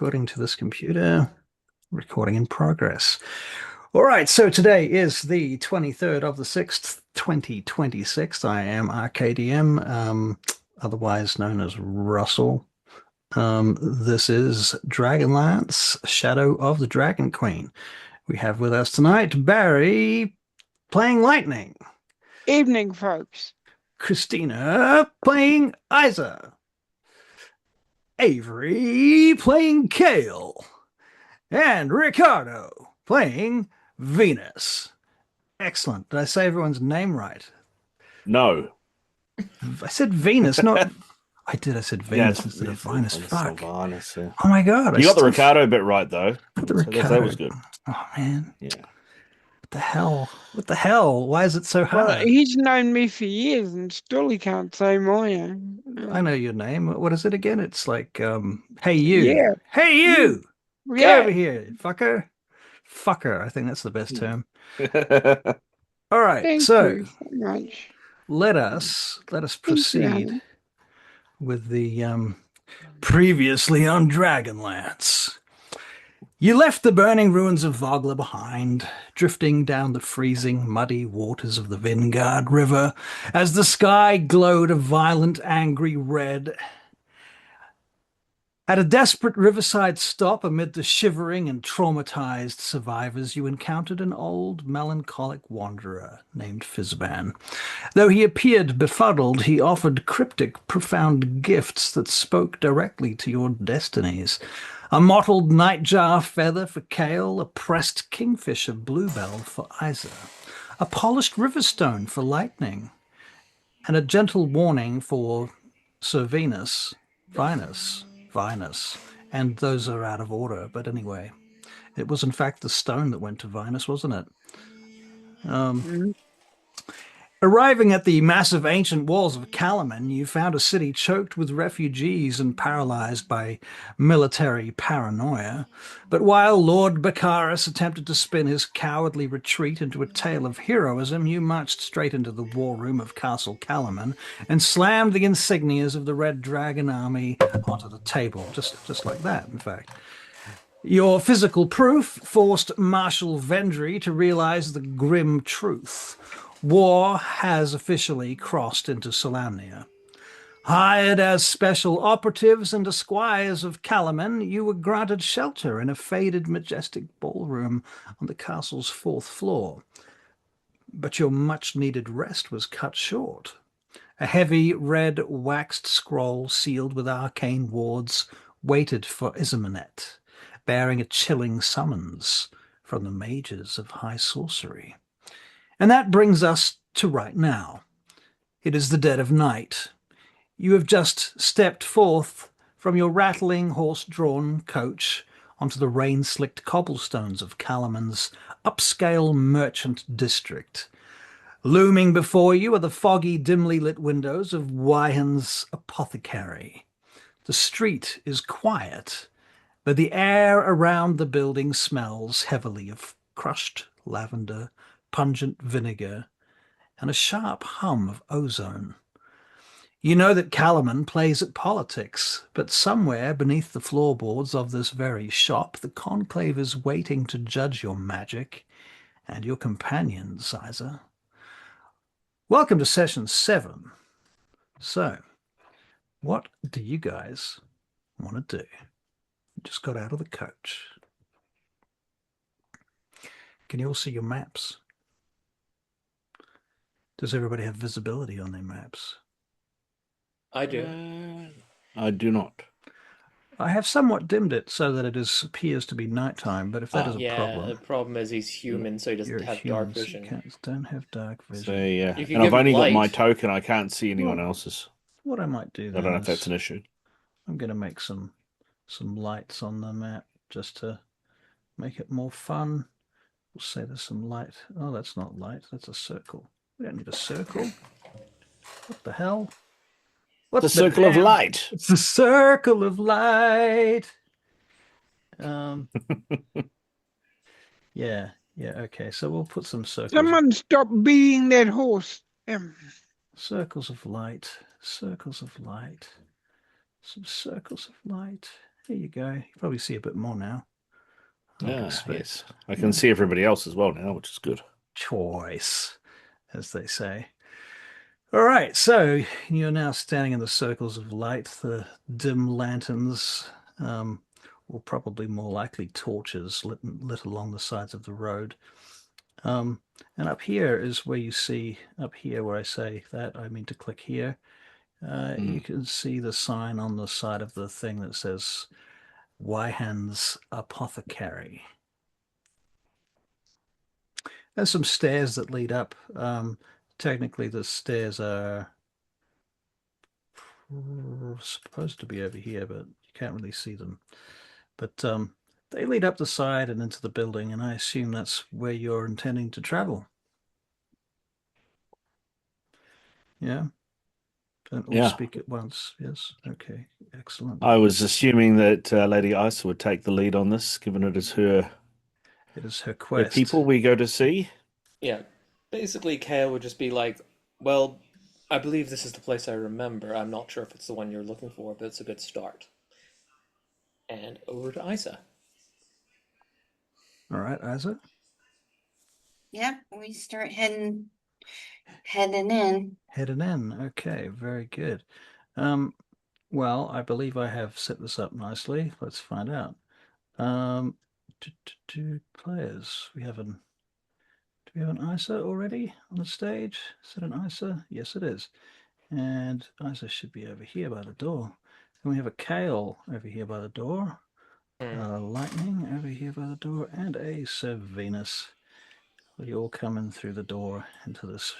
according to this computer. Recording in progress. All right, so today is the 23rd of the 6th, 2026. I am RKDM, otherwise known as Russell. This is Dragonlance, Shadow of the Dragon Queen. We have with us tonight Barry playing Lightning. Evening, folks. Christina playing Isa. Avery playing Kale. And Ricardo playing Venus. Excellent. Did I say everyone's name right? No. I said Venus, not... I did. I said Venus instead of Venus. Fuck. Venus, yeah. Oh my God. You got the Ricardo bit right, though. The Ricardo. That was good. Oh, man. Yeah. What the hell? What the hell? Why is it so hard? Well, he's known me for years and still he can't say my name. I know your name. What is it again? It's like, hey, you. Yeah. Hey, you. Yeah. Get over here, fucker. Fucker. I think that's the best term. All right. Thank so you so much. let us proceed with the previously on Dragonlance. You left the burning ruins of Vogler behind, drifting down the freezing, muddy waters of the Vingard River as the sky glowed a violent, angry red. At a desperate riverside stop amid the shivering and traumatized survivors, you encountered an old, melancholic wanderer named Fizban. Though he appeared befuddled, he offered cryptic, profound gifts that spoke directly to your destinies. A mottled nightjar feather for Kale, a pressed kingfisher bluebell for Isa, a polished riverstone for Lightning, and a gentle warning for Sir Venus, and those are out of order. But anyway, it was in fact the stone that went to Vinas, wasn't it? Arriving at the massive ancient walls of Kalaman, you found a city choked with refugees and paralyzed by military paranoia. But while Lord Baccharis attempted to spin his cowardly retreat into a tale of heroism, you marched straight into the war room of Castle Kalaman and slammed the insignias of the Red Dragon Army onto the table, just like that, in fact. Your physical proof forced Marshal Vendri to realize the grim truth. War has officially crossed into Solamnia. Hired as special operatives and esquires of Kalaman, you were granted shelter in a faded, majestic ballroom on the castle's 4th floor. But your much-needed rest was cut short. A heavy, red, waxed scroll sealed with arcane wards waited for Isamanet, bearing a chilling summons from the mages of high sorcery. And that brings us to right now. It is the dead of night. You have just stepped forth from your rattling horse-drawn coach onto the rain-slicked cobblestones of Kalaman's upscale merchant district. Looming before you are the foggy, dimly lit windows of Wyhan's apothecary. The street is quiet, but the air around the building smells heavily of crushed lavender, pungent vinegar, and a sharp hum of ozone. You know that Kalaman plays at politics, but somewhere beneath the floorboards of this very shop, the Conclave is waiting to judge your magic and your companions, Isa. Welcome to Session 7. So, what do you guys want to do? You just got out of the coach. Can you all see your maps? Does everybody have visibility on their maps? I do. I do not. I have somewhat dimmed it so that it appears to be nighttime, but if that is a problem... the problem is he's human, so he doesn't have dark vision. Cats don't have dark vision. So, yeah. You can And I've give him only got light. my token. I can't see anyone else's. What I might do I then don't know if is that's an issue. I'm going to make some lights on the map just to make it more fun. We'll say there's some light. Oh, that's not light. That's a circle. We don't need a circle. What the hell? The circle of light. It's the circle of light. Yeah, okay. So we'll put some circles. Someone stop beating that horse. Circles of light. Some circles of light. There you go. You probably see a bit more now. Yes. I can see everybody else as well now, which is good. Choice, as they say. All right, so you're now standing in the circles of light, the dim lanterns, or probably more likely torches lit along the sides of the road. And up here is where you see, up here where I say that, I mean to click here. You can see the sign on the side of the thing that says Wyhand's Apothecary. There's some stairs that lead up. Technically, the stairs are supposed to be over here, but you can't really see them. But they lead up the side and into the building, and I assume that's where you're intending to travel. Yeah? Don't all speak at once. Yes? Okay. Excellent. I was assuming that Lady Isa would take the lead on this, given it is her... It is her quest. The people we go to see? Yeah. Basically, Kale would just be like, well, I believe this is the place I remember. I'm not sure if it's the one you're looking for, but it's a good start. And over to Isa. All right, Isa? Yep, we start heading in. Heading in. Okay, very good. Well, I believe I have set this up nicely. Let's find out. Players. Do we have an Isa already on the stage? Is it an Isa? Yes, it is. And Isa should be over here by the door. And we have a Kale over here by the door. Lightning over here by the door. And a Sir Venus. We all come in through the door into this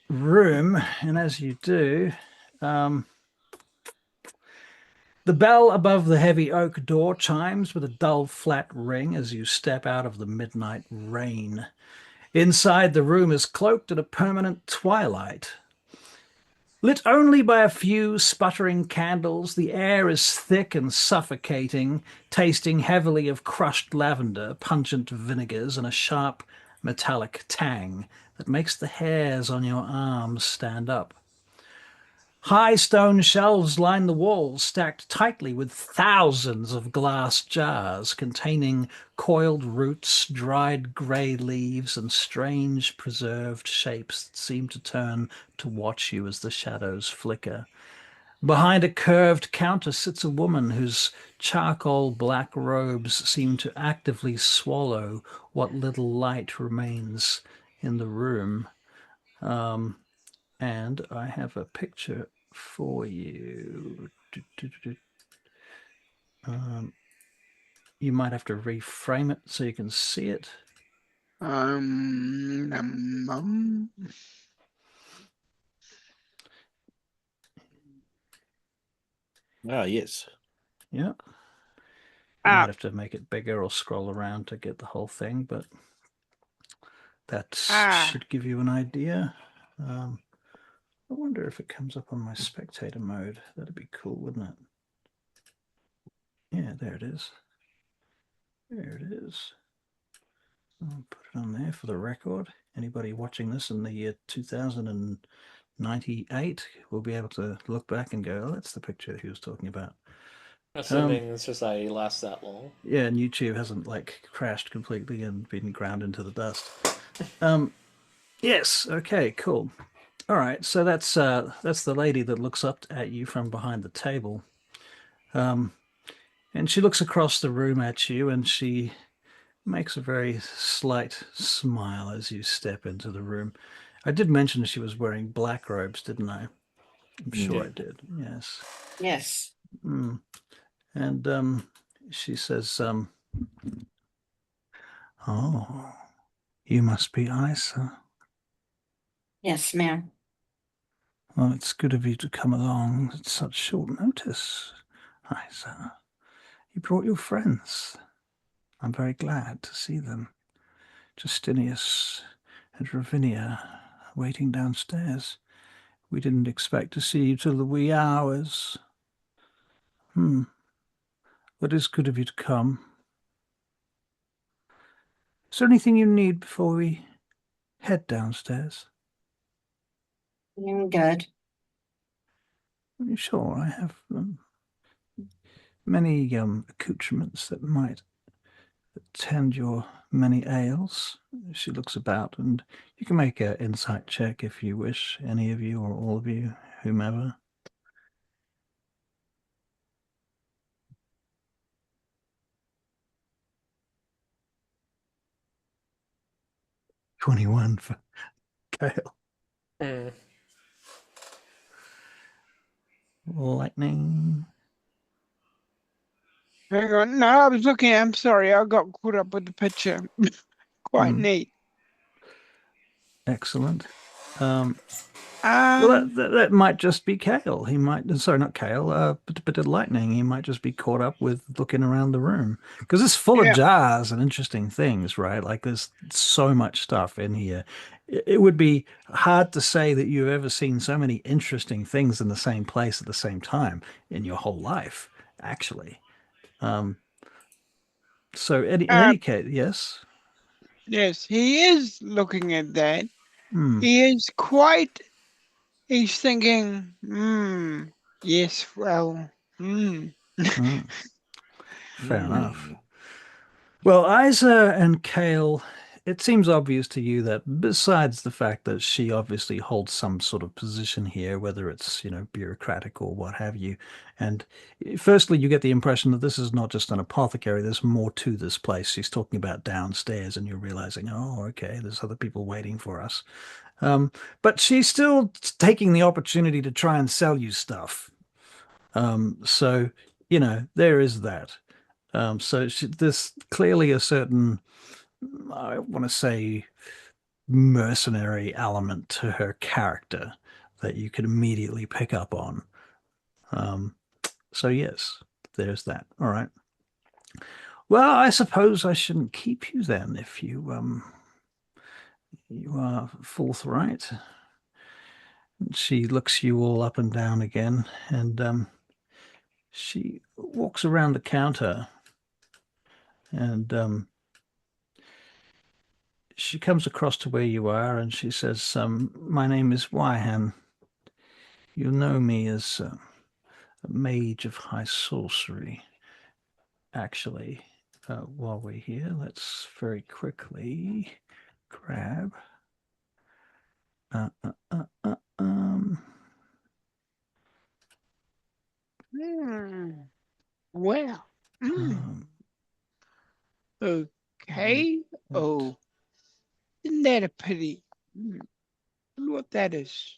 room. And as you do, the bell above the heavy oak door chimes with a dull, flat ring as you step out of the midnight rain. Inside, the room is cloaked in a permanent twilight. Lit only by a few sputtering candles, the air is thick and suffocating, tasting heavily of crushed lavender, pungent vinegars, and a sharp metallic tang that makes the hairs on your arms stand up. High stone shelves line the walls, stacked tightly with thousands of glass jars containing coiled roots, dried grey leaves, and strange preserved shapes that seem to turn to watch you as the shadows flicker. Behind a curved counter sits a woman whose charcoal black robes seem to actively swallow what little light remains in the room. And I have a picture for you. You might have to reframe it so you can see it. Yes. Yeah. You might have to make it bigger or scroll around to get the whole thing, but that should give you an idea. I wonder if it comes up on my spectator mode. That'd be cool, wouldn't it? Yeah, there it is. There it is. I'll put it on there for the record. Anybody watching this in the year 2098 will be able to look back and go, oh, that's the picture he was talking about. Assuming society lasts that long. Yeah, and YouTube hasn't like crashed completely and been ground into the dust. Yes, okay, cool. All right, so that's the lady that looks up at you from behind the table. And she looks across the room at you, and she makes a very slight smile as you step into the room. I did mention she was wearing black robes, didn't I? I'm sure I did. Yes. Yes. And she says, oh, you must be Isa. Yes, ma'am. Well, it's good of you to come along at such short notice, Isa. You brought your friends. I'm very glad to see them. Justinius and Ravinia waiting downstairs. We didn't expect to see you till the wee hours. But it's good of you to come. Is there anything you need before we head downstairs? I'm good. Are you sure? I have many accoutrements that might attend your many ails? She looks about, and you can make an insight check if you wish, any of you or all of you, whomever. $21 for Kale. Mm. Lightning. Hang on. No, I was looking. I'm sorry. I got caught up with the picture. Quite neat. Excellent. Well, that might just be Kale. He might, sorry, not Kale, but Lightning. He might just be caught up with looking around the room because it's full of Yeah. jars and interesting things, right? Like there's so much stuff in here. It would be hard to say that you've ever seen so many interesting things in the same place at the same time in your whole life, actually. So in any case, yes. Yes, he is looking at that. Hmm. He is quite. He's thinking. Yes. Well. Fair enough. Well, Isa and Kale, it seems obvious to you that besides the fact that she obviously holds some sort of position here, whether it's, bureaucratic or what have you, and firstly, you get the impression that this is not just an apothecary, there's more to this place. She's talking about downstairs, and you're realizing, oh, okay, there's other people waiting for us. But she's still taking the opportunity to try and sell you stuff. So, there is that. So there's clearly a certain, I want to say, mercenary element to her character that you can immediately pick up on. So yes, there's that. All right. Well, I suppose I shouldn't keep you then if you are forthright. She looks you all up and down again, and she walks around the counter and she comes across to where you are and she says, my name is Wyhan. You know me as a mage of high sorcery. Actually, while we're here, let's very quickly grab. Well. Okay. Oh, isn't that a pity? Wonder what that is.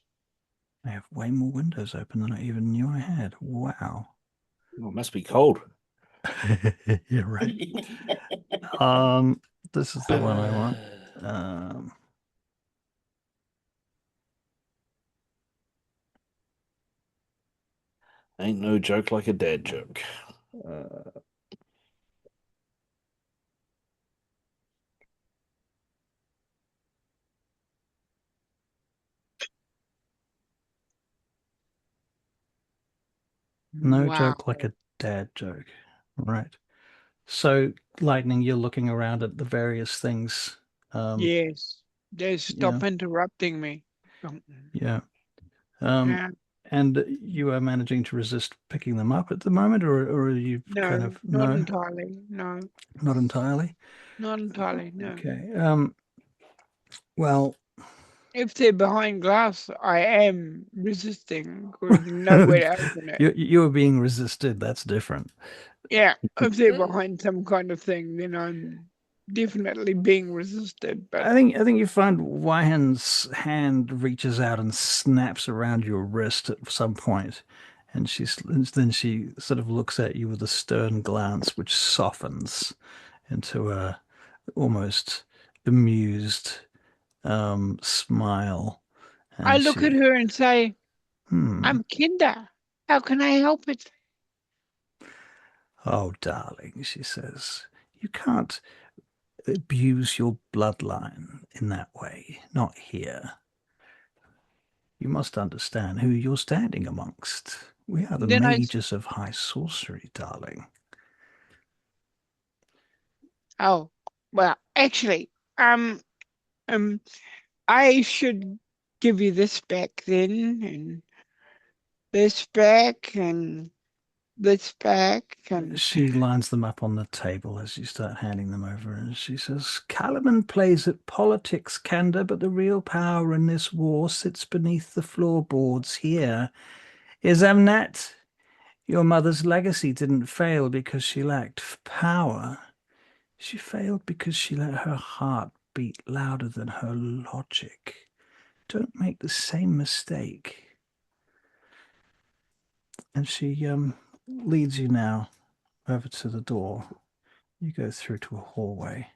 I have way more windows open than I even knew I had. Wow. Oh, it must be cold. Yeah, right. This is the one I want. Ain't no joke like a dad joke. No Wow. joke like a dad joke. Right. So, Lightning, you're looking around at the various things. Yes. Just stop interrupting me. Yeah. Yeah. And you are managing to resist picking them up at the moment, or are you kind No, of not entirely. No, not entirely? not entirely. No. Okay. Well, If they're behind glass, I am resisting because there's no way to open it. you are being resisted. That's different. Yeah, if they're behind some kind of thing, then I'm definitely being resisted. But I think you find Wyhan's hand reaches out and snaps around your wrist at some point, and then she sort of looks at you with a stern glance, which softens into a almost amused smile. And I look at her and say, "Hmm. I'm Kinder. How can I help it? Oh, darling," she says, "you can't abuse your bloodline in that way. Not here. You must understand who you're standing amongst. We are the Then mages of high sorcery, darling." oh, well, actually, I should give you this back then, and this back, and this back and She lines them up on the table as you start handing them over, and she says, Kalaman plays at politics, Kanda, but the real power in this war sits beneath the floorboards here. Is Amnat? Your mother's legacy didn't fail because she lacked power. She failed because she let her heart beat louder than her logic. Don't make the same mistake. And she leads you now over to the door. You go through to a hallway.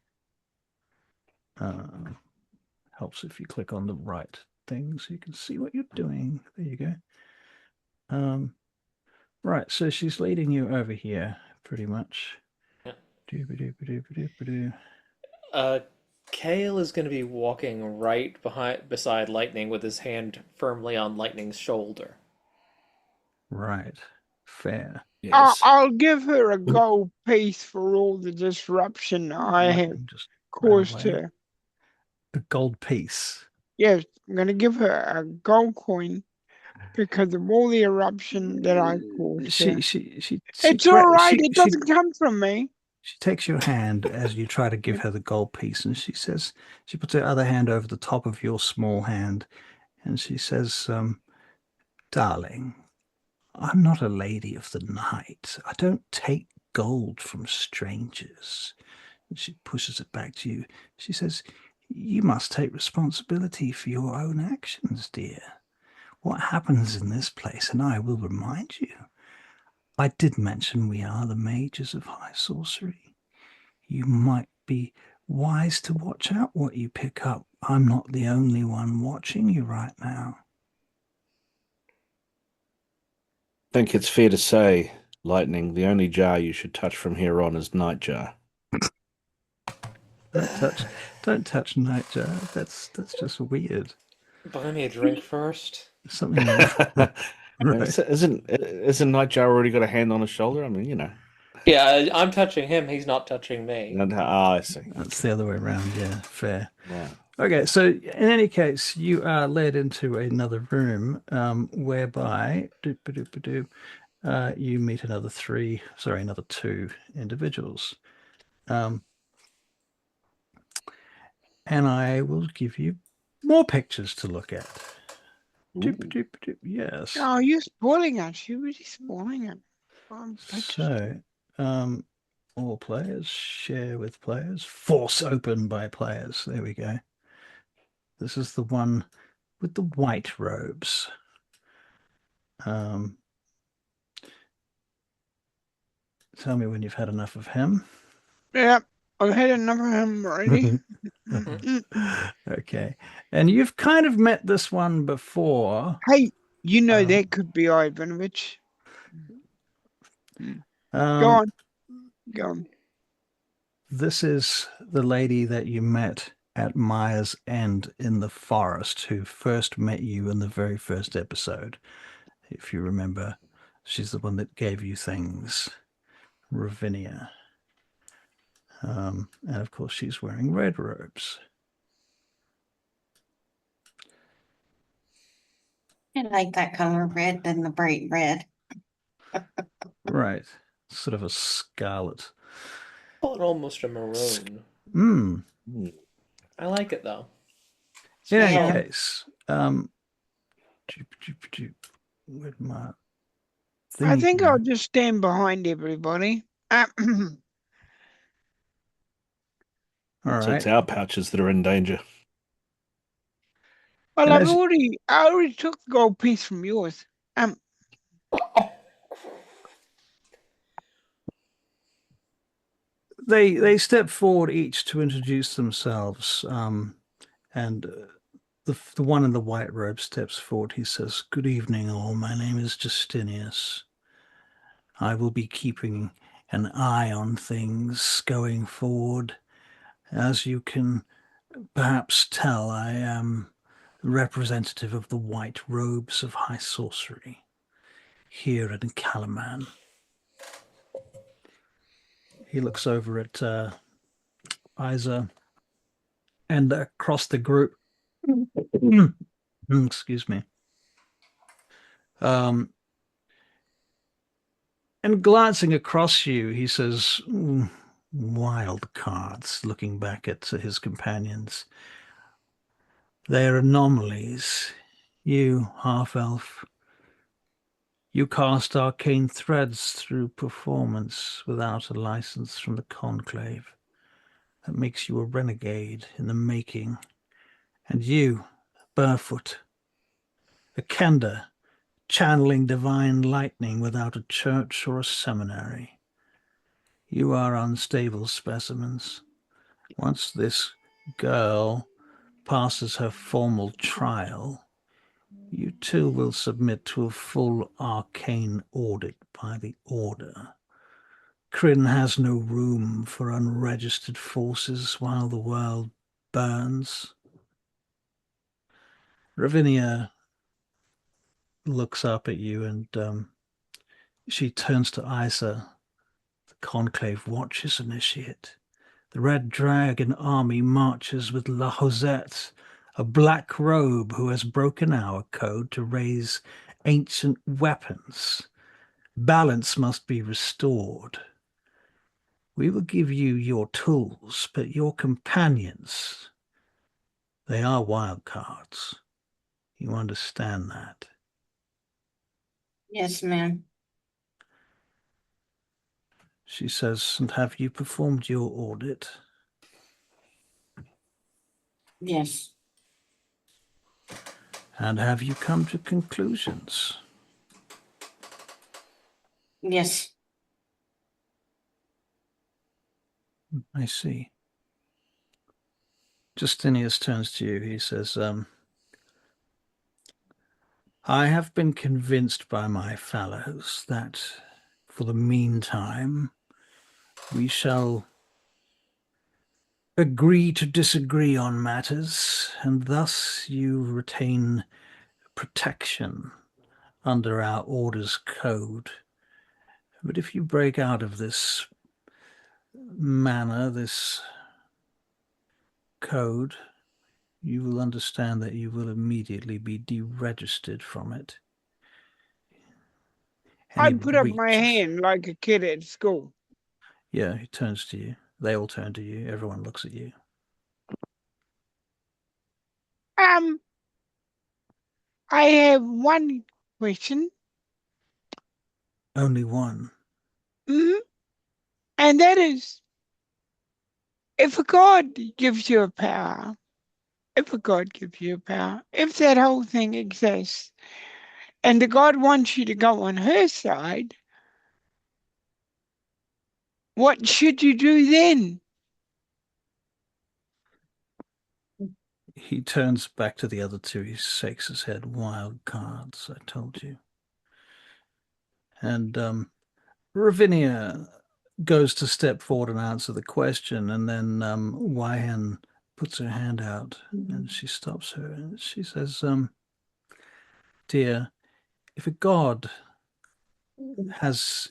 Helps if you click on the right thing so you can see what you're doing. There you go. Right, so she's leading you over here, pretty much. Yeah. Kale is going to be walking right beside Lightning with his hand firmly on Lightning's shoulder. Right, fair. Yes. I'll give her a gold piece for all the disruption I have Lightning just caused ran away. her. A gold piece. Yes, I'm going to give her a gold coin because of all the eruption that I caused her. It's all right. It doesn't come from me. She takes your hand as you try to give her the gold piece, and she says, she puts her other hand over the top of your small hand, and she says, darling, I'm not a lady of the night. I don't take gold from strangers. And she pushes it back to you. She says, you must take responsibility for your own actions, dear. What happens in this place, and I will remind you. I did mention we are the mages of high sorcery. You might be wise to watch out what you pick up. I'm not the only one watching you right now. I think it's fair to say, Lightning, the only jar you should touch from here on is Nightjar. Don't touch Nightjar. That's just weird. Buy me a drink first. Something right. Isn't Nightjar already got a hand on his shoulder? I mean, you know. Yeah, I'm touching him. He's not touching me. I see. That's the other way around. Yeah, fair. Right. Okay, so in any case, you are led into another room whereby you meet another two individuals. And I will give you more pictures to look at. Yes. Oh, you're spoiling us. You're really spoiling it. So, all players share with players, force open by players. There we go. This is the one with the white robes. Tell me when you've had enough of him. Yeah, I've had enough of him already. Okay. And you've kind of met this one before. Hey, you know that could be Ivanovich. Go on. This is the lady that you met at Maya's End in the forest, who first met you in the very first episode. If you remember, she's the one that gave you things, Ravinia. And of course, she's wearing red robes. I like that color red than the bright red. Right. Sort of a scarlet. Call it almost a maroon. I like it though. In any case, with my I think I'll just stand behind everybody. All So right. it's our pouches that are in danger. Well, I already took the gold piece from yours. They step forward each to introduce themselves, and the one in the white robe steps forward. He says, "Good evening, all. My name is Justinius. I will be keeping an eye on things going forward. As you can perhaps tell, I am the representative of the white robes of high sorcery here in Kalaman." He looks over at Isa and across the group. Excuse me. And glancing across you, he says, wild cards, looking back at his companions. They are anomalies. You, half-elf, you cast arcane threads through performance without a license from the Conclave. That makes you a renegade in the making. And you, barefoot, a kender, channeling divine lightning without a church or a seminary. You are unstable specimens. Once this girl passes her formal trial, you too will submit to a full arcane audit by the Order. Kryn has no room for unregistered forces while the world burns. Ravinia looks up at you and she turns to Isa. The Conclave watches, Initiate. The Red Dragon army marches with La Hosette, a black robe who has broken our code to raise ancient weapons. Balance must be restored. We will give you your tools, but your companions, they are wild cards. You understand that? Yes, ma'am. She says, and have you performed your audit? Yes. And have you come to conclusions? Yes. I see. Justinius turns to you. He says, I have been convinced by my fellows that for the meantime, we shall agree to disagree on matters, and thus you retain protection under our Order's code. But if you break out of this manner, this code, you will understand that you will immediately be deregistered from it. I put up my hand like a kid at school. Yeah, he turns to you. They all turn to you. Everyone looks at you. I have one question. Only one. Mm-hmm. And that is, if a god gives you a power, if that whole thing exists, and the god wants you to go on her side, what should you do then? He turns back to the other two. He shakes his head. Wild cards, I told you. And Ravinia goes to step forward and answer the question, and then Wyhan puts her hand out and she stops her and she says, dear, if a god has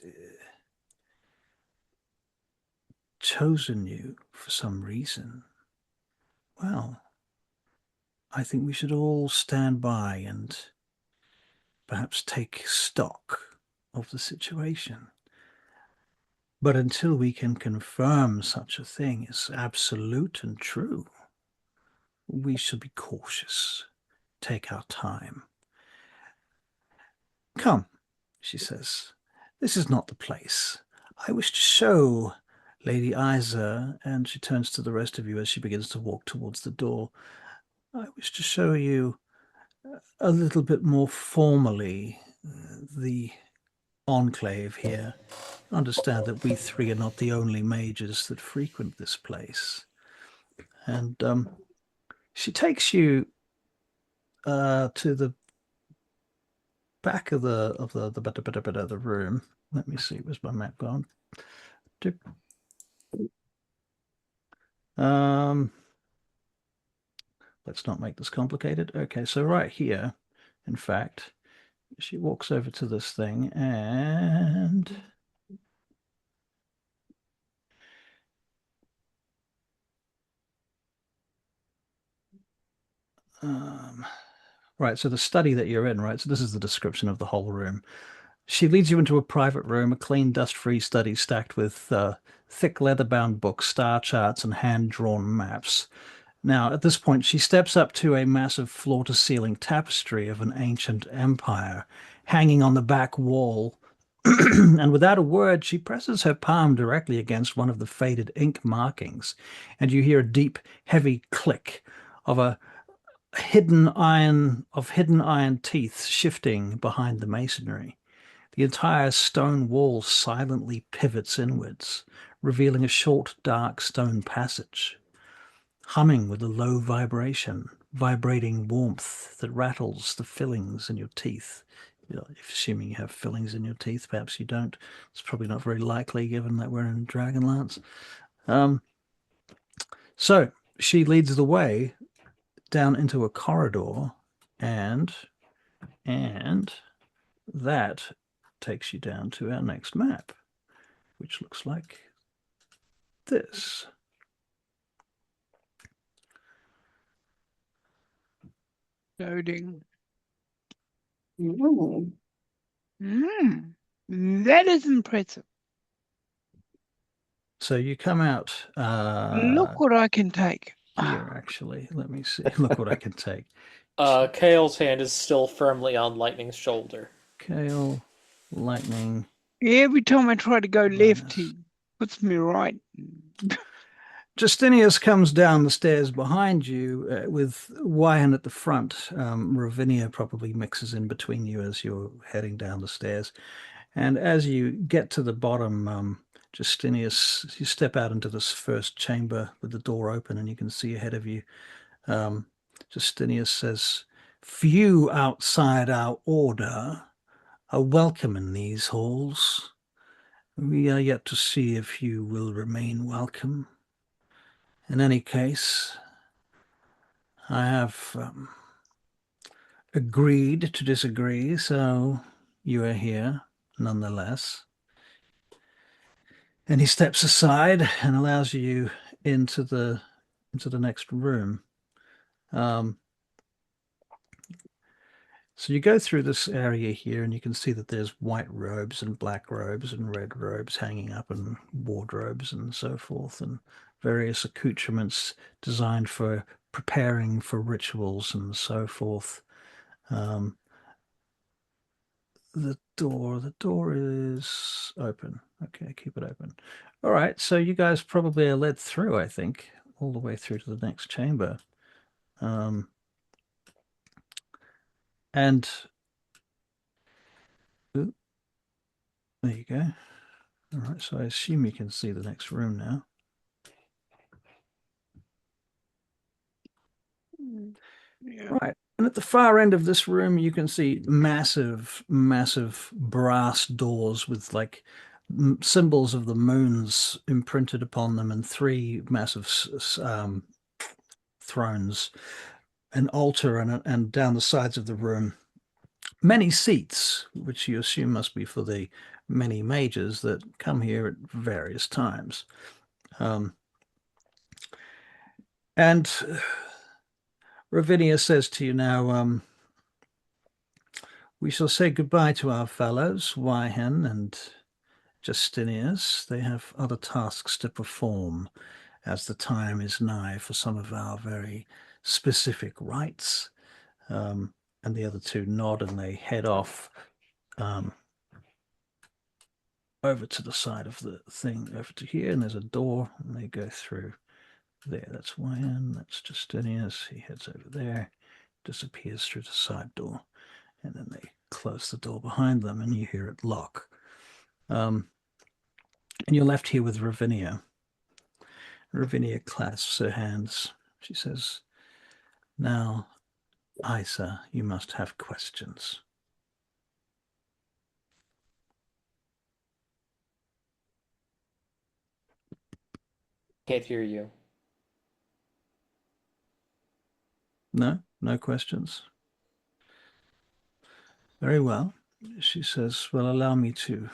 chosen you for some reason, well, I think we should all stand by and perhaps take stock of the situation. But until we can confirm such a thing is absolute and true, we should be cautious, take our time. Come, she says, this is not the place. I wish to show Lady Isa, and she turns to the rest of you as she begins to walk towards the door. I wish to show you a little bit more formally the enclave here. Understand that we three are not the only mages that frequent this place. And she takes you to the back of the room. Let me see, where's my map gone? Let's not make this complicated. Okay, so right here, in fact, she walks over to this thing and right, so the study that you're in, right? So this is the description of the whole room. She leads you into a private room, a clean, dust-free study stacked with thick leather-bound books, star charts, and hand-drawn maps. Now, at this point, she steps up to a massive floor-to-ceiling tapestry of an ancient empire hanging on the back wall, and without a word, she presses her palm directly against one of the faded ink markings, and you hear a deep, heavy click of a hidden iron teeth shifting behind the masonry. The entire stone wall silently pivots inwards, revealing a short, dark stone passage, humming with a low vibration, vibrating warmth that rattles the fillings in your teeth. Assuming you have fillings in your teeth, perhaps you don't. It's probably not very likely given that we're in Dragonlance. So she leads the way down into a corridor, and that takes you down to our next map, which looks like this. Loading. Ooh. That is impressive. So you come out Look what I can take. here, actually. Let me see. Look what I can take. Kale's hand is still firmly on Lightning's shoulder. Kale, Lightning. Every time I try to go left, Minus. he puts me right. Justinius comes down the stairs behind you with Wyan at the front. Ravinia probably mixes in between you as you're heading down the stairs. And as you get to the bottom, Justinius, you step out into this first chamber with the door open and you can see ahead of you. Justinius says, "Few outside our order are welcome in these halls. We are yet to see if you will remain welcome. In any case, I have agreed to disagree, so you are here nonetheless." And he steps aside and allows you into the next room. So you go through this area here, and you can see that there's white robes and black robes and red robes hanging up, and wardrobes and so forth, and various accoutrements designed for preparing for rituals and so forth. The door is open. Okay, keep it open. All right, so you guys probably are led through, I think, all the way through to the next chamber. And ooh, there you go. All right, so I assume you can see the next room now. Yeah. Right. And at the far end of this room, you can see massive, massive brass doors with like symbols of the moons imprinted upon them, and three massive thrones, an altar, and down the sides of the room, many seats, which you assume must be for the many mages that come here at various times. And Ravinia says to you now, "We shall say goodbye to our fellows, Wyhen and Justinius. They have other tasks to perform, as the time is nigh for some of our very specific rites." And the other two nod and they head off over to the side of the thing, over to here, and there's a door, and they go through there. That's Wyhan, that's Justinius. He heads over there, disappears through the side door, and then they close the door behind them, and you hear it lock. And you're left here with Ravinia. Ravinia clasps her hands. She says, "Now, Isa, you must have questions." Can't hear you. No? No questions? Very well. She says, "Well, allow me to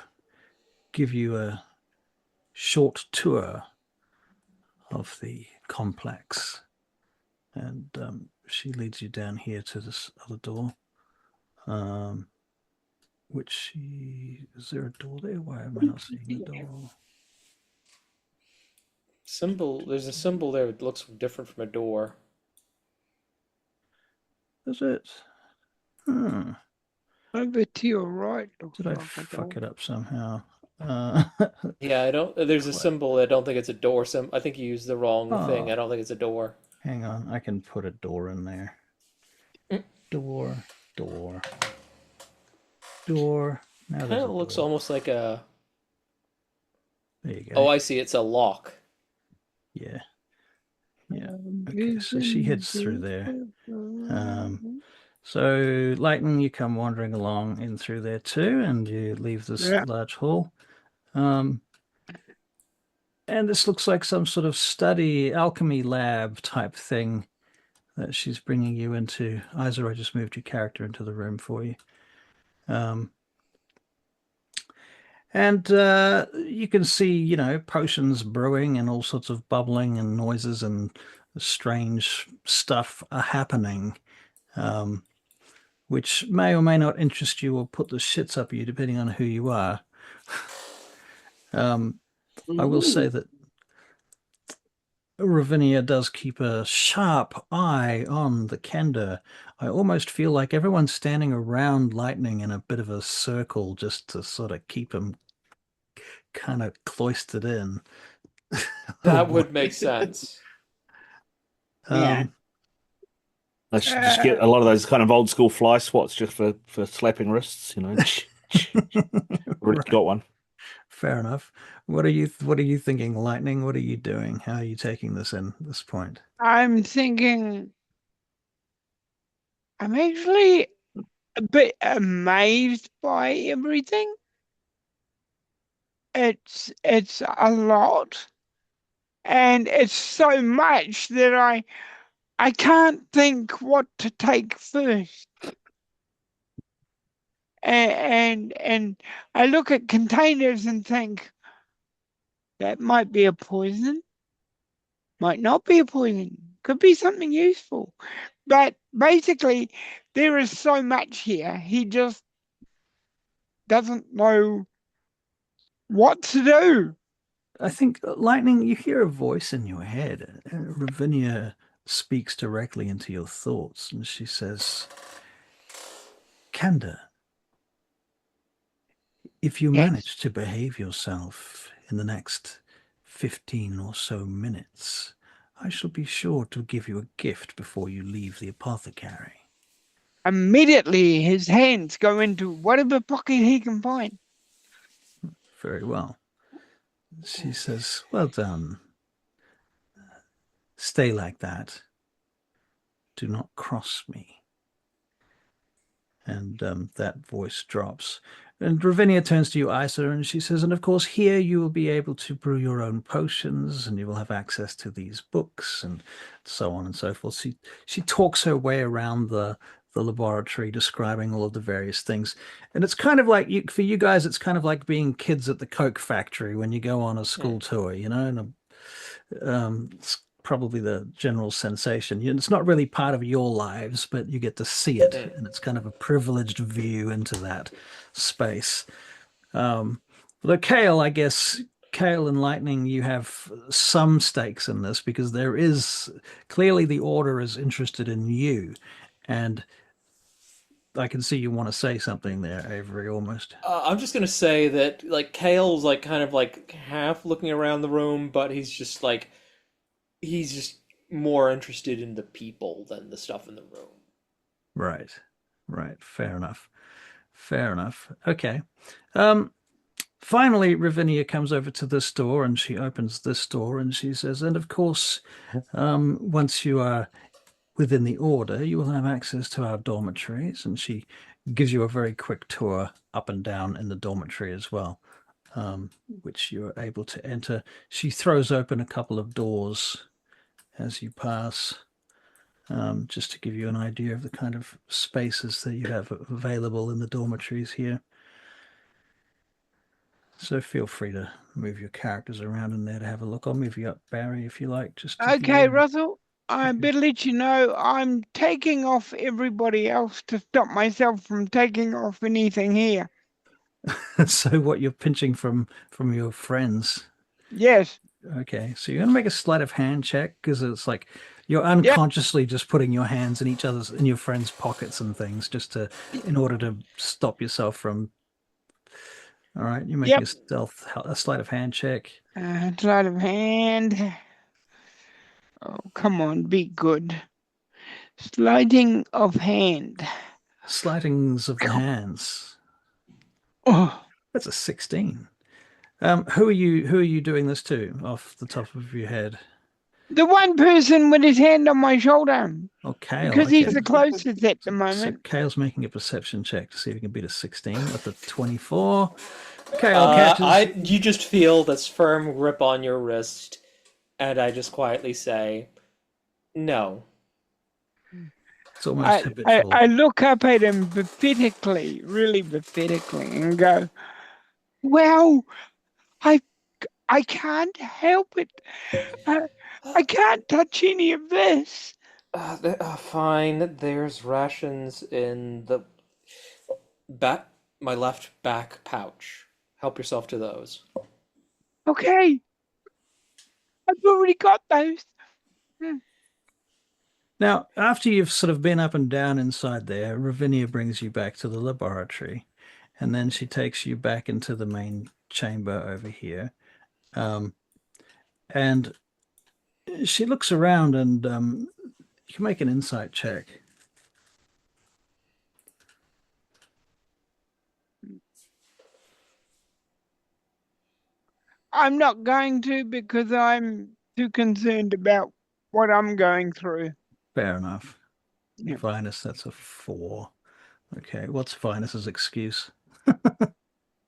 give you a short tour of the complex." And she leads you down here to this other door. is there a door there? Why am I not seeing the door? There's a symbol there that looks different from a door. Is it? Hmm. Over to your right. looks Did I like a fuck door. it up somehow? Yeah, I don't. There's a symbol. I don't think it's a door. I think you used the wrong thing. Oh, I don't think it's a door. hang on. I can put a door in there. Door, door, door. Now Kind there's a of looks door. almost like a. There you go. Oh, I see. It's a lock. Yeah. Yeah. Okay, so she heads through there. So Lightning, you come wandering along in through there too, and you leave this Yeah. large hall. And this looks like some sort of study, alchemy lab type thing that she's bringing you into. Isa, I just moved your character into the room for you. And you can see, potions brewing and all sorts of bubbling and noises and strange stuff are happening, which may or may not interest you or put the shits up you, depending on who you are. I will say that Ravinia does keep a sharp eye on the Kender. I almost feel like everyone's standing around Lightning in a bit of a circle just to sort of keep him kind of cloistered in. That would make sense. Yeah. I should just get a lot of those kind of old school fly swats just for slapping wrists, Already Right. got one. Fair enough. What are you thinking, Lightning? What are you doing? How are you taking this in at this point? I'm thinking I'm actually a bit amazed by everything. It's a lot, and it's so much that I can't think what to take first. And I look at containers and think that might be a poison, might not be a poison, could be something useful. But basically, there is so much here. He just doesn't know what to do. I think, Lightning, you hear a voice in your head. Ravinia speaks directly into your thoughts, and she says, Kanda, if you Yes. manage to behave yourself in the next 15 or so minutes, I shall be sure to give you a gift before you leave the apothecary. Immediately, his hands go into whatever pocket he can find. Very well. She says, well done. Stay like that. Do not cross me. And that voice drops. And Ravinia turns to you, Isa, and she says, and of course, here you will be able to brew your own potions, and you will have access to these books, and so on and so forth. She talks her way around the laboratory, describing all of the various things. And it's kind of like, for you guys, it's kind of like being kids at the Coke factory when you go on a school tour, and it's probably the general sensation. It's not really part of your lives, but you get to see it, and it's kind of a privileged view into that space. Although Kale, I guess, Kale and Lightning, you have some stakes in this because there is clearly the Order is interested in you, and I can see you want to say something there, Avery, almost. I'm just gonna say that Kale's kind of half looking around the room, but he's just more interested in the people than the stuff in the room. Right. Fair enough. Okay. Finally, Ravinia comes over to this door and she opens this door and she says, and of course, once you are within the Order, you will have access to our dormitories. And she gives you a very quick tour up and down in the dormitory as well, which you're able to enter. She throws open a couple of doors as you pass, just to give you an idea of the kind of spaces that you have available in the dormitories here. So feel free to move your characters around in there to have a look. I'll move you up, Barry, if you like. Okay, Russell, I better let you know I'm taking off everybody else to stop myself from taking off anything here. So what you're pinching from your friends. Yes. Okay, so you're gonna make a sleight of hand check because it's like you're Yep. unconsciously just putting your hands in your friends' pockets and things just in order to stop yourself from. All right, you're making Yep. a sleight of hand check. Sleight of hand. Oh, come on, be good. Sleighting of hand. Slightings of the hands. Oh, That's a 16. Who are you doing this to off the top of your head? the one person with his hand on my shoulder. Oh, Kale. Because Okay. he's the closest at the So moment. Kale's making a perception check to see if he can beat a 16 with a 24. Kale catches. You just feel this firm grip on your wrist, and I just quietly say, "No." It's almost I habitual. look up at him pathetically, really pathetically, and go, "Well, I can't help it. I can't touch any of this." Fine. There's rations in the my left back pouch. Help yourself to those. Okay, I've already got those. Now, after you've sort of been up and down inside there, Ravinia brings you back to the laboratory, and then she takes you back into the main chamber over here. And she looks around, and you can make an insight check. I'm not going to because I'm too concerned about what I'm going through. Fair enough. Yeah. Vinus, that's a 4. Okay, what's Vinus's excuse?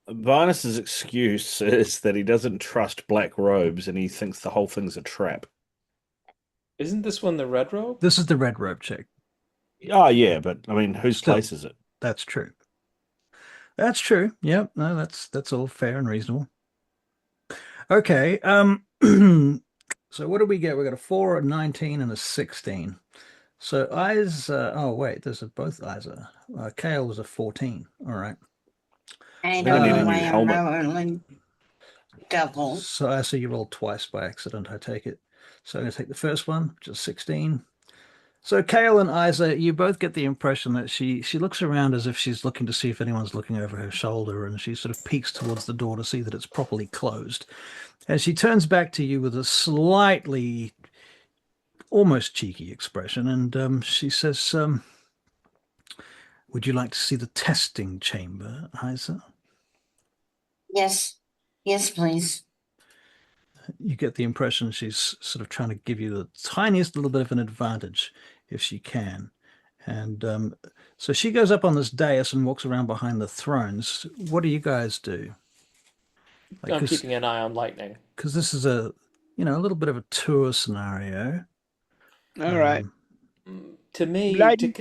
Vinus's excuse is that he doesn't trust black robes and he thinks the whole thing's a trap. Isn't this one the red robe? This is the red robe check. Oh, yeah, but I mean, whose Still. place is it? That's true. That's true. Yep. No, that's all fair and reasonable. Okay. So what do we get? We got a 4, a 19, and a 16. So eyes. Oh wait, there's both eyes. Kale was a 14. All right. I They're gonna don't need a know new why I'm helmet. rolling double. So I see you rolled twice by accident. I take it. So I'm gonna take the first one, which is 16. So Kale and Isa, you both get the impression that she looks around as if she's looking to see if anyone's looking over her shoulder, and she sort of peeks towards the door to see that it's properly closed. And she turns back to you with a slightly, almost cheeky expression, and she says, "Would you like to see the testing chamber, Isa?" Yes. Yes, please. You get the impression she's sort of trying to give you the tiniest little bit of an advantage if she can. And so she goes up on this dais and walks around behind the thrones. What do you guys do? I'm keeping an eye on Lightning. Because this is a little bit of a tour scenario. All right. To me, Lightning.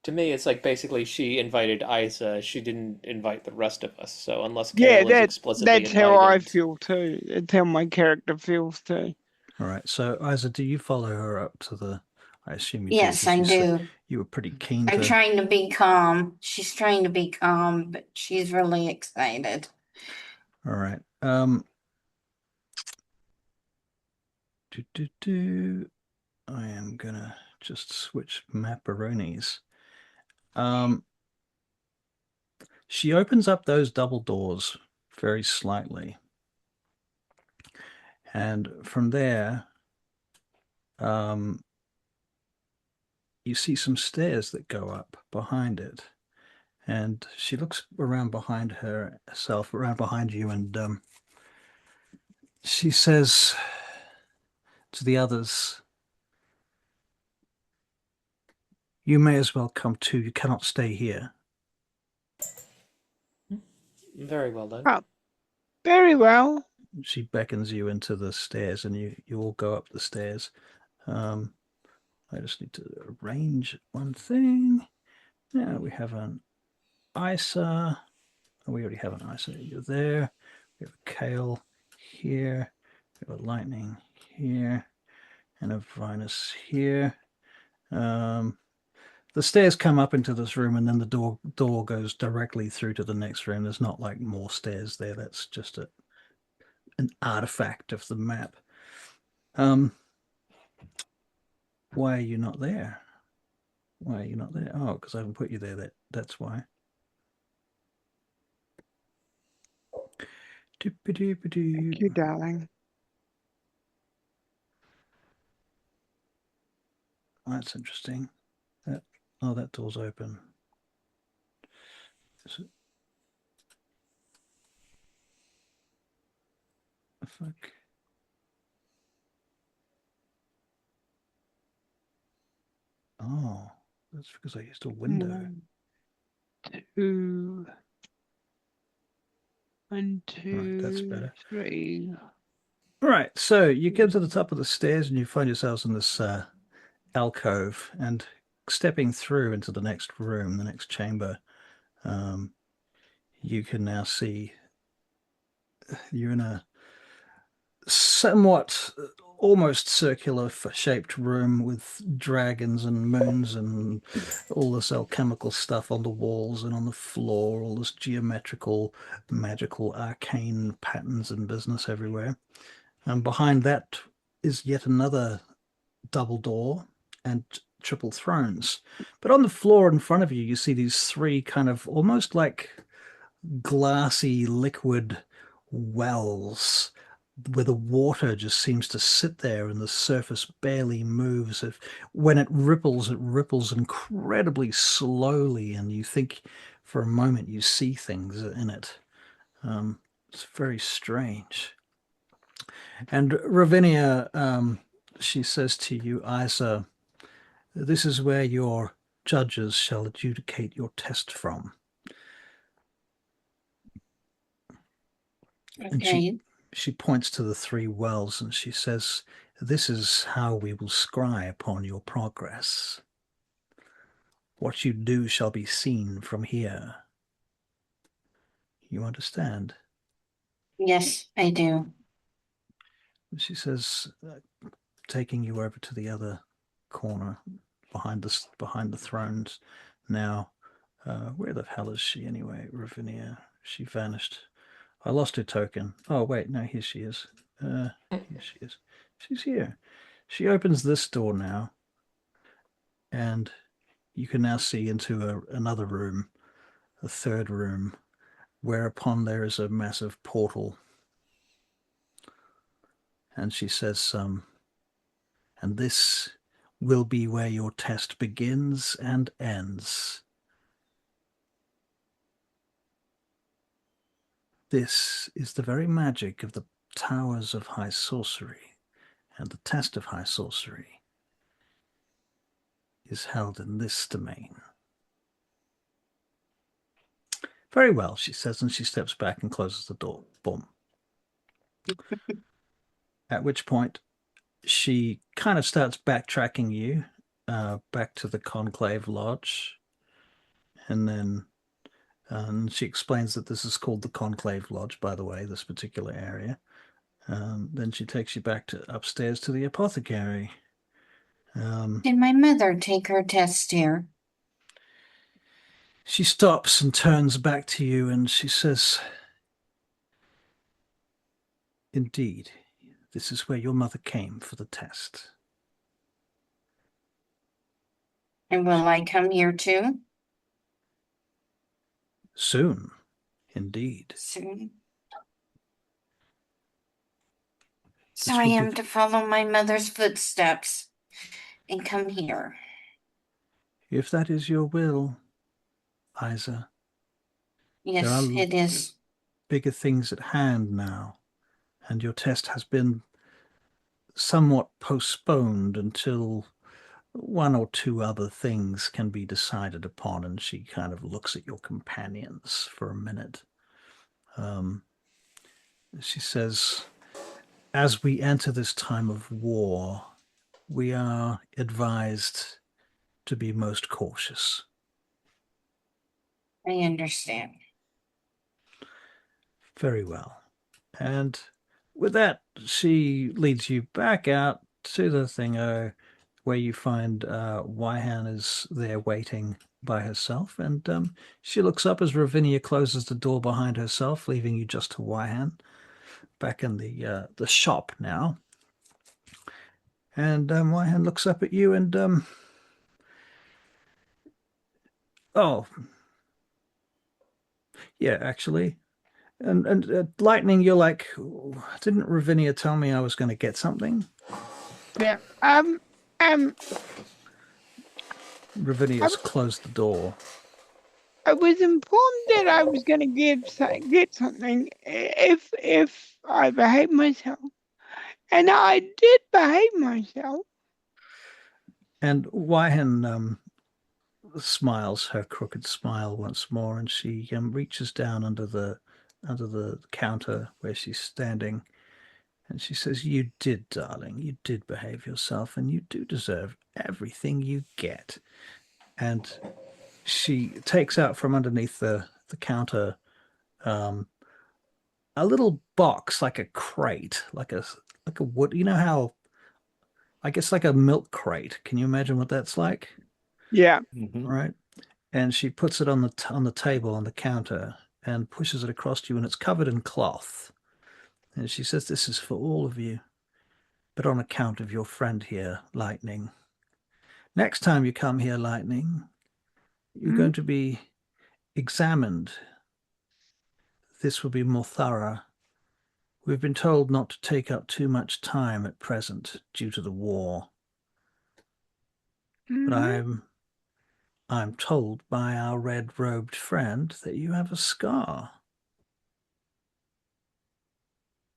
to me, it's like basically she invited Isa. She didn't invite the rest of us. So unless Kale is explicitly that's how I invited, feel too. That's how my character feels too. All right. So Isa, do you follow her up to the? I assume you Yes, do. 'Cause I you said do. you were pretty keen I'm to. trying to be calm. She's trying to be calm, but she's really excited. All right. I am gonna just switch macaronis. She opens up those double doors very slightly, and from there, you see some stairs that go up behind it. And she looks around behind herself, around behind you, and she says to the others, "You may as well come too. You cannot stay here." very well then. Oh, very well. She beckons you into the stairs, and you all go up the stairs. I just need to arrange one thing. Yeah, we have an Isa. Oh, we already have an Isa. You're there. We have a Kale here. We have a Lightning here. And a Vinus here. The stairs come up into this room, and then the door goes directly through to the next room. There's not like more stairs there. That's just an artifact of the map. Why are you not there? Why are you not there? Oh, because I haven't put you there. That's why. Thank you, darling. Oh, that's interesting. That door's open. Is it? Fuck. Oh, that's because I used a window. 1, 2, 1, 2, Right, that's better. 3. All right, so you get to the top of the stairs and you find yourselves in this alcove, and stepping through into the next room, the next chamber, you can now see you're in a somewhat almost circular shaped room with dragons and moons and all this alchemical stuff on the walls and on the floor, all this geometrical, magical, arcane patterns and business everywhere. And behind that is yet another double door and triple thrones. But on the floor in front of you, you see these three kind of almost like glassy liquid wells where the water just seems to sit there and the surface barely moves. When it ripples incredibly slowly, and you think for a moment you see things in it. It's very strange. And Ravinia, she says to you, Isa, this is where your judges shall adjudicate your test from. Okay. And she points to the three wells and she says, this is how we will scry upon your progress. What you do shall be seen from here. You understand? Yes, I do. She says, taking you over to the other corner behind the thrones. Now, where the hell is she anyway, Ravinia? She vanished. I lost her token. Oh, wait, no, here she is. Here she is. She's here. She opens this door now, and you can now see into another room, a third room, whereupon there is a massive portal. And she says, and this will be where your test begins and ends. This is the very magic of the towers of high sorcery, and the test of high sorcery is held in this domain. Very well, she says, and she steps back and closes the door. Boom. At which point, she kind of starts backtracking you back to the Conclave Lodge. And then she explains that this is called the Conclave Lodge, by the way, this particular area. Then she takes you back to upstairs to the apothecary. Did my mother take her test here? She stops and turns back to you and she says, indeed, this is where your mother came for the test. And will I come here too? Soon, indeed. Soon. So I am to follow my mother's footsteps and come here. If that is your will, Isa. Yes, it is. Bigger things at hand now, and your test has been somewhat postponed until one or two other things can be decided upon. And she kind of looks at your companions for a minute. She says, as we enter this time of war, we are advised to be most cautious. I understand. Very well. And with that, she leads you back out to the thingo, where you find Wyhan is there waiting by herself, and she looks up as Ravinia closes the door behind herself, leaving you just to Wyhan, back in the shop now. And Wyhan looks up at you and oh, yeah, actually. And Lightning, you're like, didn't Ravinia tell me I was going to get something? Yeah. Ravinia's closed the door. I was informed that I was going to get something if I behaved myself, and I did behave myself. And Wyhan smiles her crooked smile once more, and she reaches down under the counter where she's standing, and she says, "You did, darling. You did behave yourself, and you do deserve everything you get." And she takes out from underneath the counter a little box, like a crate, like a wood. You know how, I guess, like a milk crate. Can you imagine what that's like? Yeah. Right. And she puts it on the table on the counter and pushes it across to you, and it's covered in cloth. And she says, "This is for all of you, but on account of your friend here, Lightning. Next time you come here, Lightning, you're going to be examined. This will be more thorough. We've been told not to take up too much time at present due to the war. But I'm told by our red-robed friend that you have a scar."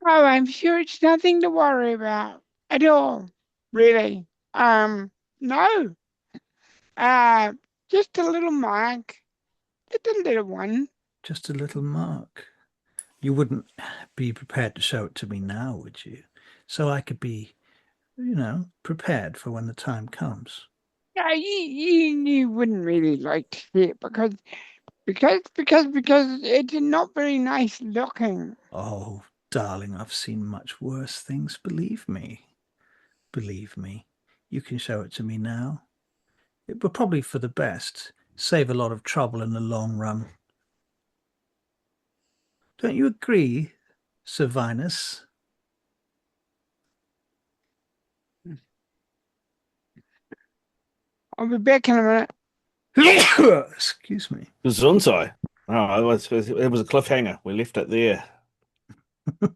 Oh, I'm sure it's nothing to worry about at all, really. No. Just a little mark, just a little one. Just a little mark. You wouldn't be prepared to show it to me now, would you? So I could be, prepared for when the time comes. Yeah, you wouldn't really like to see it because it's not very nice looking. Oh, darling, I've seen much worse things, believe me. Believe me. You can show it to me now. It will probably for the best. Save a lot of trouble in the long run. Don't you agree, Sir Vinas? I'll be back in a minute. Excuse me. Gesundheit. Oh, it was a cliffhanger. We left it there. Do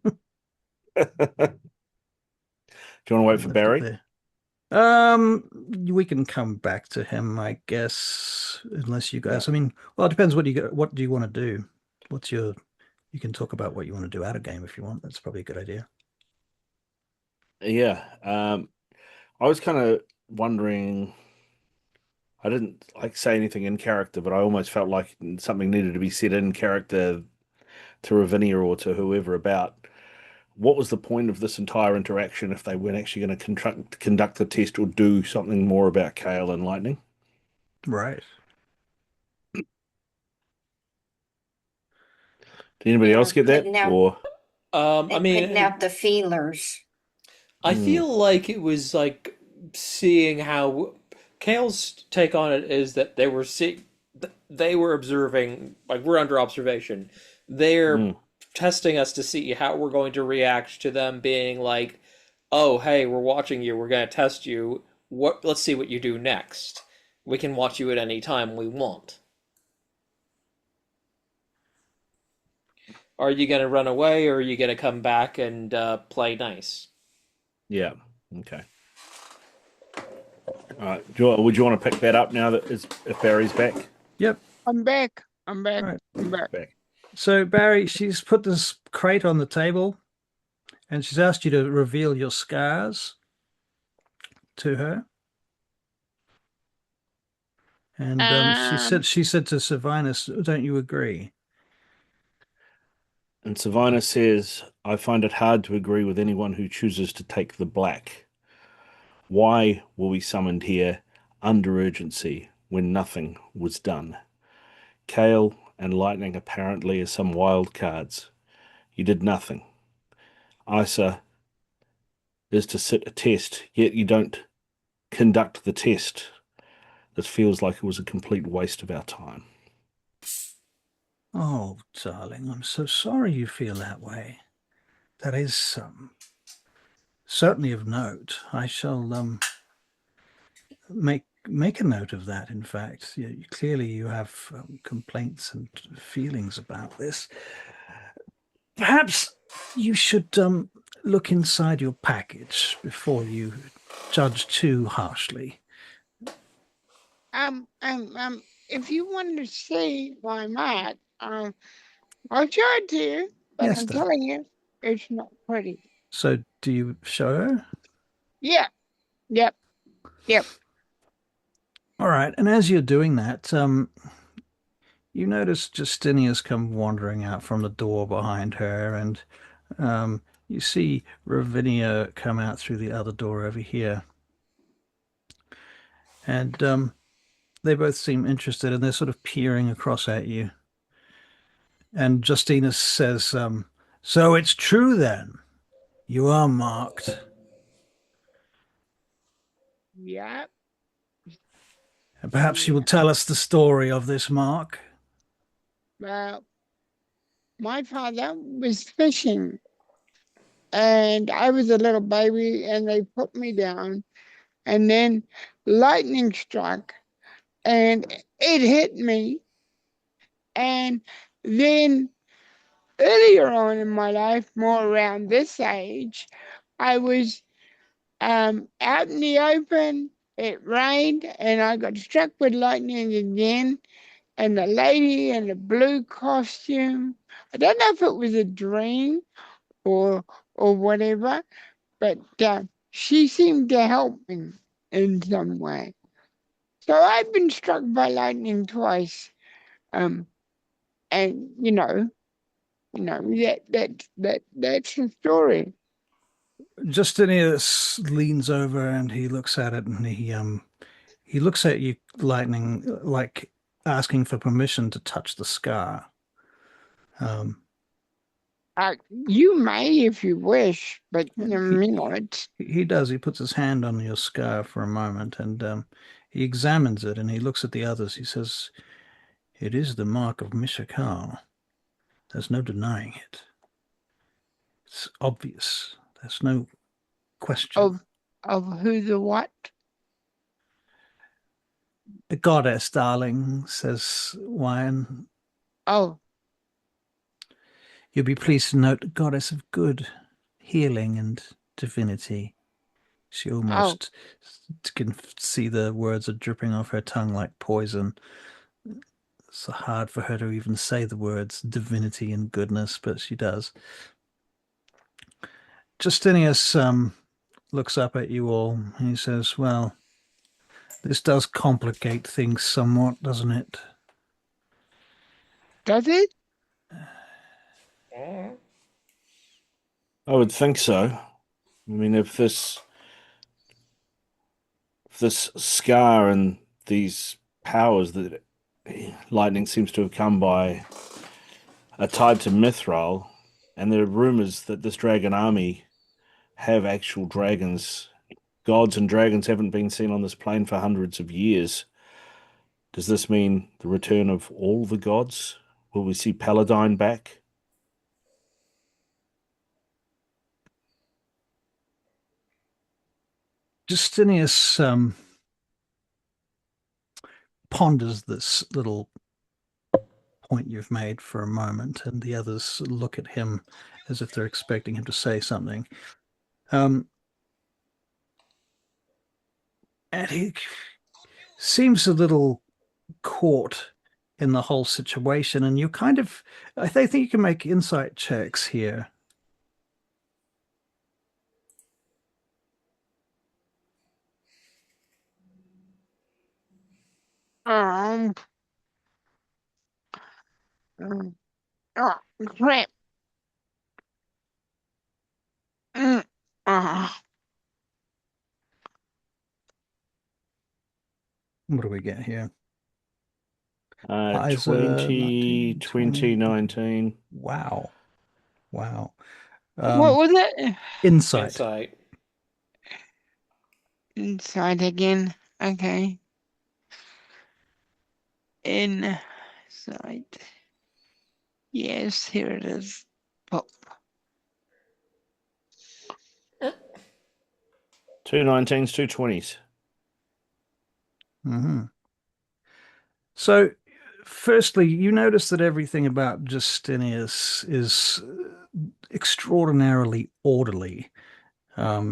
you want to wait for Barry? We can come back to him, I guess, unless you guys. Yeah. I mean, well, it depends what do you want to do? You can talk about what you want to do out of game if you want. That's probably a good idea. Yeah. I was kind of wondering. I didn't say anything in character, but I almost felt like something needed to be said in character to Ravinia or to whoever about what was the point of this entire interaction if they weren't actually going to conduct the test or do something more about Kale and Lightning. Right. Did anybody else get that? Or I mean, putting out the feelers. I feel like it was like seeing how Kale's take on it is that they were observing, like we're under observation. They're testing us to see how we're going to react to them being like, "Oh, hey, we're watching you. We're going to test you. Let's see what you do next. We can watch you at any time we want. Are you going to run away, or are you going to come back and play nice?" Yeah. Okay. All right. Would you want to pick that up now that if Barry's back? Yep. I'm back. Right. I'm back. So, Barry, she's put this crate on the table and she's asked you to reveal your scars to her. And she said to Servinus, "Don't you agree?" And Servinus says, "I find it hard to agree with anyone who chooses to take the black. Why were we summoned here under urgency when nothing was done? Kale and Lightning apparently are some wild cards. You did nothing. Isa is to sit a test, yet you don't conduct the test. This feels like it was a complete waste of our time. Oh, darling, I'm so sorry you feel that way. That is certainly of note. I shall make a note of that. In fact, clearly you have complaints and feelings about this. Perhaps you should look inside your package before you judge too harshly. If you want to see my mat, I'll show it to you. But Yes, I'm then. telling you, it's not pretty. So, do you show her? Yeah. Yep. All right. And as you're doing that, you notice Justinia's come wandering out from the door behind her, and you see Ravinia come out through the other door over here. And they both seem interested, and they're sort of peering across at you. And Justina says, so it's true then. You are marked. Yep. And perhaps you will tell us the story of this mark. Well, my father was fishing, and I was a little baby, and they put me down, and then lightning struck, and it hit me. And then earlier on in my life, more around this age, I was out in the open. It rained, and I got struck with lightning again. And the lady in the blue costume, I don't know if it was a dream or whatever, but she seemed to help me in some way. So I've been struck by lightning twice, and that's the story. Justinius leans over and he looks at it, and he looks at you, Lightning, like asking for permission to touch the scar. You may if you wish, but he does. He puts his hand on your scar for a moment, and he examines it, and he looks at the others. He says, "It is the mark of Mishakal. There's no denying it. It's obvious. There's no question." Of who the what? The goddess, darling, says Wyan. Oh. You'll be pleased to note, goddess of good, healing, and divinity. She almost can see the words are dripping off her tongue like poison. It's hard for her to even say the words divinity and goodness, but she does. Justinius looks up at you all, and he says, well, this does complicate things somewhat, doesn't it? Does it? I would think so. I mean, if this scar and these powers that lightning seems to have come by are tied to Mithril, and there are rumors that this dragon army have actual dragons. Gods and dragons haven't been seen on this plane for hundreds of years. Does this mean the return of all the gods? Will we see Paladine back? Justinius ponders this little point you've made for a moment, and the others look at him as if they're expecting him to say something. And he seems a little caught in the whole situation, and you kind of, I think you can make insight checks here. Oh, crap. What do we get here? 2019. Wow. What was it? Insight. Inside again. Okay. Inside. Yes, here it is. Pop. 2 19s, 2 20s. So, firstly, you notice that everything about Justinius is extraordinarily orderly.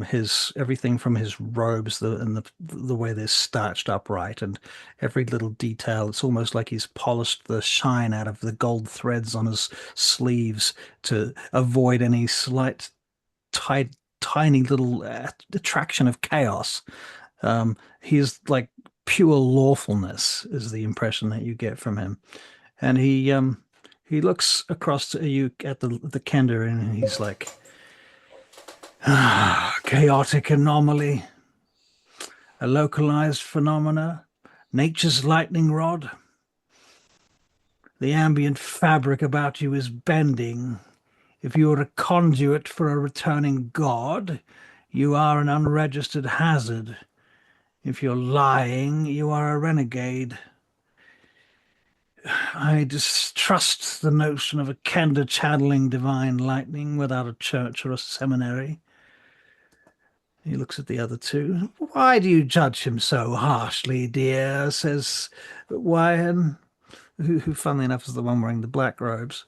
His everything from his robes, the way they're starched upright, and every little detail. It's almost like he's polished the shine out of the gold threads on his sleeves to avoid any slight, tiny little attraction of chaos. He's like pure lawfulness is the impression that you get from him, and he looks across to you at the Kender, and he's like, chaotic anomaly, a localized phenomena, nature's lightning rod. The ambient fabric about you is bending. If you are a conduit for a returning god, you are an unregistered hazard. If you're lying, you are a renegade. I distrust the notion of a Kender channeling divine lightning without a church or a seminary. He looks at the other two. Why do you judge him so harshly, dear? Says Wyan, who funnily enough, is the one wearing the black robes.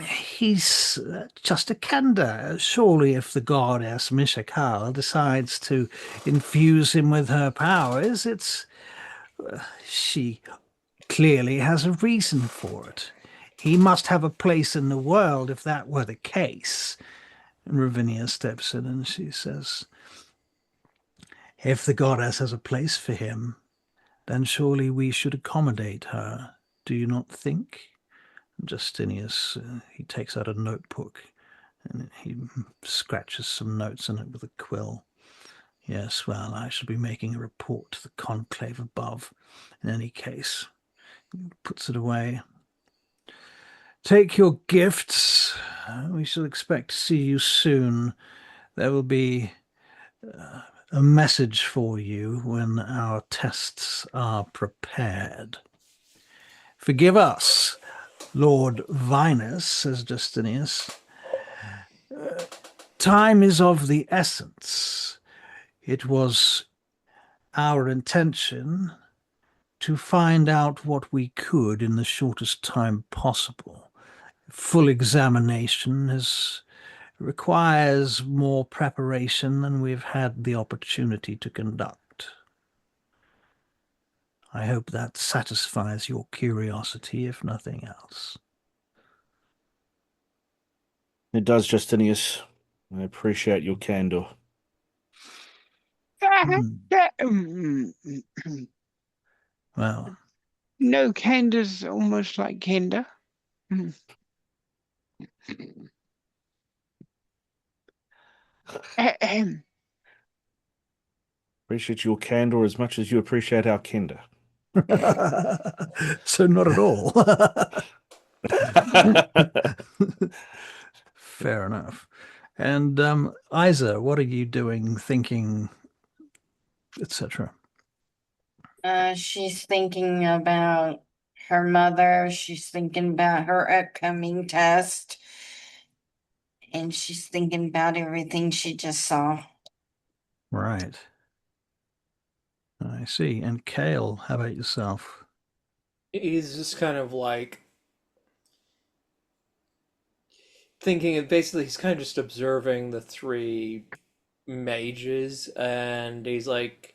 He's just a Kender. Surely if the goddess Mishakal decides to infuse him with her powers, she clearly has a reason for it. He must have a place in the world if that were the case. And Ravinia steps in and she says, if the goddess has a place for him, then surely we should accommodate her. Do you not think? Justinius, he takes out a notebook and he scratches some notes in it with a quill. Yes, well, I shall be making a report to the conclave above. In any case, he puts it away. Take your gifts. We shall expect to see you soon. There will be a message for you when our tests are prepared. Forgive us, Lord Vinas, says Justinius. Time is of the essence. It was our intention to find out what we could in the shortest time possible. Full examination requires more preparation than we've had the opportunity to conduct. I hope that satisfies your curiosity, if nothing else. It does, Justinius. I appreciate your candor. Well, no, Kender's almost like Kender. Appreciate your candor as much as you appreciate our Kender. so not at all. Fair enough. And Isa, what are you doing, thinking, etc.? She's thinking about her mother. She's thinking about her upcoming test. And she's thinking about everything she just saw. Right. I see. And Kale, how about yourself? He's just kind of like thinking of basically he's kind of just observing the three mages, and he's like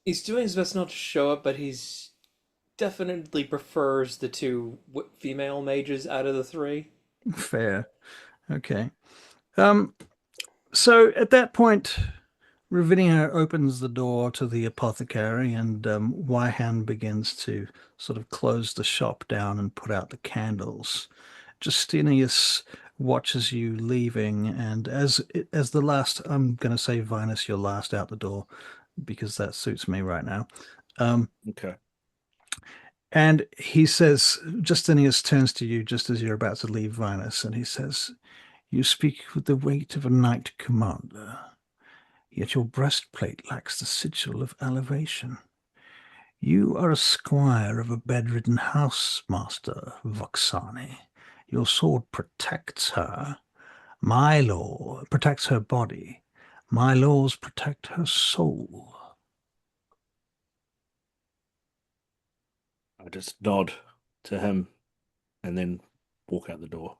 he's doing his best not to show up, but he's definitely prefers the two female mages out of the three. Fair. Okay. So at that point, Ravinia opens the door to the apothecary, and Wyhan begins to sort of close the shop down and put out the candles. Justinius watches you leaving, and as the last, I'm going to say, Vinas, you're last out the door because that suits me right now. Okay. And he says, Justinius turns to you just as you're about to leave, Vinas, and he says, You speak with the weight of a knight commander, yet your breastplate lacks the sigil of elevation. You are a squire of a bedridden house, Master Vuksani. Your sword protects her. My law protects her body. My laws protect her soul. I just nod to him and then walk out the door.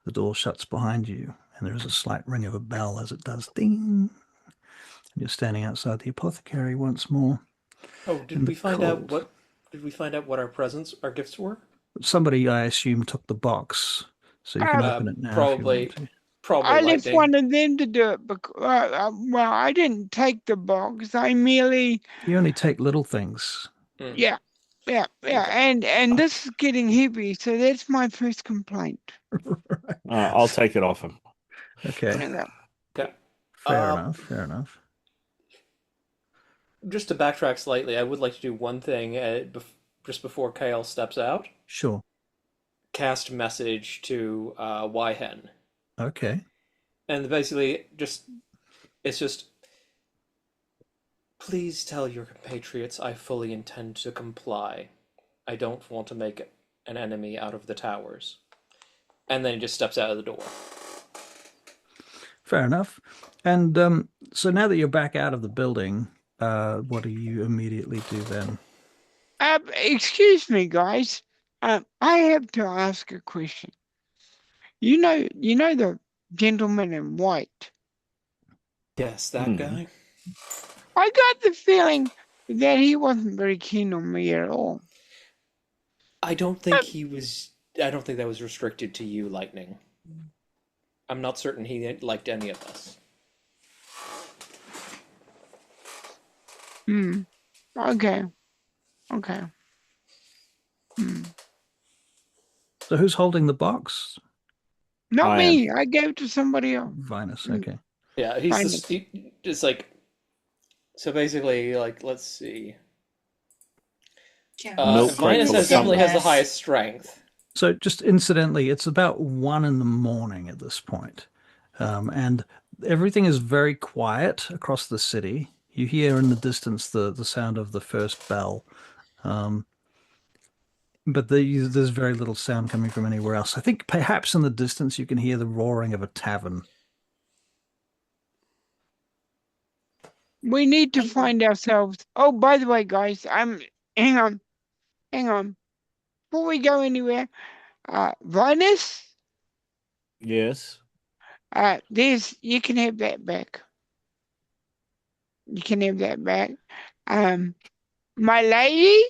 The door shuts behind you, and there is a slight ring of a bell as it does ding. You're standing outside the apothecary once more. Oh, in the cold. Did we find out what our gifts were? Somebody, I assume, took the box, so you can open it now if you want to. Probably I left Lightning. one of them to do it because, well, I didn't take the box. I merely, You only take little things. yeah, and this is getting heavy, so that's my first complaint. I'll take it off him. Okay. Okay. Fair enough. Just to backtrack slightly, I would like to do one thing just before Kale steps out. Sure. Cast message to Yhen. Okay. And basically, it's just, please tell your compatriots I fully intend to comply. I don't want to make an enemy out of the towers. And then he just steps out of the door. Fair enough. And so now that you're back out of the building, what do you immediately do then? Excuse me, guys. I have to ask a question. You know the gentleman in white. Yes, that guy. I got the feeling that he wasn't very keen on me at all. I don't think that was restricted to you, Lightning. I'm not certain he liked any of us. Okay. So who's holding the box? Not me. I gave it to somebody else. Vinas, okay. Yeah, he's just like, so basically, like, let's see. Vinas definitely has the highest strength. So just incidentally, it's about 1 a.m. at this point. And everything is very quiet across the city. You hear in the distance the sound of the first bell. But there's very little sound coming from anywhere else. I think perhaps in the distance you can hear the roaring of a tavern. We need to find ourselves. Oh, by the way, guys, hang on. Before we go anywhere, Vinas? Yes. You can have that back. You can have that back. My lady?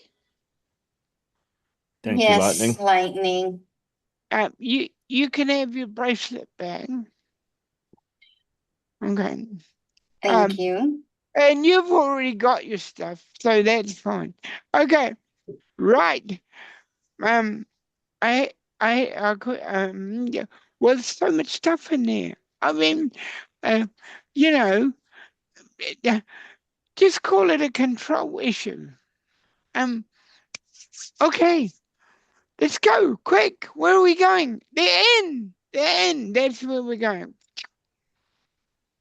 Thank you, Lightning. Lightning. You can have your bracelet back. Okay. Thank you. And you've already got your stuff, so that's fine. Okay. Right. I could yeah. Well, there's so much stuff in there. I mean, you know, just call it a control issue. Okay. Let's go, quick. Where are we going? The inn. That's where we're going.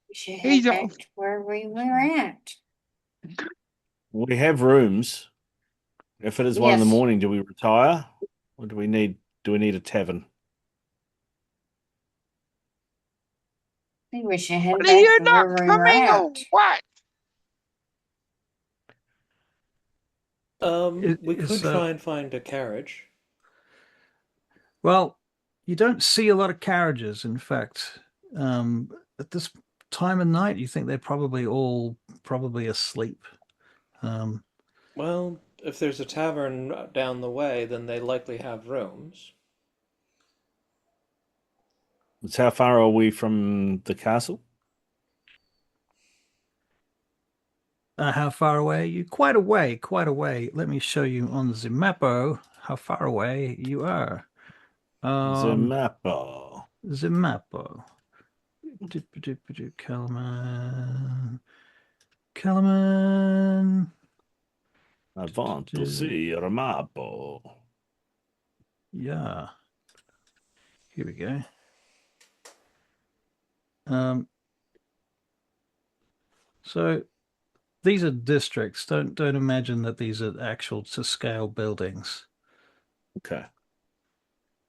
We should head back to where we were at. We have rooms. If it is 1 a.m, do we retire? Or do we need a tavern? I think we should head back You're to not where we were coming at. or what? We could try and find a carriage. Well, you don't see a lot of carriages. In fact, at this time of night, you think they're probably all asleep. Well, if there's a tavern down the way, then they likely have rooms. So how far are we from the castle? How far away are you? Quite a way. Let me show you on the Mappo how far away you are. The Mappo. Kalaman. I want to see your Mappo. Yeah. Here we go. So these are districts. Don't imagine that these are actual to scale buildings. Okay.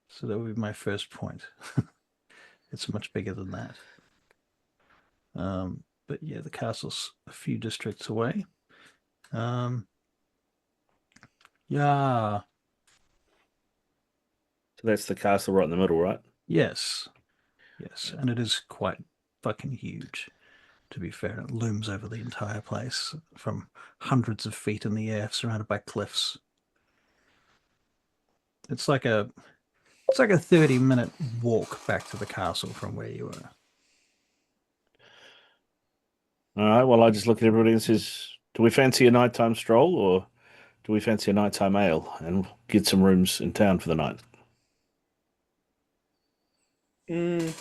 So that would be my first point. It's much bigger than that. But yeah, the castle's a few districts away. Yeah. So that's the castle right in the middle, right? Yes. Yes. And it is quite fucking huge, to be fair. It looms over the entire place from hundreds of feet in the air, surrounded by cliffs. It's like a 30-minute walk back to the castle from where you were. All right. Well, I just look at everybody and says, "Do we fancy a nighttime stroll, or do we fancy a nighttime ale and get some rooms in town for the night?" Mm.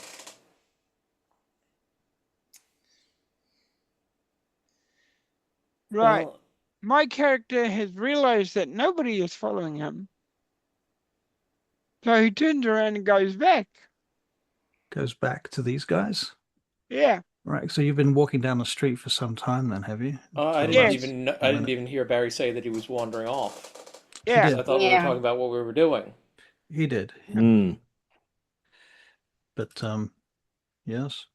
Right. Well, My character has realized that nobody is following him. So he turns around and goes back. Goes back to these guys. Yeah. Right. So you've been walking down the street for some time then, have you? I For the didn't last even minute. hear Barry say that he was wandering off. Yeah. did. I thought we were Yeah. talking about what we were doing. He did. Yeah. Mm. But yes.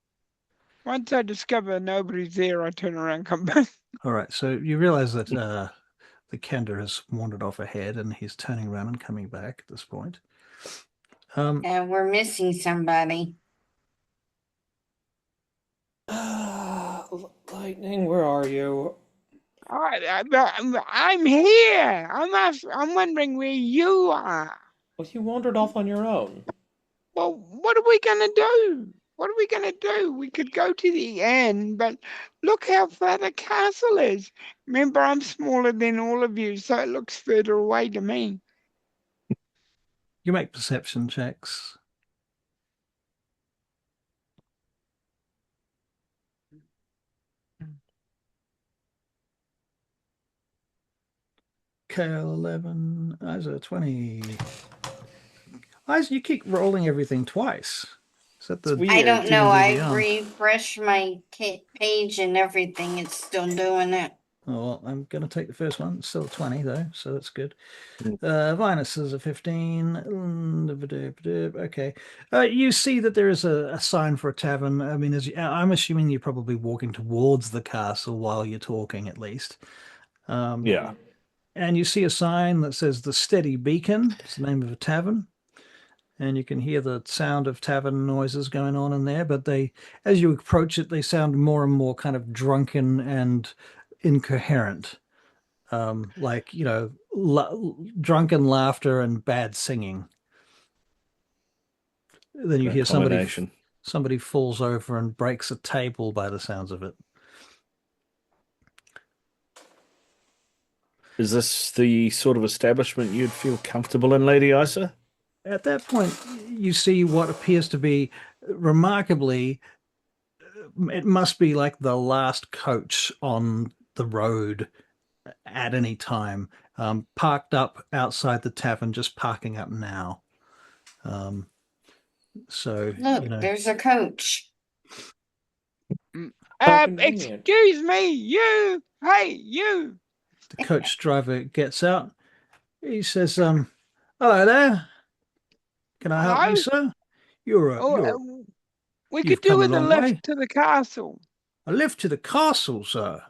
Once I discover nobody's there, I turn around and come back. All right. So you realize that the Kender has wandered off ahead and he's turning around and coming back at this point. We're missing somebody. Lightning, where are you? I'm here. I'm wondering where you are. Well, you wandered off on your own. Well, what are we gonna do? What are we gonna do? We could go to the end, but look how far the castle is. Remember, I'm smaller than all of you, so it looks further away to me. You make perception checks. KL 11, Isa 20. Isa, you keep rolling everything twice. Is that the I don't know. D&D I Beyond? refreshed my page and everything. It's still doing it. Oh, well, I'm going to take the first one. It's still 20, though, so that's good. Mm. Vinas is a 15. Okay. You see that there is a sign for a tavern. I mean, I'm assuming you're probably walking towards the castle while you're talking, at least. Yeah. And you see a sign that says the Steady Beacon. It's the name of a tavern. And you can hear the sound of tavern noises going on in there. But as you approach it, they sound more and more kind of drunken and incoherent. Like, drunken laughter and bad singing. Then you hear somebody falls over and breaks a table by the sounds of it. Is this the sort of establishment you'd feel comfortable in, Lady Isa? At that point, you see what appears to be remarkably, it must be like the last coach on the road at any time, parked up outside the tavern, just parking up now. So Look, there's a coach. Convenient. Excuse me, you. Hey, you. the coach driver gets out. He says, "Hello there. Can I help you, sir? We You've could do come a with a long lift way. to the castle. A lift to the castle, sir.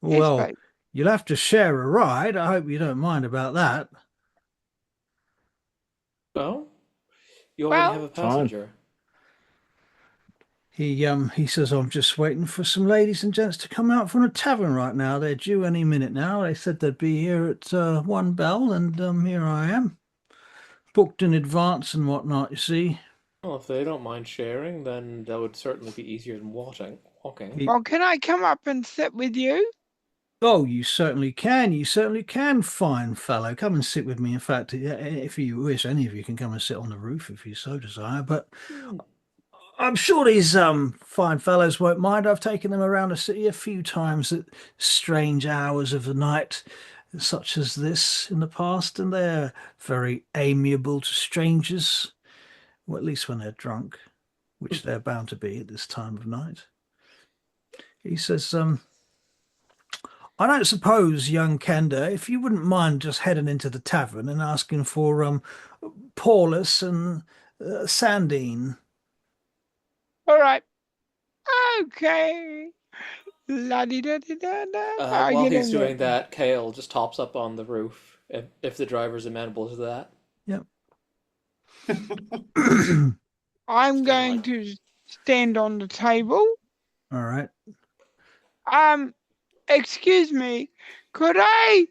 Yes, Well, babe. you'll have to share a ride. I hope you don't mind about that." Oh? You already Well, have a passenger. He says, "I'm just waiting for some ladies and gents to come out from the tavern right now. They're due any minute now. They said they'd be here at 1 bell, and here I am. Booked in advance and whatnot, you see." Well, if they don't mind sharing, then that would certainly be easier than walking. Well, can I come up and sit with you? "Oh, you certainly can. You certainly can, fine fellow. Come and sit with me. In fact, if you wish, any of you can come and sit on the roof if you so desire. But I'm sure these fine fellows won't mind. I've taken them around the city a few times at strange hours of the night, such as this in the past, and they're very amiable to strangers, or at least when they're drunk." which they're bound to be at this time of night. He says, I don't suppose, young Kenda, if you wouldn't mind just heading into the tavern and asking for Paulus and Sandine. All right. Okay. La di da di da da. While he's doing that, Kale just hops up on the roof if the driver's amenable to that. Yep. I'm going to stand on the table. All right. Excuse me. Could I,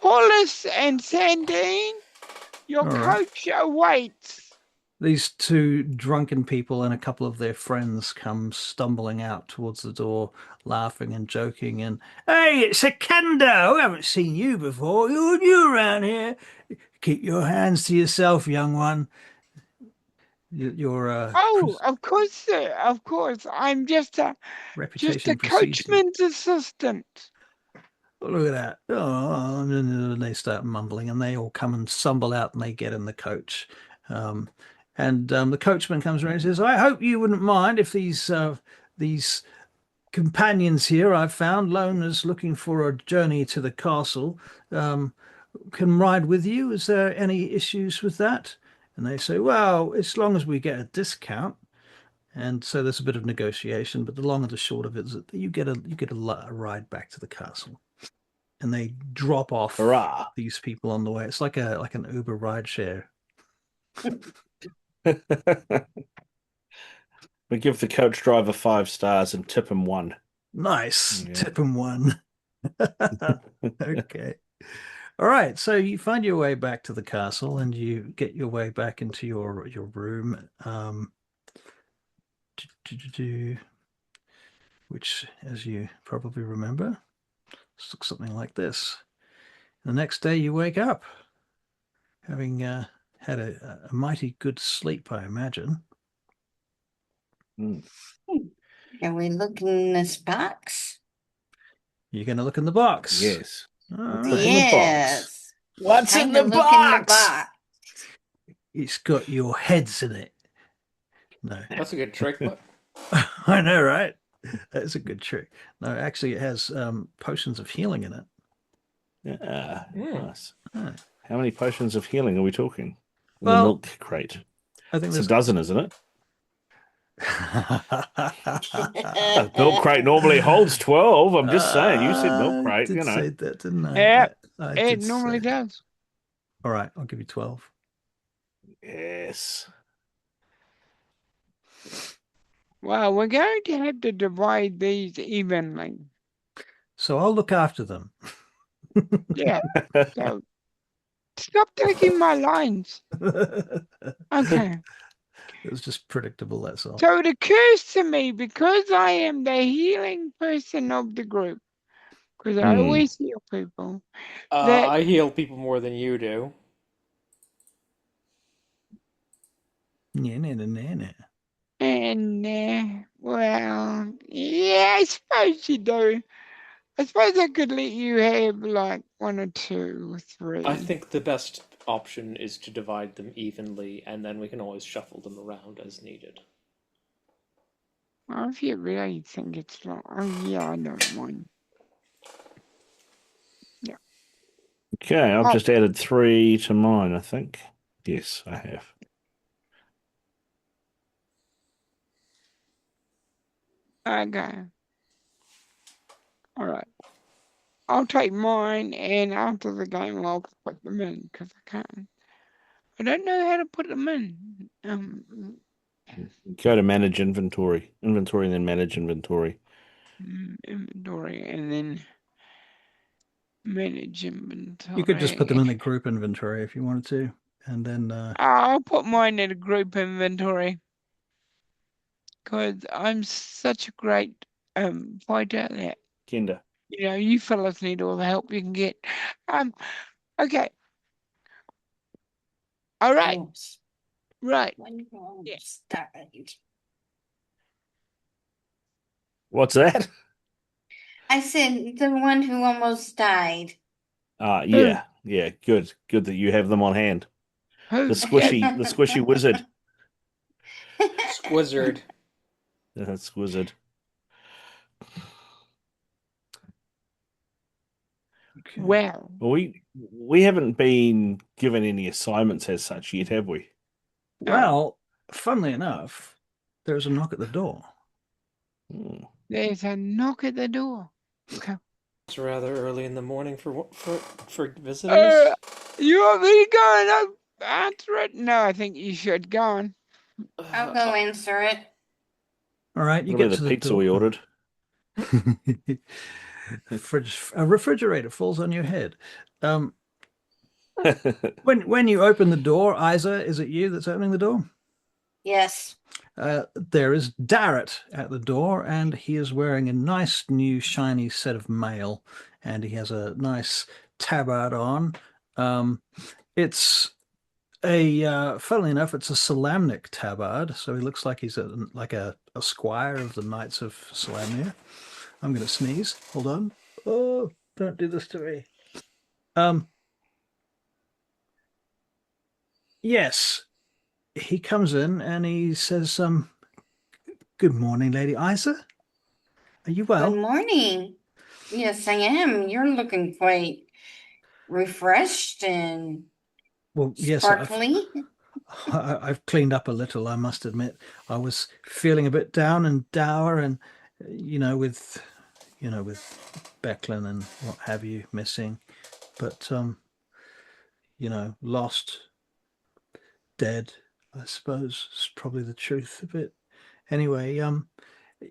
Paulus and Sandine, your coach awaits. These two drunken people and a couple of their friends come stumbling out towards the door, laughing and joking. And, hey, it's a Kendo. I haven't seen you before. Who are you around here? Keep your hands to yourself, young one. You're of course, sir. Of course. I'm just a coachman's assistant. Oh, look at that. Oh, and they start mumbling, and they all come and stumble out, and they get in the coach. And the coachman comes around and says, I hope you wouldn't mind if these companions here I've found, loners looking for a journey to the castle, can ride with you. Is there any issues with that? And they say, well, as long as we get a discount. And so there's a bit of negotiation, but the long and the short of it is that you get a ride back to the castle. And they drop off these people on the way. It's like an Uber ride share. We give the coach driver 5 stars and tip him 1. Nice. Yeah. Tip him 1. Okay. All right. So you find your way back to the castle and you get your way back into your room. Which, as you probably remember, looks something like this. The next day you wake up having had a mighty good sleep, I imagine. Are we looking in this box? You're going to look in the box? Yes. Yes. What's in the box? It's got your heads in it. No. That's a good trick. I know, right? That's a good trick. No, actually, it has potions of healing in it. Yeah. Nice. Right. How many potions of healing are we talking? In the milk crate. I think there's a dozen, isn't it? Milk crate normally holds 12. I'm just saying. You said milk crate, I said that, didn't I? Yeah, it normally does. All right, I'll give you 12. Yes. Well, we're going to have to divide these evenly. So I'll look after them. Yeah. So stop taking my lines. Okay. It was just predictable, that's all. So it occurs to me, because I am the healing person of the group, because I always heal people. I heal people more than you do. And, well, yeah, I suppose you do. I suppose I could let you have like 1 or 2 or 3. I think the best option is to divide them evenly, and then we can always shuffle them around as needed. Well, if you really think it's like, yeah, I don't mind. Yeah. Okay, I've just added 3 to mine, I think. Yes, I have. Okay. All right. I'll take mine, and after the game, I'll put them in, because I can't. I don't know how to put them in. Go to manage inventory. Inventory and then manage inventory. Inventory and then manage inventory. You could just put them in the group inventory if you wanted to. And then I'll put mine in a group inventory. Because I'm such a great fighter that Kenda. you know, you fellas need all the help you can get. Okay. All right. Right. Yeah. What's that? I said the one who almost died. Yeah. Good that you have them on hand. Who? The squishy wizard. Wizard. That's wizard. Okay. Well, Well, we haven't been given any assignments as such yet, have we? Well, funnily enough, there's a knock at the door. Hmm. there's a knock at the door. Okay. It's rather early in the morning for visitors. You want me to go and answer it? No, I think you should go on. I'll go answer it. All right, you Probably get to the the pizza door. we ordered. A refrigerator falls on your head. When you open the door, Isa, is it you that's opening the door? Yes. There is Darrett at the door, and he is wearing a nice new shiny set of mail, and he has a nice tabard on. It's funnily enough, it's a Solamnic tabard, so he looks like he's like a squire of the Knights of Solamnia. I'm going to sneeze. Hold on. Oh, don't do this to me. Yes, he comes in and he says, "Good morning, Lady Isa. Are you well?" Good morning. Yes, I am. You're looking quite refreshed and Well, yes, sparkly. I've cleaned up a little, I must admit. I was feeling a bit down and dour, and with Becklin and what have you missing, but lost, dead, I suppose is probably the truth of it. Anyway,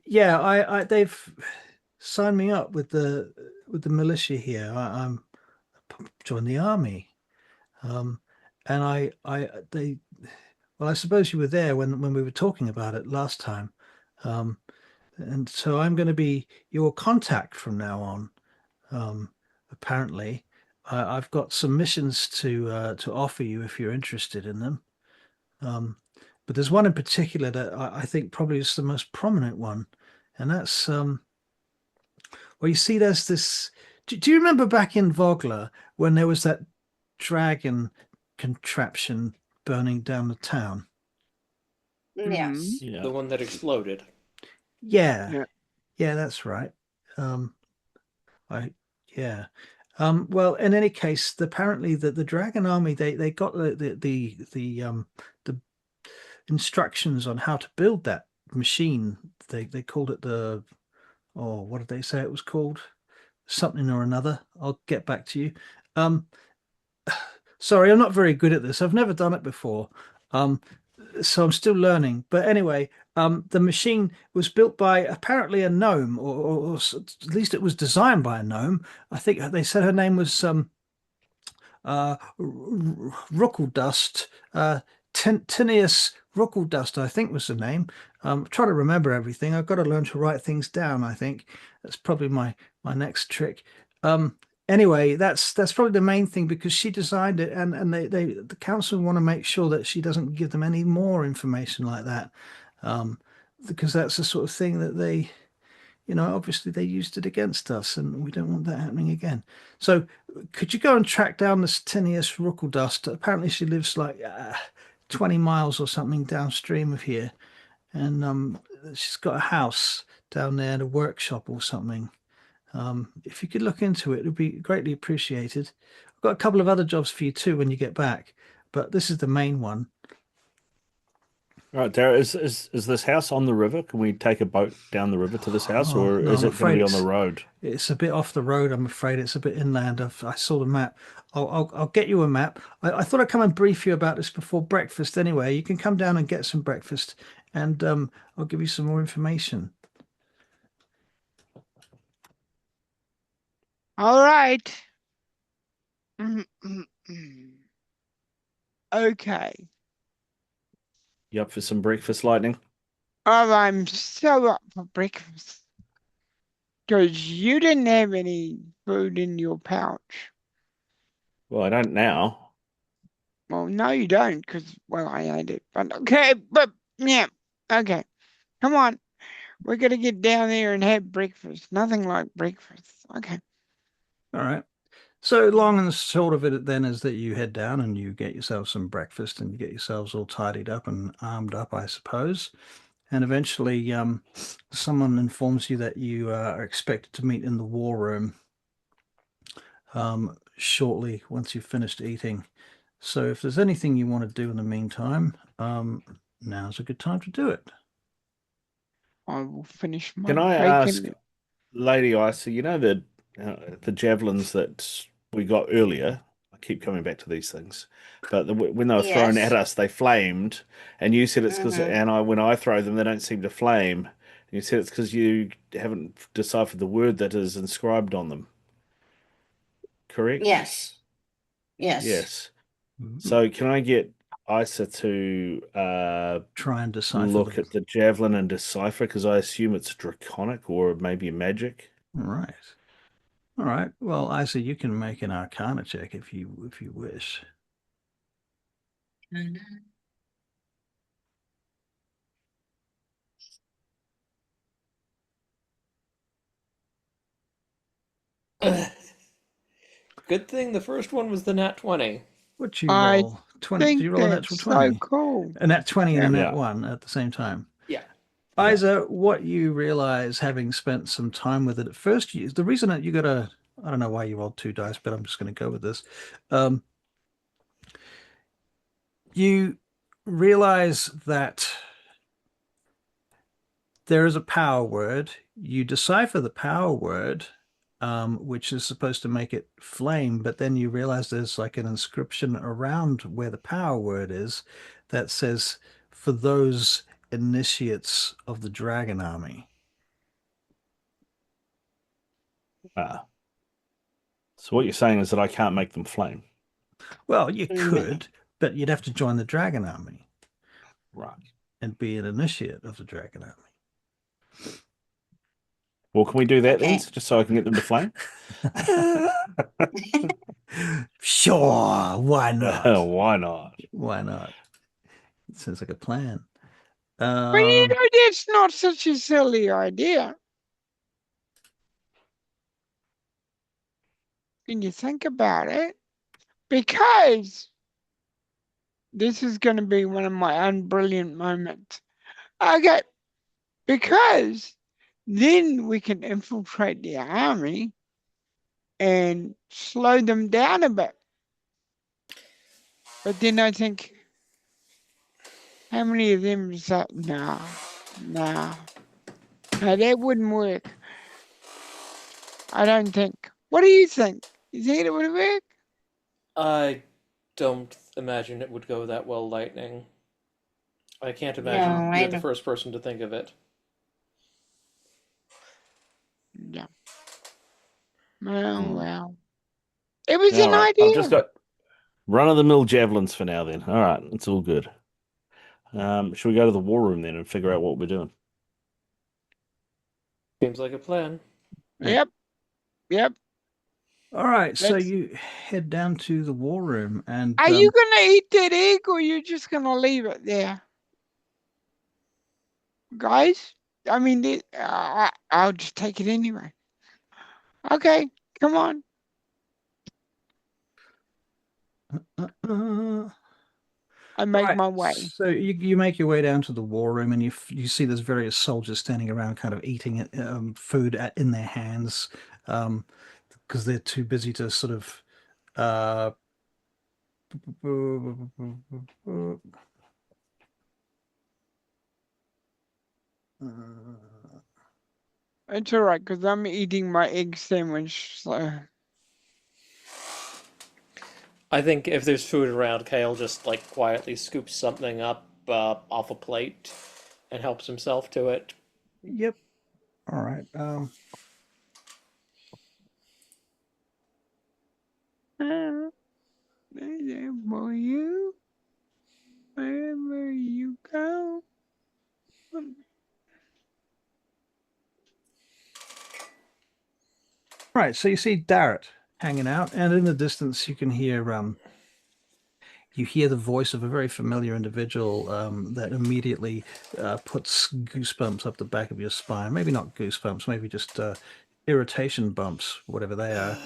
yeah, I they've signed me up with the militia here. I'm joined the army, and they. Well, I suppose you were there when we were talking about it last time, and so I'm going to be your contact from now on. Apparently, I've got some missions to offer you if you're interested in them. But there's one in particular that I think probably is the most prominent one, and that's well, you see, there's this. Do you remember back in Vogler when there was that dragon contraption burning down the town? Yes. Yeah. The one that exploded. Yeah, that's right. I yeah. Well, in any case, apparently the Dragon Army they got the instructions on how to build that machine. They called it what did they say it was called? Something or another. I'll get back to you. Sorry, I'm not very good at this. I've never done it before. So I'm still learning. But anyway, the machine was built by apparently a gnome, or at least it was designed by a gnome. I think they said her name was Ruckledust, Tinius Ruckledust, I think was the name. I'm trying to remember everything. I've got to learn to write things down, I think. That's probably my next trick. Anyway, that's probably the main thing because she designed it, and the council want to make sure that she doesn't give them any more information like that, because that's the sort of thing that they, obviously they used it against us, and we don't want that happening again. So, could you go and track down this Tinius Ruckledust? Apparently, she lives like 20 miles or something downstream of here, and she's got a house down there, a workshop or something. If you could look into it, it would be greatly appreciated. I've got a couple of other jobs for you too when you get back, but this is the main one. All right, Dara, is this house on the river? Can we take a boat down the river to this house, or No, is I'm it going to afraid be on the road? It's a bit off the road, I'm afraid. It's a bit inland. I saw the map. I'll get you a map. I thought I'd come and brief you about this before breakfast anyway. You can come down and get some breakfast, and I'll give you some more information. All right. Okay. You up for some breakfast, Lightning? Oh, I'm so up for breakfast. Because you didn't have any food in your pouch. Well, I don't now. Well, no, you don't, because, well, I ate it. But okay, but yeah, okay. Come on. We're going to get down there and have breakfast. Nothing like breakfast. Okay. All right. So long and short of it then is that you head down and you get yourself some breakfast and you get yourselves all tidied up and armed up, I suppose. and eventually someone informs you that you are expected to meet in the war room shortly once you've finished eating. So if there's anything you want to do in the meantime, now's a good time to do it. I will finish my Can I ask, bacon. Lady Isa, you know the javelins that we got earlier? I keep coming back to these things, but when they were thrown at Yes. us, they flamed, and you said it's because, Mm-hmm. and when I throw them, they don't seem to flame. And you said it's because you haven't deciphered the word that is inscribed on them. Correct? Yes. Yes. Yes. Mm-hmm. So can I get Isa to Try and decipher look them. at the javelin and decipher? Because I assume it's draconic or maybe magic. Right. All right. Well, Isa, you can make an Arcana check if you wish. Good thing the first one was the nat 20. What'd you I roll? 20? Did think you roll a natural that's so 20? cool. A nat 20 and a Yeah. nat Yeah. 1 at the same time. Yeah. Isa, what you realize, having spent some time with it at first, the reason that you got I don't know why you rolled 2 dice, but I'm just going to go with this. You realize that there is a power word. You decipher the power word, which is supposed to make it flame, but then you realize there's like an inscription around where the power word is that says, "For those initiates of the dragon army." Ah. So what you're saying is that I can't make them flame. Well, you No. could, but you'd have to join the dragon army Right. and be an initiate of the dragon army. Well, can we do that then, Okay. just so I can get them to flame? Sure, why not? Why not? Why not? It sounds like a plan. But you know, that's not such a silly idea. When you think about it, because this is going to be one of my unbrilliant moments. Okay, because then we can infiltrate the army and slow them down a bit. But then I think, how many of them is that? No, that wouldn't work. I don't think. What do you think? You think it would work? I don't imagine it would go that well, Lightning. I can't imagine No, I you're the don't. first person to think of it. Yeah. Well, Hmm. well. It was All an right. idea. I've just got run-of-the-mill javelins for now then. All right. It's all good. Should we go to the war room then and figure out what we're doing? Seems like a plan. Yep. All right, so Let's- you head down to the war room, and Are you going to eat that egg or are you just going to leave it there? Guys, I mean, I'll just take it anyway. Okay, come on. I make right, my way. so you make your way down to the war room, and you see there's various soldiers standing around, kind of eating food in their hands, because they're too busy to sort of. It's all right, because I'm eating my egg sandwich, so... I think if there's food around, Kale just like quietly scoops something up off a plate and helps himself to it. Yep. All right. There for you, wherever you go. Right. So you see Darrett hanging out, and in the distance you can hear the voice of a very familiar individual that immediately puts goosebumps up the back of your spine. Maybe not goosebumps, maybe just irritation bumps, whatever they are.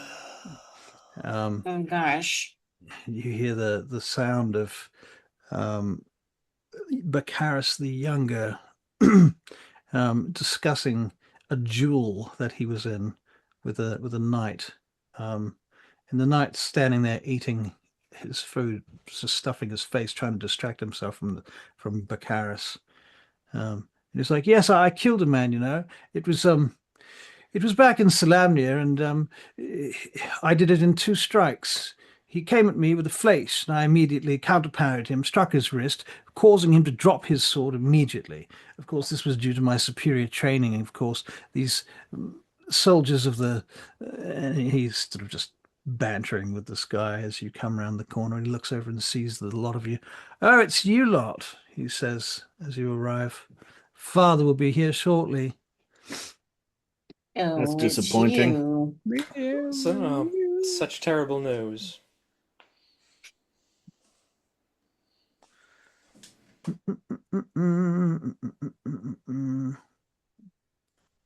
Oh gosh. You hear the sound of Baccharis the Younger discussing a duel that he was in with a knight. And the knight's standing there eating his food, just stuffing his face, trying to distract himself from Baccharis. And he's like, "Yes, I killed a man. It was back in Solamnia, and I did it in 2 strikes. He came at me with a flace, and I immediately counterparried him, struck his wrist, causing him to drop his sword immediately. Of course, this was due to my superior training, and of course, these soldiers of the... he's sort of just bantering with this guy as you come around the corner. He looks over and sees the lot of you. "Oh, it's you lot," he says as you arrive. "Father will be here shortly." That's Oh, it's disappointing. you. So, such terrible news.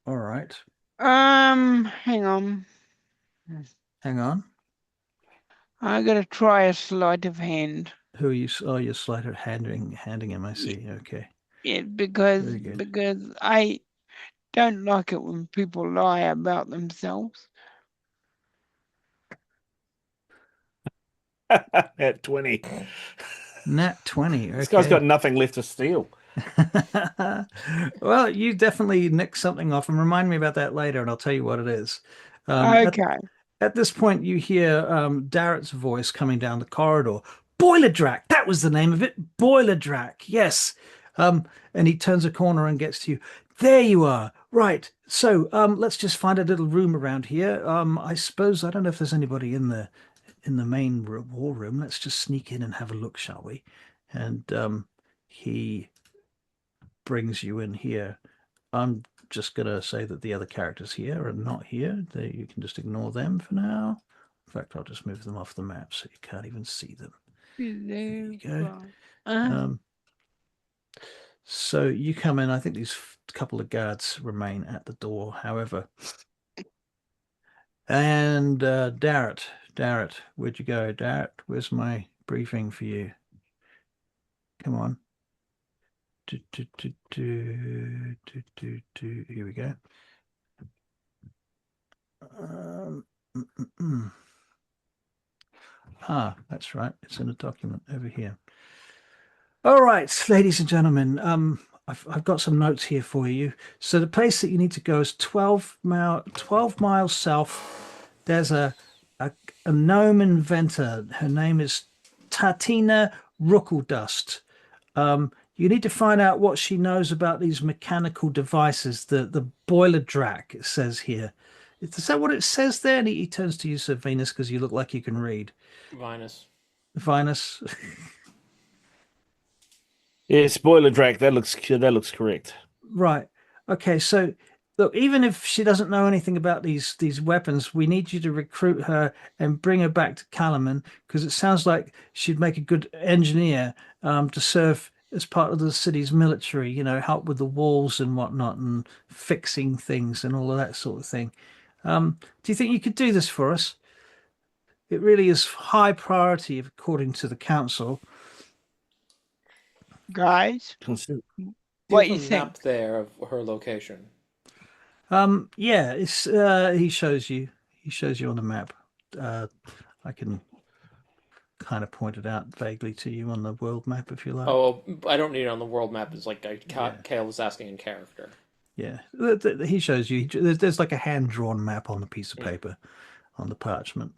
All right. Hang on. Hang on. I gotta try a sleight of hand. Who are you? Oh, you're slighter handing him. I see. Okay. Yeah, because Very good. because I don't like it when people lie about themselves. At 20. Nat 20. This guy's Okay. got nothing left to steal. Well, you definitely nicked something off, and remind me about that later, and I'll tell you what it is. At Okay. this point, you hear Darrett's voice coming down the corridor. "Boiler Drac, that was the name of it. Boiler Drac, yes." And he turns a corner and gets to you. "There you are. Right. So let's just find a little room around here. I suppose I don't know if there's anybody in the main war room. Let's just sneak in and have a look, shall we?" And he brings you in here. I'm just going to say that the other characters here are not here. You can just ignore them for now. In fact, I'll just move them off the map so you can't even see them. There you go. So you come in. I think these couple of guards remain at the door, however. And Darrett, where'd you go? Darrett, where's my briefing for you? Come on. Here we go. That's right. It's in a document over here. All right, ladies and gentlemen, I've got some notes here for you. So the place that you need to go is 12 miles south. There's a gnome inventor. Her name is Tatina Ruckledust. You need to find out what she knows about these mechanical devices. The boiler drac, it says here. Is that what it says there? And he turns to you, Sir Venus, because you look like you can read. Vinas. Yeah, spoiler Drac. That looks correct. Right. Okay. So look, even if she doesn't know anything about these weapons, we need you to recruit her and bring her back to Kalaman, because it sounds like she'd make a good engineer to serve as part of the city's military, help with the walls and whatnot and fixing things and all of that sort of thing. Do you think you could do this for us? It really is high priority according to the council. Guys, what you think? Map there of her location. Yeah, it's he shows you on the map. I can kind of point it out vaguely to you on the world map if you like. Oh, I don't need it on the world map. It's like Kale was asking in character. Yeah, he shows you. There's like a hand-drawn map on the piece of paper, on the parchment.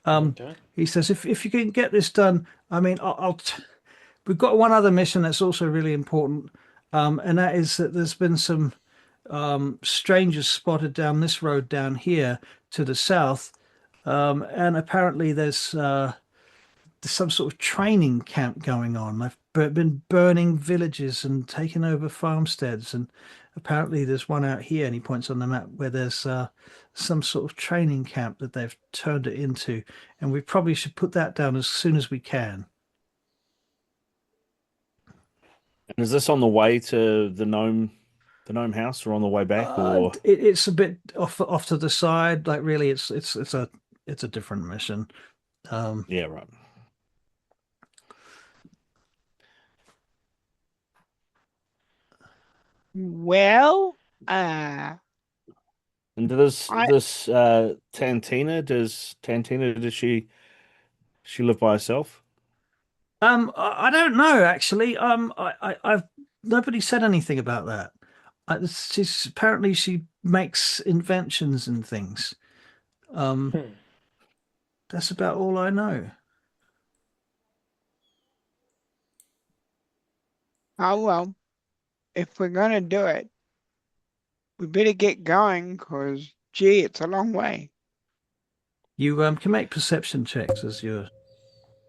Okay. He says, if you can get this done, I mean, we've got one other mission that's also really important, and that is that there's been some strangers spotted down this road down here to the south, and apparently there's some sort of training camp going on. They've been burning villages and taking over farmsteads, and apparently there's one out here, and he points on the map where there's some sort of training camp that they've turned it into, and we probably should put that down as soon as we can. And is this on the way to the gnome house, or on the way back, or it's a bit off to the side? Like really, it's a different mission. Yeah, right. Well, And does I this Tantina, does she live by herself? I don't know actually. I've nobody said anything about that. She's apparently she makes inventions and things. Um, Hmm. that's about all I know. oh well, if we're gonna do it, we better get going, 'cause gee, it's a long way. You can make perception checks as you're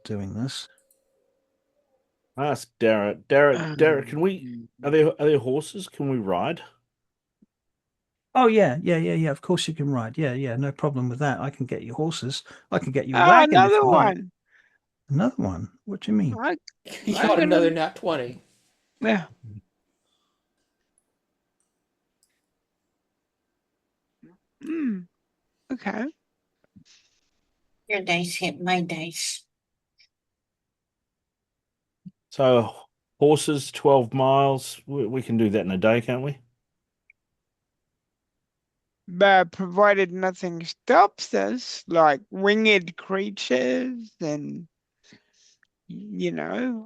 doing this. Ask Darrett. Darrett, can we? Um, Are there horses? Can we ride? Oh yeah. Of course you can ride. Yeah. No problem with that. I can get you horses. I can get you a oh, wagon if another you like. one. Another one. What do you mean? I, You I'm got another gonna, nat 20. yeah. Mm, okay. Your dice hit my dice. So horses, 12 miles. We can do that in a day, can't we? But provided nothing stops us, like winged creatures and,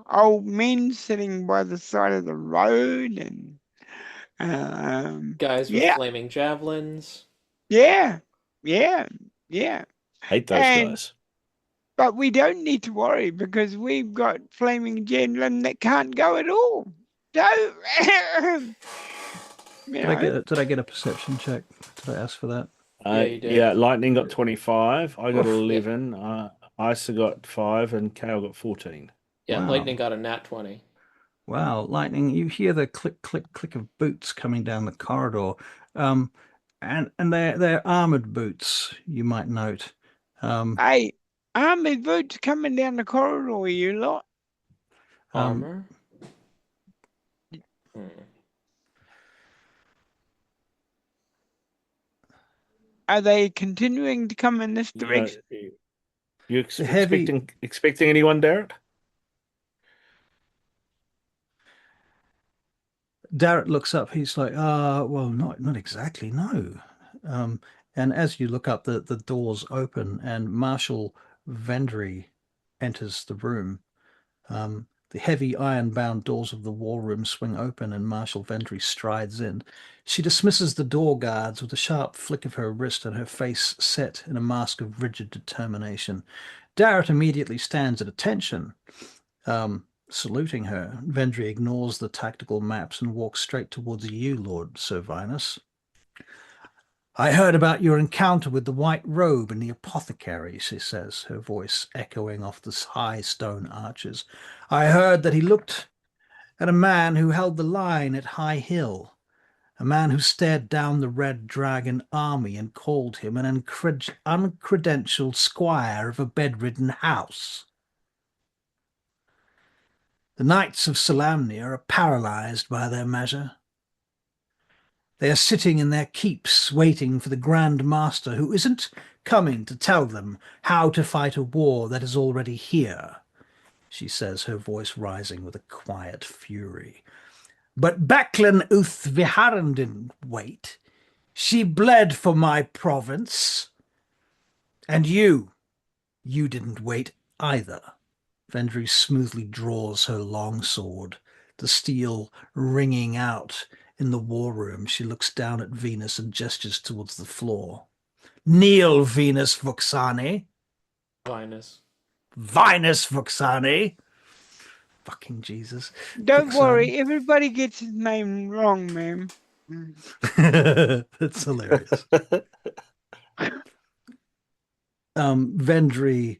old men sitting by the side of the road and, Guys with yeah, flaming javelins. yeah, yeah, yeah. Hate those And, guys. but we don't need to worry because we've got flaming javelin that can't go at all. So, Did I get a perception check? Did I ask for that? Yeah, you did. Yeah, Lightning got 25. I got Oof. 11. Isa got 5, and Kale got 14. Yeah, Lightning Wow. got a nat 20. Wow, Lightning, you hear the click, click, click of boots coming down the corridor. Um, and they're armored boots, you might note. Um, hey, armored boots coming down the corridor, you lot. um, Armor? Hmm. Are they continuing to come in this Yeah, direction? you the heavy expecting anyone, Darrett? Darrett looks up. He's like, well, not exactly, no. Um, and as you look up, the doors open, and Marshal Vendri enters the room. The heavy iron-bound doors of the war room swing open, and Marshal Vendri strides in. She dismisses the door guards with a sharp flick of her wrist, and her face set in a mask of rigid determination. Darrett immediately stands at attention, saluting her. Vendry ignores the tactical maps and walks straight towards you, Lord Sir Vinas. I heard about your encounter with the White Robe and the apothecary, she says, her voice echoing off the high stone arches. I heard that he looked at a man who held the line at High Hill, a man who stared down the Red Dragon army and called him an uncredentialed squire of a bedridden house. The knights of Solamnia are paralyzed by their measure. They are sitting in their keeps waiting for the Grand Master who isn't coming to tell them how to fight a war that is already here, she says, her voice rising with a quiet fury. But Becklin Uthviharan didn't wait. She bled for my province. And you didn't wait either. Vendry smoothly draws her long sword, the steel ringing out in the war room. She looks down at Venus and gestures towards the floor. Kneel, Vinas Vuksani. Vinas. Vinas Vuksani. Fucking Jesus. Don't Vuksani. worry, everybody gets his name wrong, ma'am. That's hilarious. Vendry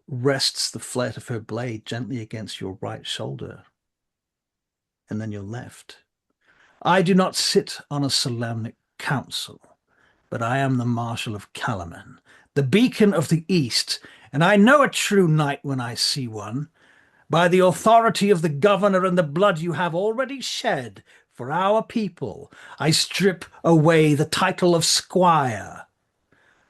rests the flat of her blade gently against your right shoulder, and then your left. I do not sit on a Solamnic council, but I am the Marshal of Kalaman, the beacon of the East, and I know a true knight when I see one. By the authority of the governor and the blood you have already shed for our people, I strip away the title of squire.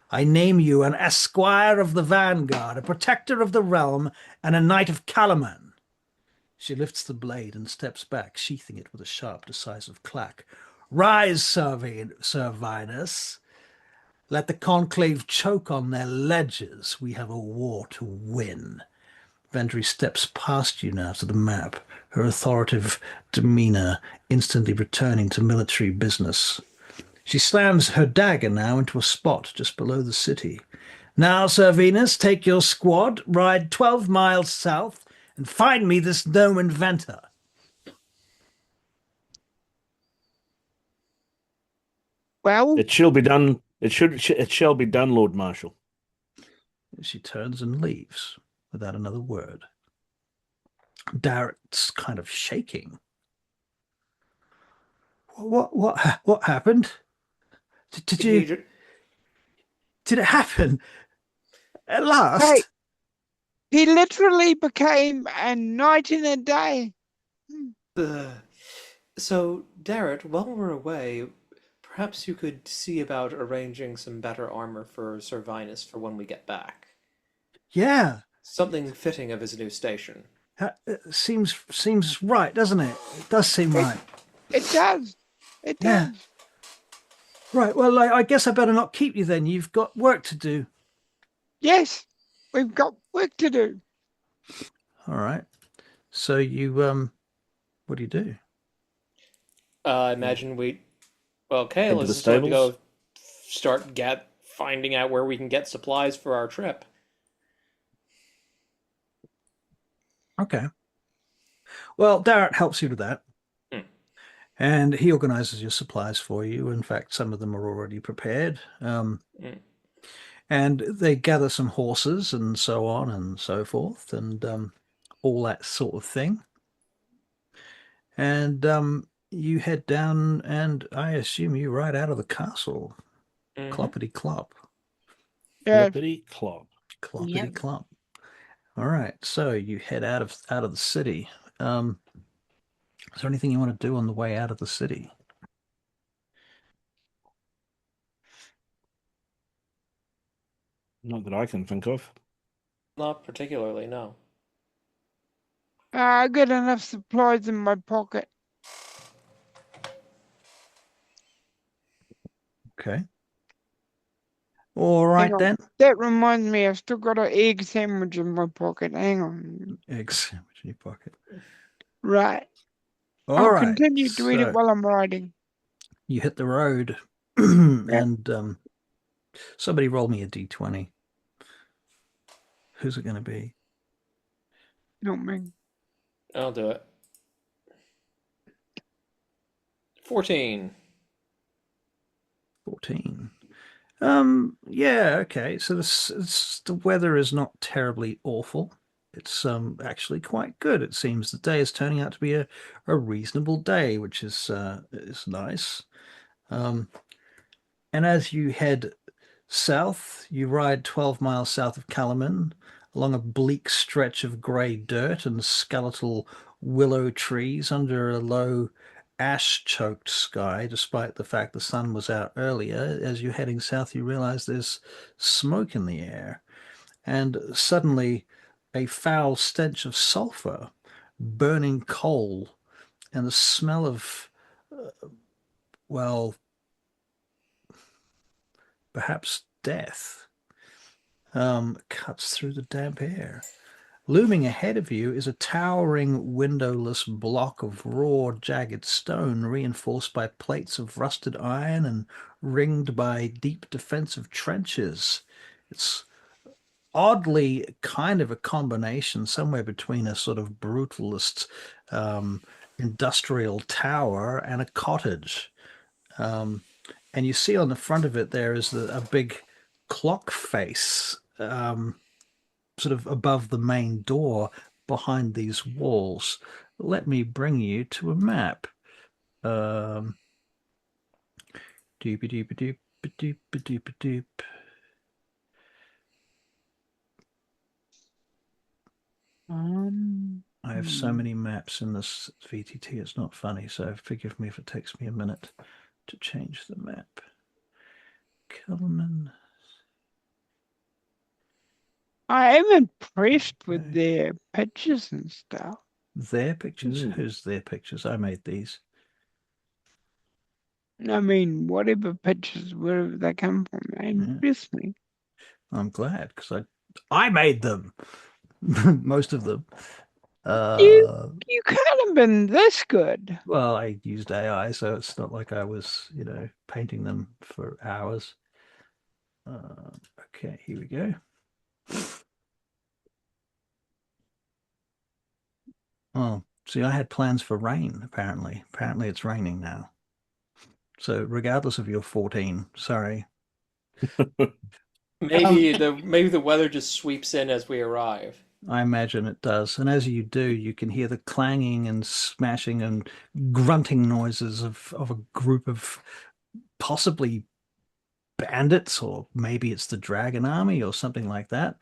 I name you an esquire of the vanguard, a protector of the realm, and a knight of Kalaman. She lifts the blade and steps back, sheathing it with a sharp, decisive clack. Rise, Sir Vinas. Let the Conclave choke on their ledgers. We have a war to win. Vendri steps past you now to the map, her authoritative demeanor instantly returning to military business. She slams her dagger now into a spot just below the city. Now, Sir Vinas, take your squad, ride 12 miles south, and find me this gnome inventor. Well, It shall be done. It shall be done, Lord Marshal. She turns and leaves without another word. Darrett's kind of shaking. What happened? Did you? Did it happen? At last? hey, he literally became a knight in a day. So, Darrett, while we're away, perhaps you could see about arranging some better armor for Sir Vinas for when we get back. Yeah. Something fitting of his new station. Seems right, doesn't it? It does seem right. It does. It does. Yeah. Right, well, I guess I better not keep you then. You've got work to do. Yes, we've got work to do. All right. So you, what do you do? I imagine Kale Into the is going to stables? go start finding out where we can get supplies for our trip. Okay. Well, Darrett helps you with that. And he organizes your supplies for you. In fact, some of them are already prepared. And they gather some horses and so on and so forth and all that sort of thing. And you head down and I assume you ride out of the castle. Cloppity clop. Yeah. Clippity clop. Cloppity Yep. clop. All right. So you head out of the city. Is there anything you want to do on the way out of the city? Not that I can think of. Not particularly, no. I got enough supplies in my pocket. Okay. All right then. That reminds me, I've still got an egg sandwich in my pocket. Hang on. Egg sandwich in your pocket. Right. All I'll right. continue to eat it So while I'm riding. you hit the road and somebody roll me a d20. Who's it going to be? Not me. I'll do it. 14. 14. Yeah, okay. So the weather is not terribly awful. It's actually quite good. It seems the day is turning out to be a reasonable day, which is nice. And as you head south, you ride 12 miles south of Kalaman along a bleak stretch of grey dirt and skeletal willow trees under a low ash-choked sky, despite the fact the sun was out earlier. As you're heading south, you realize there's smoke in the air. And suddenly a foul stench of sulfur, burning coal, and the smell of, well, perhaps death, cuts through the damp air. Looming ahead of you is a towering, windowless block of raw, jagged stone, reinforced by plates of rusted iron and ringed by deep defensive trenches. It's oddly kind of a combination, somewhere between a sort of brutalist industrial tower and a cottage. And you see on the front of it there is a big clock face sort of above the main door behind these walls. Let me bring you to a map. Doop doop doop doop doop doop. I have so many maps in this VTT, it's not funny, so forgive me if it takes me a minute to change the map. Kalaman. I am impressed with their pictures and stuff. Their pictures? Who's their pictures? I made these. I mean, whatever pictures, wherever they come from, they impress me. I'm glad because I made them. Most of them. You can't have been this good. Well, I used AI, so it's not like I was, painting them for hours. Okay, here we go. Oh, see, I had plans for rain, apparently. Apparently it's raining now. So regardless of your 14, sorry. Maybe the weather just sweeps in as we arrive. I imagine it does. And as you do, you can hear the clanging and smashing and grunting noises of a group of possibly bandits, or maybe it's the dragon army or something like that.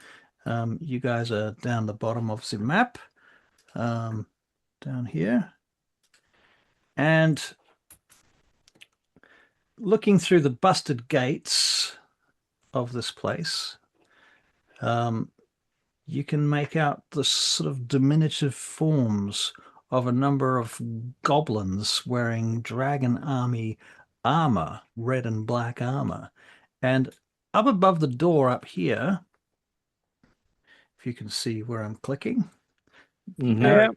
You guys are down the bottom of the map, down here. And looking through the busted gates of this place, you can make out the sort of diminutive forms of a number of goblins wearing dragon army armor, red and black armor. And up above the door up here, if you can see where I'm clicking, Yeah.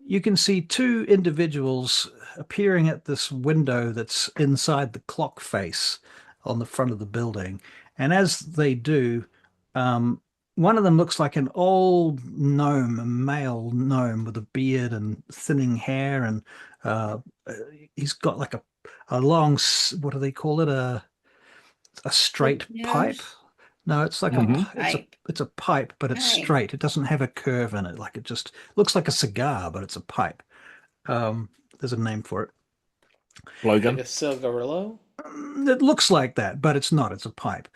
you can see two individuals appearing at this window that's inside the clock face on the front of the building. And as they do, one of them looks like an old gnome, a male gnome with a beard and thinning hair, and he's got like a long, what do they call it? A straight pipe. No, it's like it's a pipe, but it's straight. It doesn't have a curve in it. Like it just looks like a cigar, but it's a pipe. There's a name for it. Blowgun? Like a cigarillo? It looks like that, but it's not. It's a pipe.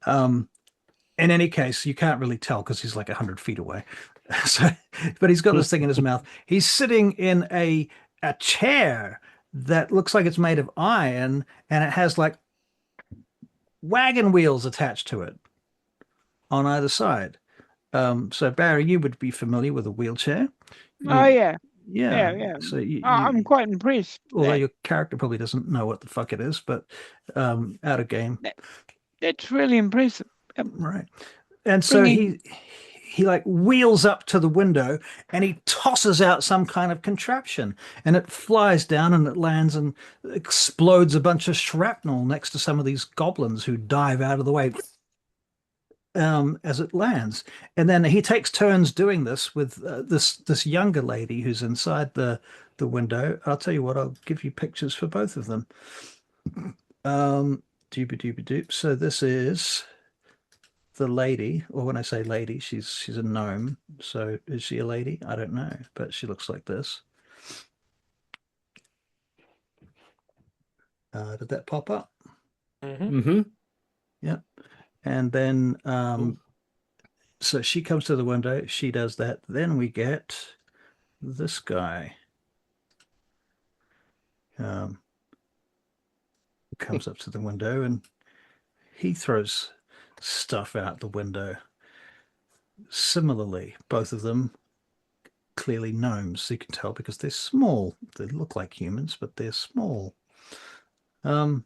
In any case, you can't really tell because he's like 100 feet away. But he's got this thing in his mouth. He's sitting in a chair that looks like it's made of iron, and it has like wagon wheels attached to it on either side. So Barry, you would be familiar with a wheelchair. Yeah. So I'm quite impressed. Although your character probably doesn't know what the fuck it is, but out of game. That's really impressive. Right. And so he like wheels up to the window and he tosses out some kind of contraption, and it flies down and it lands and explodes a bunch of shrapnel next to some of these goblins who dive out of the way as it lands. And then he takes turns doing this with this younger lady who's inside the window. I'll tell you what, I'll give you pictures for both of them. Doop. So this is the lady, or when I say lady, she's a gnome. So is she a lady? I don't know, but she looks like this. Did that pop up? Yeah. And then so she comes to the window, she does that. Then we get this guy. Comes up to the window and he throws stuff out the window. Similarly, both of them clearly gnomes, you can tell because they're small. They look like humans, but they're small. What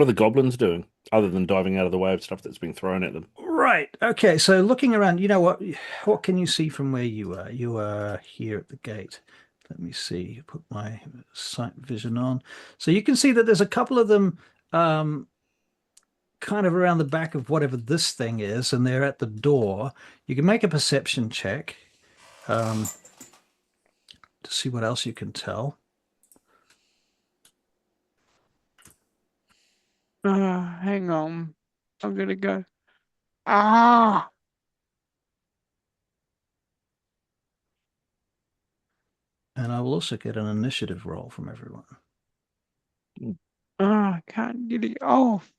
are the goblins doing other than diving out of the way of stuff that's being thrown at them? Right. Okay. So looking around, you know what can you see from where you are? You are here at the gate. Let me see. Put my sight vision on. So you can see that there's a couple of them kind of around the back of whatever this thing is, and they're at the door. You can make a perception check to see what else you can tell. Hang on. I'm gonna go. And I will also get an initiative roll from everyone. I can't get it off.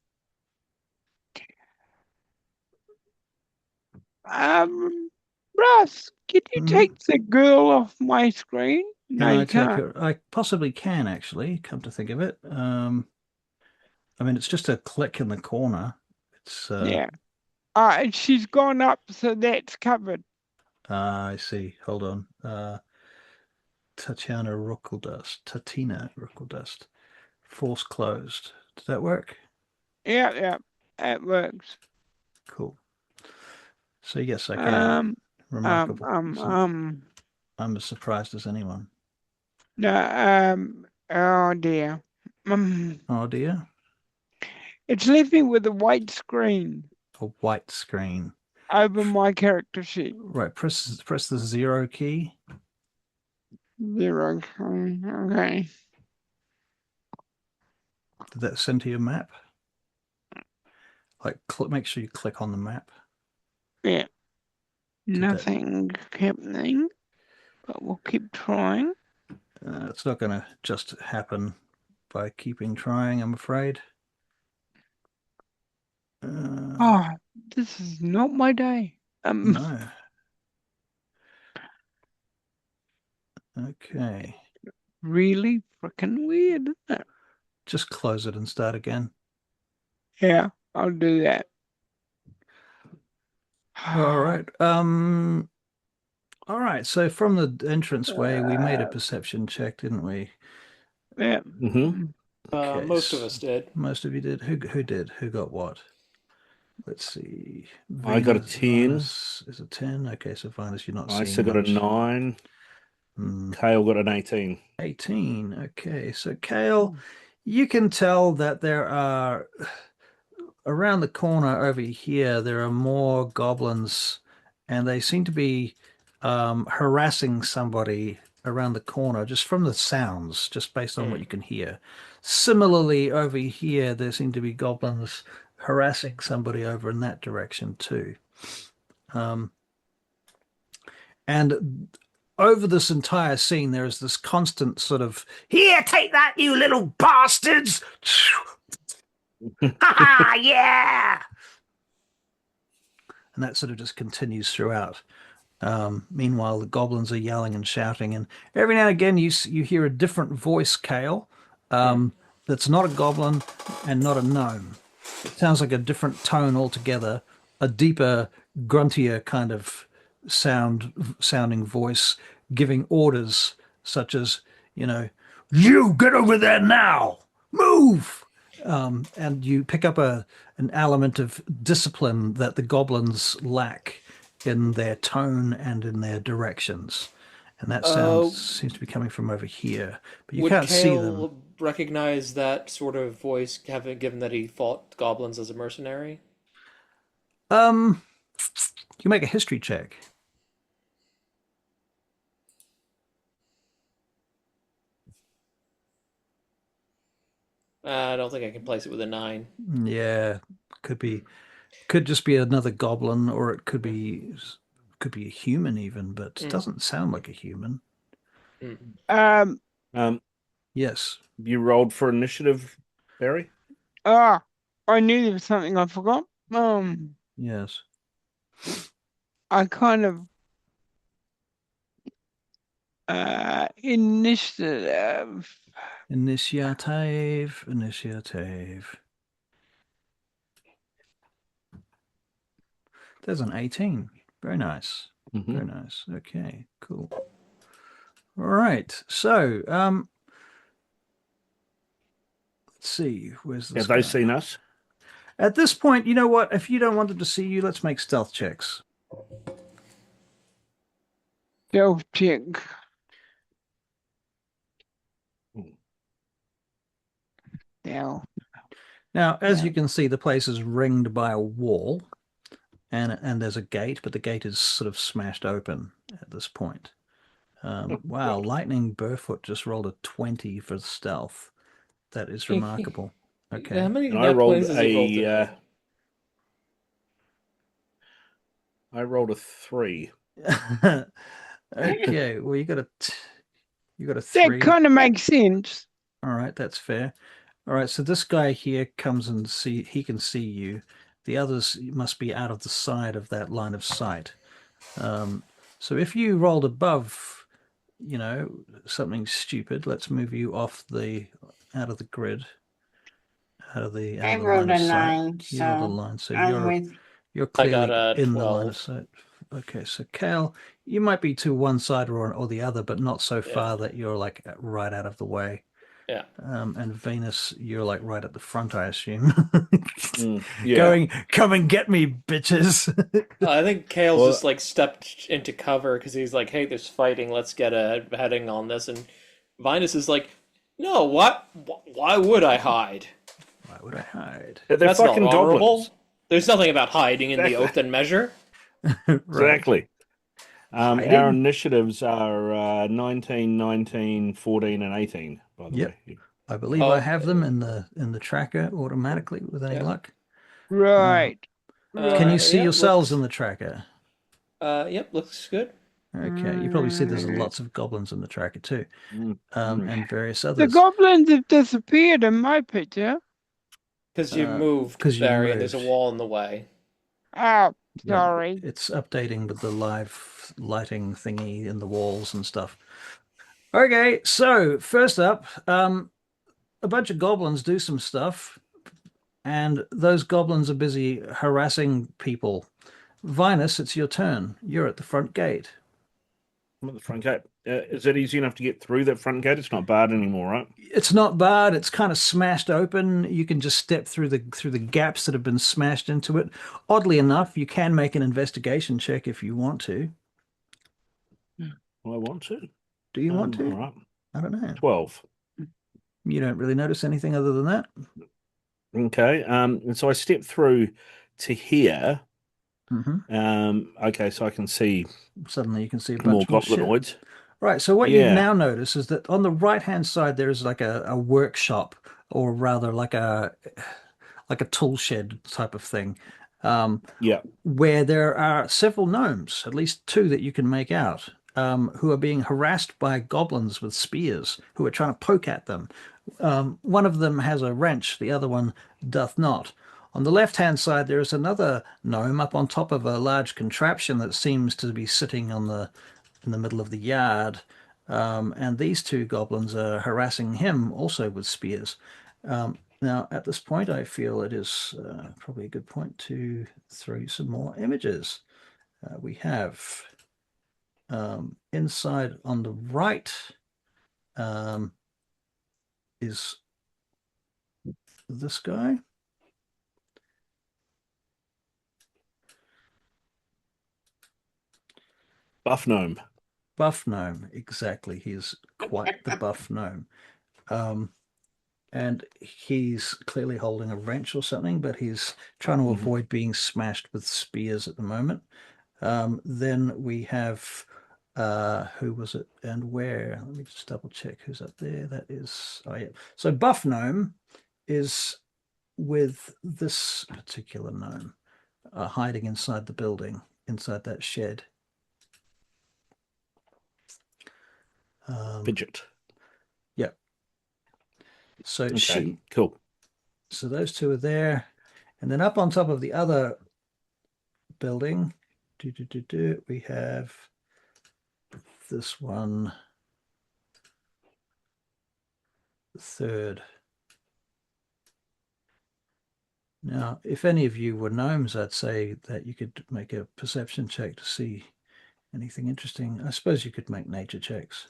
Russ, can you take the girl off my screen? No, you can't. I possibly can, actually, come to think of it. I mean, it's just a click in the corner. It's yeah. She's gone up, so that's covered. I see. Hold on. Tatina Rookeldust. Force closed. Does that work? Yeah, it works. Cool. So yes, I can. Remarkable. I'm as surprised as anyone. No, oh dear. Oh dear. It's left me with a white screen A white screen. over my character sheet. Right, press the 0 key. 0. Okay. Did that send to your map? Like, make sure you click on the map. Yeah. Nothing happening, but we'll keep trying. It's not going to just happen by keeping trying, I'm afraid. Oh, this is not my day. No. Okay. Really freaking weird, isn't it? Just close it and start again. Yeah, I'll do that. All right. All right. So from the entranceway, we made a perception check, didn't we? Yeah. Mm-hmm. Okay, Most of us did. Most of you did. Who did? Who got what? Let's see. I got a 10. Vinus is a 10. Okay, so Vinus, you're not I seeing got much. a 9. Kale got an 18. 18. Okay, so Kale, you can tell that there are around the corner over here, there are more goblins, and they seem to be harassing somebody around the corner just from the sounds, just based on what you can hear. Similarly, over here, there seem to be goblins harassing somebody over in that direction too. And over this entire scene, there is this constant sort of, here, take that, you little bastards! Ha ha, yeah! And that sort of just continues throughout. Meanwhile, the goblins are yelling and shouting, and every now and again you hear a different voice, Kale, that's not a goblin and not a gnome. It sounds like a different tone altogether, a deeper, gruntier kind of sounding voice, giving orders such as, you get over there now, move. And you pick up an element of discipline that the goblins lack in their tone and in their directions. And that sound seems to be coming from over here, but you can't see them. Would Kale recognize that sort of voice, given that he fought goblins as a mercenary? You make a history check. I don't think I can place it with a 9. Yeah, could just be another goblin, or it could be a human even, but it doesn't sound like a human. Yes. You rolled for initiative, Barry? I knew there was something I forgot. Yes. I kind of initiative. Initiative. There's an 18. Very nice. Very nice. Okay, cool. All right. So, let's see. Where's this Have they guy? seen us? At this point, you know what? If you don't want them to see you, let's make stealth checks. Stealth check. Now, as you can see, the place is ringed by a wall, and there's a gate, but the gate is sort of smashed open at this point. Wow, Lightning Burfoot just rolled a 20 for stealth. That is remarkable. Okay. How many I rolled has he rolled today? I rolled a 3. Okay, well you got a 3. That kind of makes sense. All right, that's fair. All right, so this guy here comes and he can see you. The others must be out of the side of that line of sight. So if you rolled above, something stupid, let's move you out of the grid, I rolled a 9, you rolled a 9, so I'm with. you're clearly I got a in the line 12. of sight. Okay, so Kale, you might be to one side or the other, but not so far that you're like right out of the way. Yeah. And Venus, you're like right at the front, I assume. Yeah. Come and get me, bitches. I think Kale's Well- just like stepped into cover because he's like, "Hey, there's fighting. Let's get a heading on this." And Vinus is like, "No, what? Why would I hide? Why would I hide? They're That's not fucking honorable. goblins. There's nothing about hiding in the Exactly. oath and measure." Right. Exactly. Hiding? Our initiatives are 19, 19, 14, and 18, by the Yep. way. I believe I have them in the tracker automatically with any luck. Right. Can you see yeah, yourselves looks- in the tracker? Yep, looks good. Okay, you probably see there's lots of goblins in the tracker too, and various The others. goblins have disappeared in my picture. Because you moved, 'cause you Barry, and there's a moved. wall in the way. Oh, Yeah, sorry. it's updating with the live lighting thingy in the walls and stuff. Okay, so first up, a bunch of goblins do some stuff, and those goblins are busy harassing people. Vinus, it's your turn. You're at the front gate. I'm at the front gate. Is it easy enough to get through that front gate? It's not barred anymore, right? It's not barred. It's kind of smashed open. You can just step through the gaps that have been smashed into it. Oddly enough, you can make an investigation check if you want to. Well, I want to. Do you want to? All right. I don't know. 12. You don't really notice anything other than that? Okay. And so I step through to here. Mm-hmm. Okay, so I can see Suddenly you can see a more bunch more shit. goblinoids. Right, so what you Yeah. now notice is that on the right-hand side there is like a workshop, or rather like a tool shed type of thing, Yeah. where there are several gnomes, at least two that you can make out, who are being harassed by goblins with spears, who are trying to poke at them. One of them has a wrench, the other one doth not. On the left-hand side, there is another gnome up on top of a large contraption that seems to be sitting in the middle of the yard. And these two goblins are harassing him also with spears. Now, at this point, I feel it is probably a good point to throw you some more images. We have inside on the right is this guy. Buff gnome. Buff gnome, exactly. He's quite the buff gnome. And he's clearly holding a wrench or something, but he's trying to avoid being smashed with spears at the moment. Then we have who was it and where? Let me just double check who's up there. That is, oh yeah. So Buff Gnome is with this particular gnome, hiding inside the building, inside that shed. Fidget. Yep. So Okay, cool. So those two are there, and then up on top of the other building, we have this one, the third. Now, if any of you were gnomes, I'd say that you could make a perception check to see anything interesting. I suppose you could make nature checks.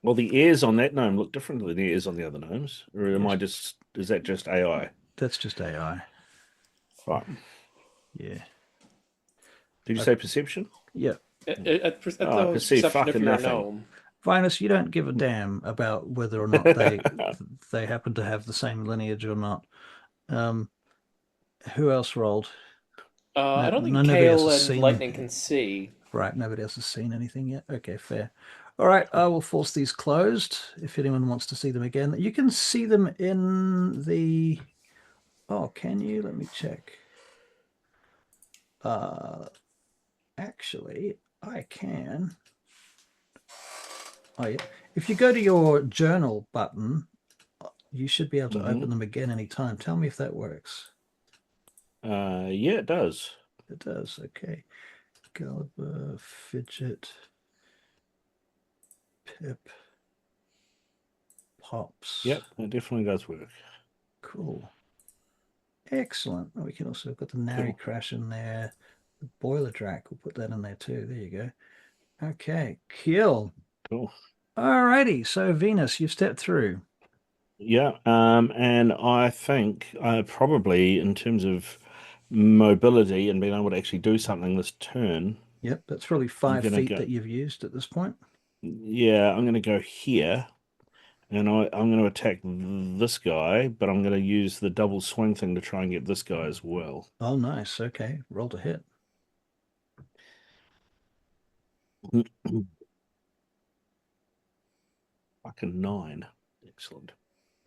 Well, the ears on that gnome look different than the ears on the other gnomes. Or am I just, is that just AI? That's just AI. Right. Yeah. Did you say perception? Yeah. Perceive fucking nothing. Gnome. Vinus, you don't give a damn about whether or not they happen to have the same lineage or not. Who else rolled? I don't think nobody else Kale has and seen- Lightning can see. Right, nobody else has seen anything yet. Okay, fair. All right, I will force these closed if anyone wants to see them again. You can see them in the... Oh, can you? Let me check. Actually, I can. Oh, yeah. If you go to your journal button, you should be able to open them again anytime. Tell me if that works. Yeah, it does. It does, okay. Gulliver, Fidget, Pip, Pops. Yep, it definitely does work. Cool. Excellent. We can also got the Nari Crash in there. The Boiler Drac, we'll put that in there too. There you go. Okay, cool. Cool. Alrighty, so Venus, you stepped through. Yeah, and I think probably in terms of mobility and being able to actually do something this turn, Yep, that's probably I'm 5 gonna feet go. that you've used at this point. Yeah, I'm gonna go here, and I'm gonna attack this guy, but I'm gonna use the double swing thing to try and get this guy as well. Oh, nice. Okay, roll to hit. Fucking 9. Excellent.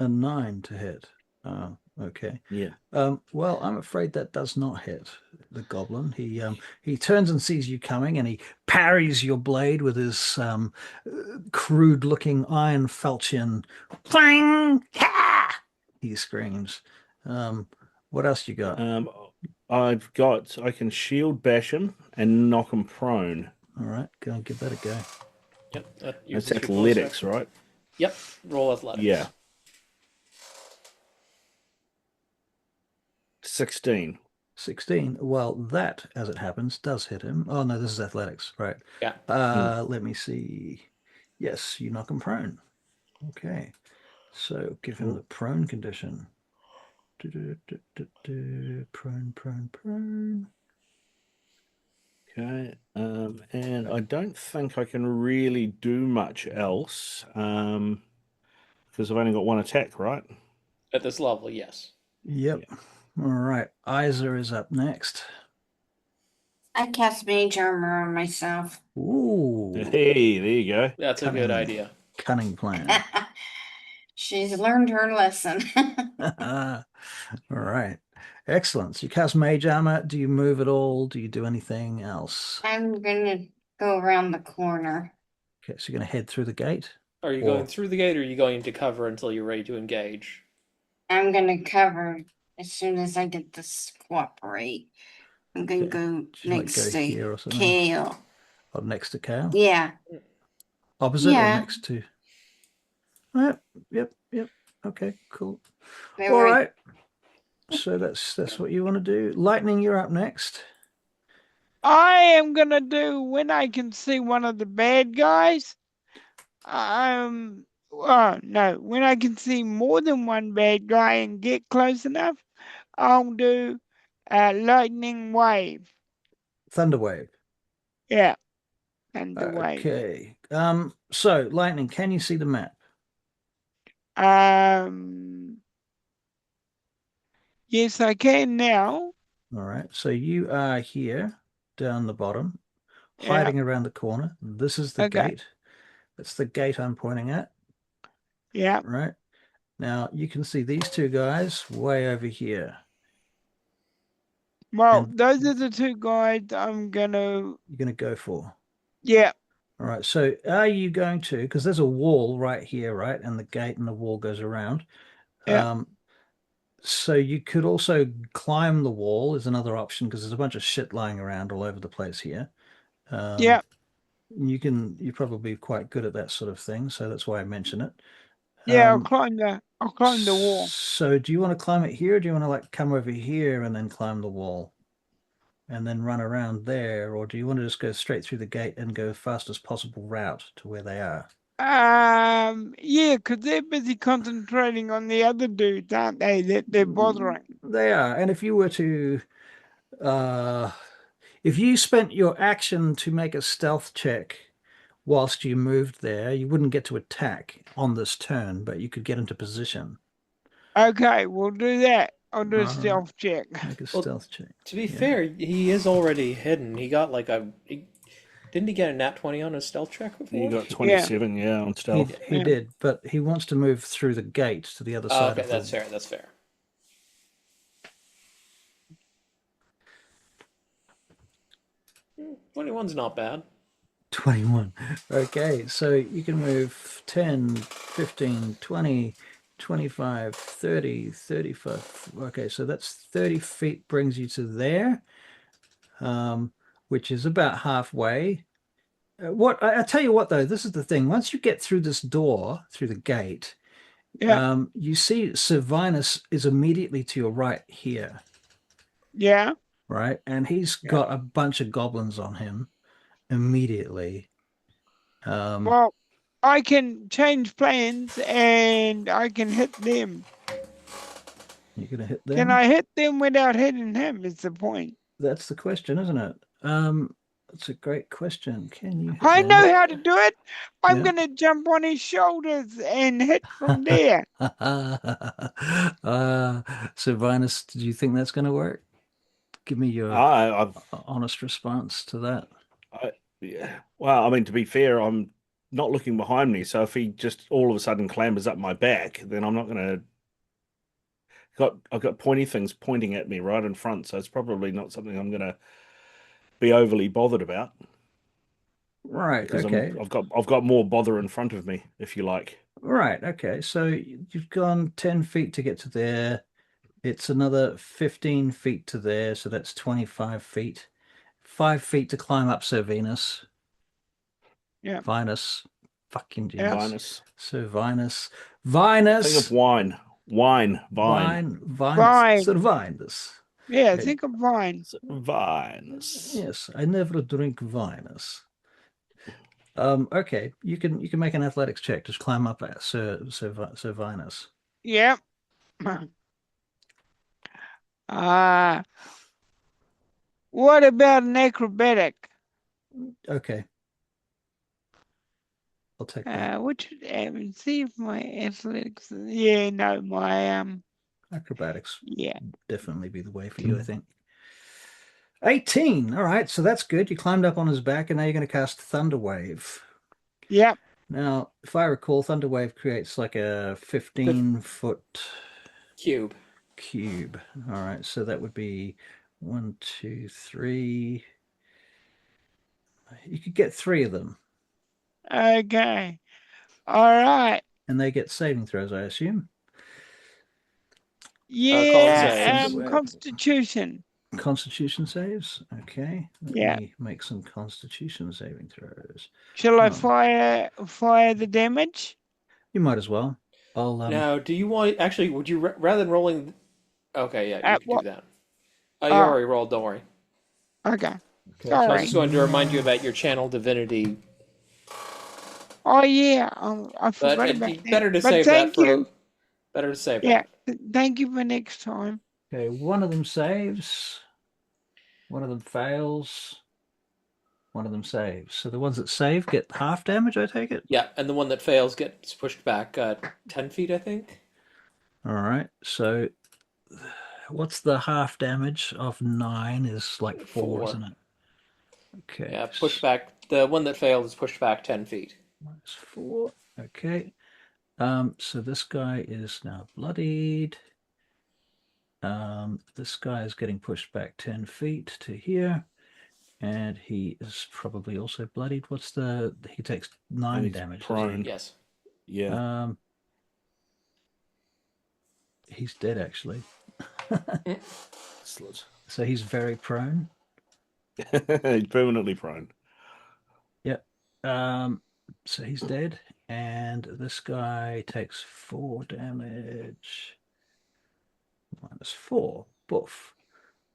A 9 to hit. Oh, okay. Yeah. Well, I'm afraid that does not hit the goblin. He turns and sees you coming, and he parries your blade with his crude-looking iron falchion. Clang! Ha! He screams. What else you got? I can shield bash him and knock him prone. All right, go and give that a go. Yep. That It's uses your bonus athletics, action. right? Yep. Roll athletics. Yeah. 16. 16. Well, that, as it happens, does hit him. Oh, no, this is athletics. Right. Yeah. Let me see. Yes, you knock him prone. Okay. So give him the prone condition. Prone, prone, prone. Okay. And I don't think I can really do much else. Because I've only got one attack, right? At this level, yes. Yep. Yeah. All right. Isa is up next. I cast mage armor on myself. Ooh. Hey, there you go. That's a good Cunning. idea. Cunning plan. She's learned her lesson. All right. Excellent. So you cast mage armor. Do you move at all? Do you do anything else? I'm gonna go around the corner. Okay, so you're going to head through the gate? Are you going through the gate, or are you going to cover until you're ready to engage? I'm gonna cover as soon as I get this cooperate. I'm gonna go next go to here or something? Kale. Or next to Kale? Yeah. Opposite or Yeah. next to? Yep. Okay, cool. They All were- right. So that's what you want to do. Lightning, you're up next. I am gonna do when I can see one of the bad guys. No, when I can see more than one bad guy and get close enough, I'll do lightning wave. Thunder wave. Yeah, thunder wave. Okay. So lightning, can you see the map? Yes, I can now. All right. So you are here down the bottom, Yeah. hiding around the corner. This is the Okay. gate. That's the gate I'm pointing at. Yeah. Right. Now you can see these two guys way over here. Well, And- those are the two guys I'm gonna. You're going to go for. Yeah. All right. So are you going to, because there's a wall right here, right? And the gate and the wall goes around. Yeah. So you could also climb the wall is another option because there's a bunch of shit lying around all over the place here. Yeah. You're probably quite good at that sort of thing, so that's why I mention it. Yeah. I'll climb the wall. So do you want to climb it here, or do you want to like come over here and then climb the wall and then run around there, or do you want to just go straight through the gate and go fastest possible route to where they are? Yeah, because they're busy concentrating on the other dudes, aren't they? That they're bothering. They are. And if you were to if you spent your action to make a stealth check whilst you moved there, you wouldn't get to attack on this turn, but you could get into position. Okay, we'll do that. I'll do a Alright. stealth check. Make a Well, stealth check. To be fair, he is already hidden. He got like didn't he get a nat 20 on his stealth check before? You got 27, yeah, on stealth. He did, but he wants to move through the gate to the other side. Okay, of that's the... fair. That's fair. Hmm, 21's not bad. 21. Okay, so you can move 10, 15, 20, 25, 30, 35. Okay, so that's 30 feet brings you to there, which is about halfway. I tell you what, though, this is the thing. Once you get through this door, through the gate, Yeah. You see Sir Vinas is immediately to your right here, Yeah. right? And he's Yeah. got a bunch of goblins on him immediately. Well, I can change plans and I can hit them. You're gonna hit Can them? I hit them without hitting him? Is the point. That's the question, isn't it? That's a great question. Can you hit I them? know how to do it. I'm Yeah. gonna jump on his shoulders and hit from there. So Vinus, do you think that's going to work? Give me your I've honest response to that. yeah. Well, I mean, to be fair, I'm not looking behind me, so if he just all of a sudden clambers up my back, then I'm not gonna I've got pointy things pointing at me right in front, so it's probably not something I'm gonna be overly bothered about Right. because Okay. I've got more bother in front of me, if you like. Right. Okay. So you've gone 10 feet to get to there. It's another 15 feet to there, so that's 25 feet. 5 feet to climb up Sir Venus. Yeah. Vinus. Fucking Yeah. Jesus. Vinus. Sir Vinus. Think Vinus. of wine. Wine. Vine. Vinus. Vine. Sir Vinus. Yeah, Okay. think of Vine. Vinus. Yes, I never drink Vinus. Okay, you can make an athletics check. Just climb up at Sir Vinus. Yep. What about an acrobatic? Okay, I'll take that. What should see if my athletics? Yeah, no, my Acrobatics yeah, definitely be the way for you, I think. 18. All right, so that's good. You climbed up on his back, and now you're going to cast Thunder Wave. yep. Now, if I recall, Thunder Wave creates like a 15-foot Cube. cube. All right, so that would be 1, 2, 3. You could get 3 of them, Okay. All right. and they get saving throws, I assume. Yeah. saves. Constitution. Constitution saves. Okay, let Yeah. me make some Constitution saving throws. Shall I Oh. fire the damage? You might as well. I'll Now, do you want actually? Would you rather than rolling? Okay, yeah, you At can what? do that. Oh, you Oh. already rolled. Don't worry. Okay. Okay, I was Sorry. just going to remind you about your channel divinity, Oh yeah. I but forgot it'd about be that. better to But save that thank for. you. Better to save Yeah. that. Thank you for next time. Okay, one of them saves. One of them fails. One of them saves. So the ones that save get half damage, I take it? Yeah, and the one that fails gets pushed back 10 feet, I think. All right. So what's the half damage of 9 is like 4, 4. isn't it? Okay. Yeah, pushed back. The one that failed is pushed back 10 feet. Minus 4. Okay. So this guy is now bloodied. This guy is getting pushed back 10 feet to here. And he is probably also bloodied. He takes 9 damage. Prone. Yes. Yeah. He's dead actually. Slut. So he's very prone. He's permanently prone. Yep. So he's dead. And this guy takes 4 damage. Minus 4. Boof.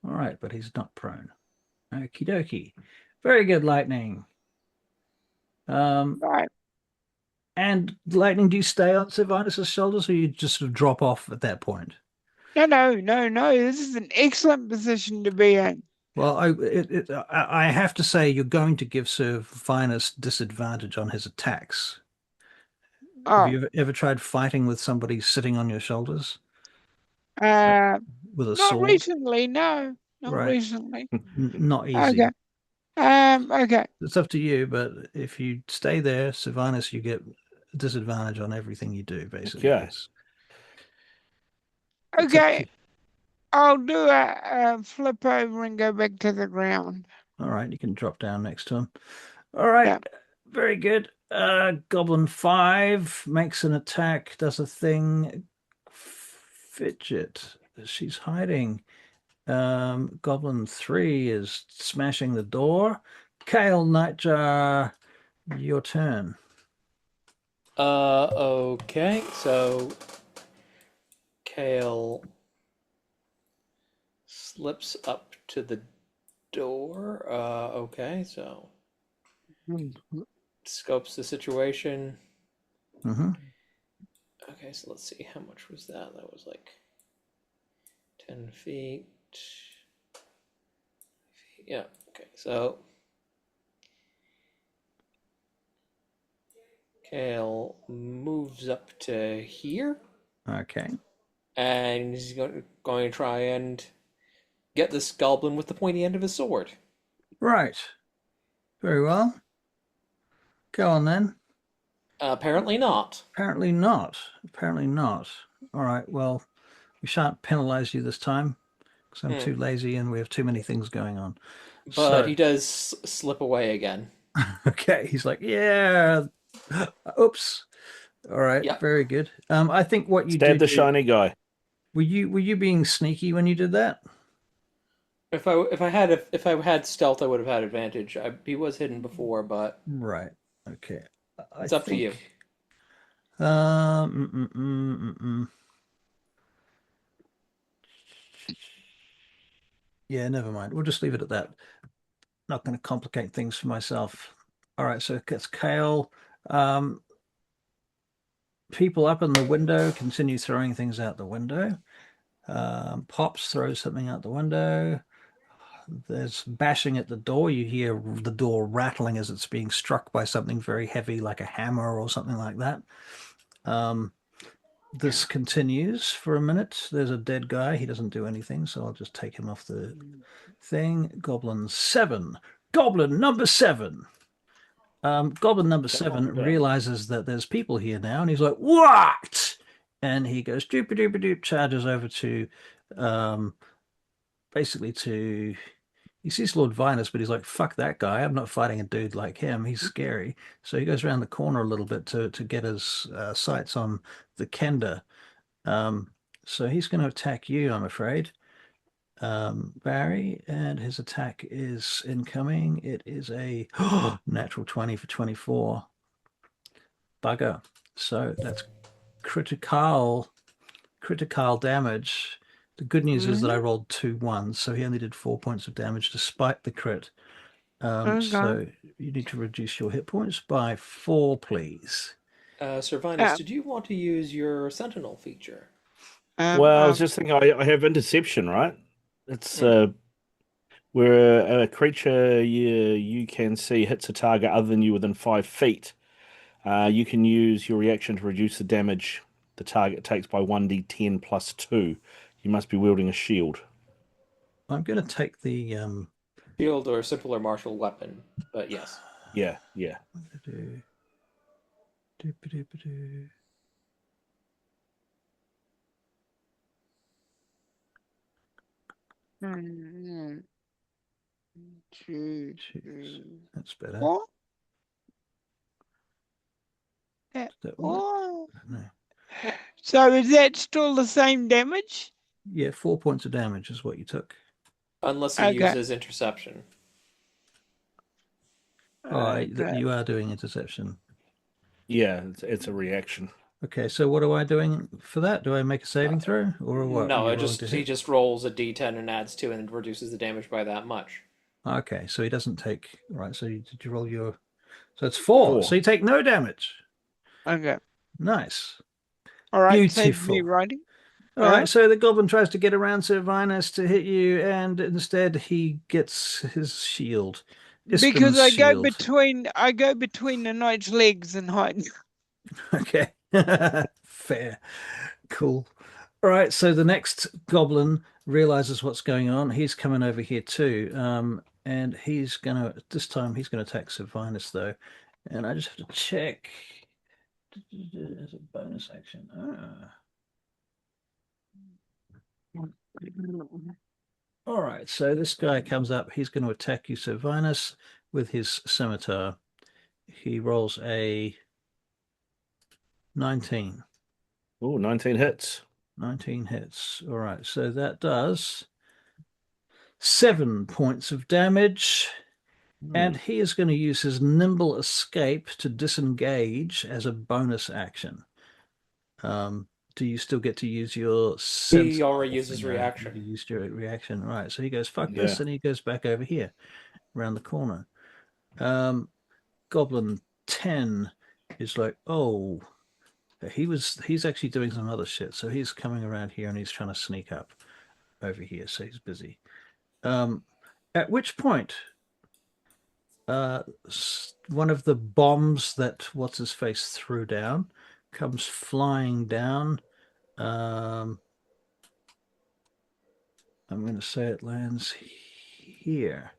All right, but he's not prone. Okie dokie. Very good, Lightning. Right. And Lightning, do you stay on Sylvanus' shoulders or you just sort of drop off at that point? No. This is an excellent position to be in. Well, I have to say you're going to give Sir Vinus disadvantage on his attacks. Oh. Have you ever tried fighting with somebody sitting on your shoulders? With a Not sword? recently, no. Not Right. recently. Not easy. Okay. Okay. It's up to you, but if you stay there, Sir Vinus, you get disadvantage on everything you do, basically. Okay. It's Okay. I'll do a flip over and go back to the ground. all right, you can drop down next to him. All right, Yeah. very good. Goblin 5 makes an attack, does a thing. Fidget, she's hiding. Goblin 3 is smashing the door. Kale, Nightjar, your turn. Okay, so Kale slips up to the door. Okay, so scopes the situation. Mm-hmm. Okay, so let's see. How much was that? That was like 10 feet. Yeah, okay, so Kale moves up to here, Okay. and he's going to try and get this goblin with the pointy end of his sword. Right. Very well. Go on then. Apparently not. Apparently not. Apparently not. All right. Well, we shan't penalize you this time because I'm too lazy and we have too many things going on. But So, he does slip away again. okay. He's like, yeah. Oops. All right. Yep. Very good. I think what you Stab do the shiny guy. were you being sneaky when you did that? If I had stealth, I would have had advantage. He was hidden before, but Right. Okay. it's up to you. Yeah, never mind. We'll just leave it at that. Not going to complicate things for myself. All right, so it gets Kale. People up in the window continue throwing things out the window. Pops throws something out the window. There's bashing at the door. You hear the door rattling as it's being struck by something very heavy, like a hammer or something like that. This continues for a minute. There's a dead guy. He doesn't do anything, so I'll just take him off the thing. Goblin 7. Goblin number 7. Goblin number 7 realizes that there's people here now, and he's like, "What?" And he goes doop doop doop, charges over to, basically to. He sees Lord Vinas, but he's like, "Fuck that guy! I'm not fighting a dude like him. He's scary." So he goes around the corner a little bit to get his sights on the Kender. So he's going to attack you, I'm afraid, Barry, and his attack is incoming. It is a natural 20 for 24. Bugger. So that's critical damage. The good news is that I rolled 2 1s, so he only did 4 points of damage despite the crit. So you need to reduce your hit points by 4, please. Sir Vinas, did you want to use your Sentinel feature? Well, I was just thinking, I have interception, right? It's where a creature you can see hits a target other than you within 5 feet. You can use your reaction to reduce the damage the target takes by 1d10 plus 2. You must be wielding a shield. I'm going to take the Shield or simpler martial weapon, but yes. Yeah. That's better. What? Does that work? No. So is that still the same damage? Yeah, 4 points of damage is what you took. Unless he uses interception. You are doing interception. Yeah, it's a reaction. Okay, so what am I doing for that? Do I make a saving throw or what? No, he just rolls a d10 and adds 2 and reduces the damage by that much. Okay, so he doesn't take. Right, so did you roll your? So it's 4. So you take no damage. Okay. Nice. All right. Beautiful. Writing. All right, so the goblin tries to get around Sir Vinas to hit you, and instead he gets his shield. Because I go between the knight's legs and hide. Okay. Fair. Cool. All right, so the next goblin realizes what's going on. He's coming over here too. And this time he's gonna attack Sir Vinas though. And I just have to check as a bonus action. All right, so this guy comes up. He's going to attack you, Sir Vinas, with his scimitar. He rolls a 19. Oh, 19 hits. 19 hits. All right, so that does 7 points of damage. And he is going to use his nimble escape to disengage as a bonus action. do you still get to use your He sense? already uses You reaction. used your reaction, right? So he goes, "Fuck Yeah. this," and he goes back over here, around the corner. Goblin 10 is like, oh, he's actually doing some other shit. So he's coming around here and he's trying to sneak up over here. So he's busy. At which point, one of the bombs that what's his face threw down comes flying down. I'm going to say it lands here.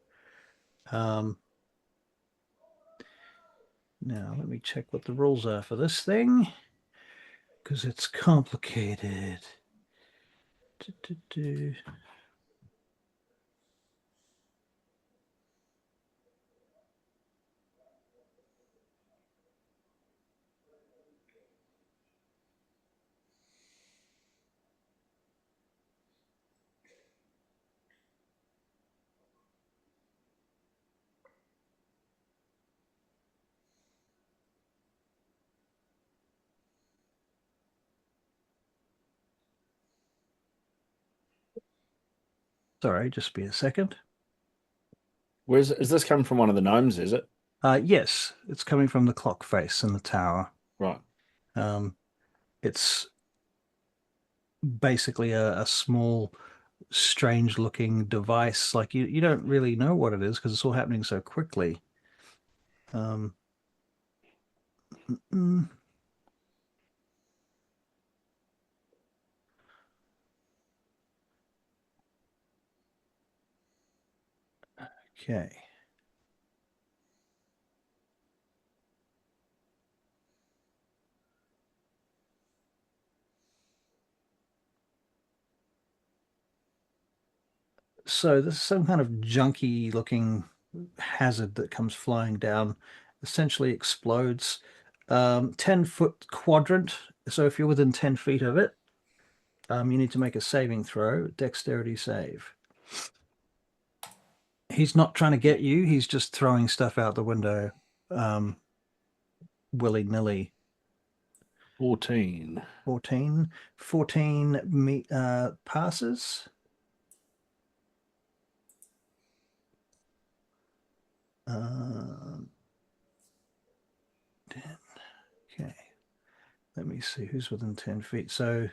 Now, let me check what the rules are for this thing, because it's complicated. Sorry, just be a second. Is this coming from one of the gnomes, is it? Yes, it's coming from the clock face in the tower. Right. It's basically a small, strange-looking device. Like you don't really know what it is because it's all happening so quickly. Okay. So this is some kind of junky looking hazard that comes flying down, essentially explodes. 10-foot quadrant. So if you're within 10 feet of it, you need to make a saving throw, dexterity save. He's not trying to get you. He's just throwing stuff out the window, willy-nilly. 14. 14 passes. Okay. Let me see who's within 10 feet. So,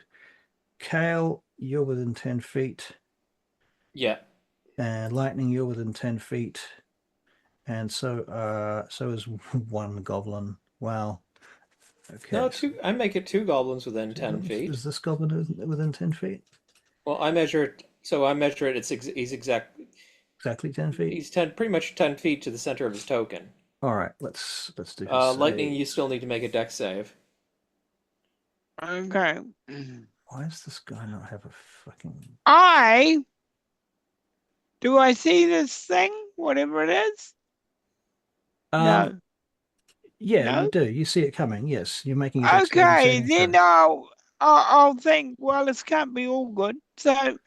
Kale, you're within 10 feet. Yeah. And Lightning, you're within 10 feet. And so is one goblin. Wow. Okay. No, I make it 2 goblins within 10 feet. Is this goblin within 10 feet? Well, I measure it. So I measure it. He's exactly 10 feet. He's pretty much 10 feet to the center of his token. All right, let's do. Lightning, you still need to make a dex save. Okay. Why does this guy not have a fucking? Do I see this thing? Whatever it is. No. Yeah, No? you do. You see it coming. Yes, you're making a dexterity Okay, saving then throw. I'll think. Well, this can't be all good. So,